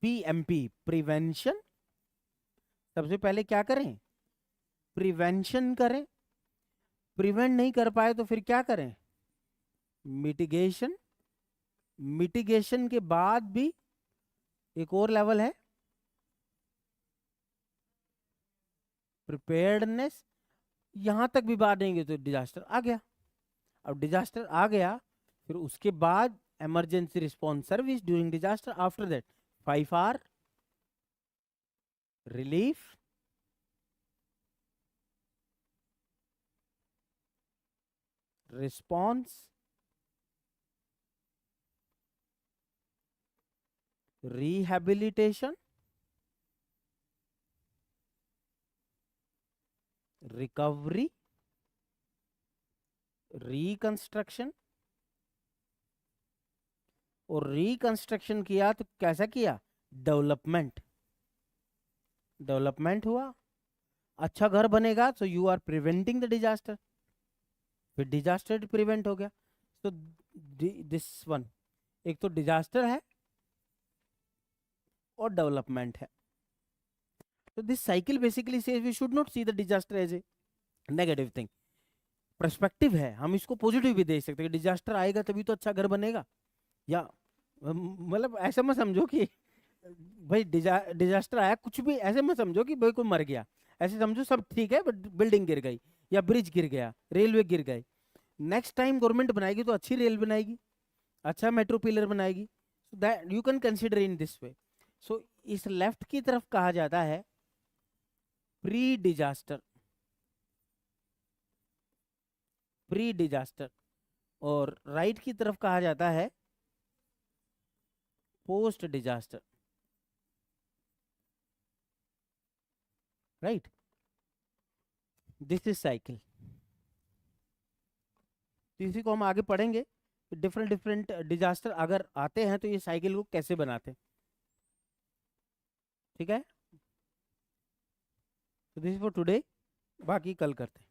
PMP, prevention. सबसे पहले क्या करें? प्रिवेंशन करें. प्रिवेंट नहीं कर पाए तो फिर क्या करें? मिटिगेशन. मिटिगेशन के बाद भी एक और लेवल है प्रिपेयर्डनेस. यहां तक भी बढ़ेंगे तो डिजास्टर आ गया. अब डिजास्टर आ गया, फिर उसके बाद emergency response service during disaster. After that 5R relief, response, rehabilitation, recovery, reconstruction. और रिकंस्ट्रक्शन किया तो कैसा किया? डेवलपमेंट. डेवलपमेंट हुआ, अच्छा घर बनेगा तो you are preventing the disaster. फिर डिजास्टर प्रिवेंट हो गया. तो दिस वन, एक तो डिजास्टर है और डेवलपमेंट है. तो this cycle basically says we should not see the disaster as a negative thing. Perspective है, हम इसको पॉजिटिव भी देख सकते हैं. डिजास्टर आएगा तभी तो अच्छा घर बनेगा. या मतलब ऐसा मत समझो कि भाई डिजास्टर आया, कुछ भी ऐसे मत समझो कि भाई कोई मर गया. ऐसे समझो सब ठीक है बट बिल्डिंग गिर गई या ब्रिज गिर गया, रेलवे गिर गए. नेक्स्ट टाइम गवर्नमेंट बनाएगी तो अच्छी रेल बनाएगी, अच्छा मेट्रो पिलर बनाएगी. So that you can consider in this way. So इस लेफ्ट की तरफ कहा जाता है प्री डिजास्टर, प्री डिजास्टर. और राइट की तरफ कहा जाता है post disaster. Right, this is cycle. तो इसी को हम आगे पढ़ेंगे. डिफरेंट डिफरेंट डिजास्टर अगर आते हैं तो ये साइकिल को कैसे बनाते हैं. ठीक है, तो दिस इज फॉर टुडे. बाकी कल करते हैं.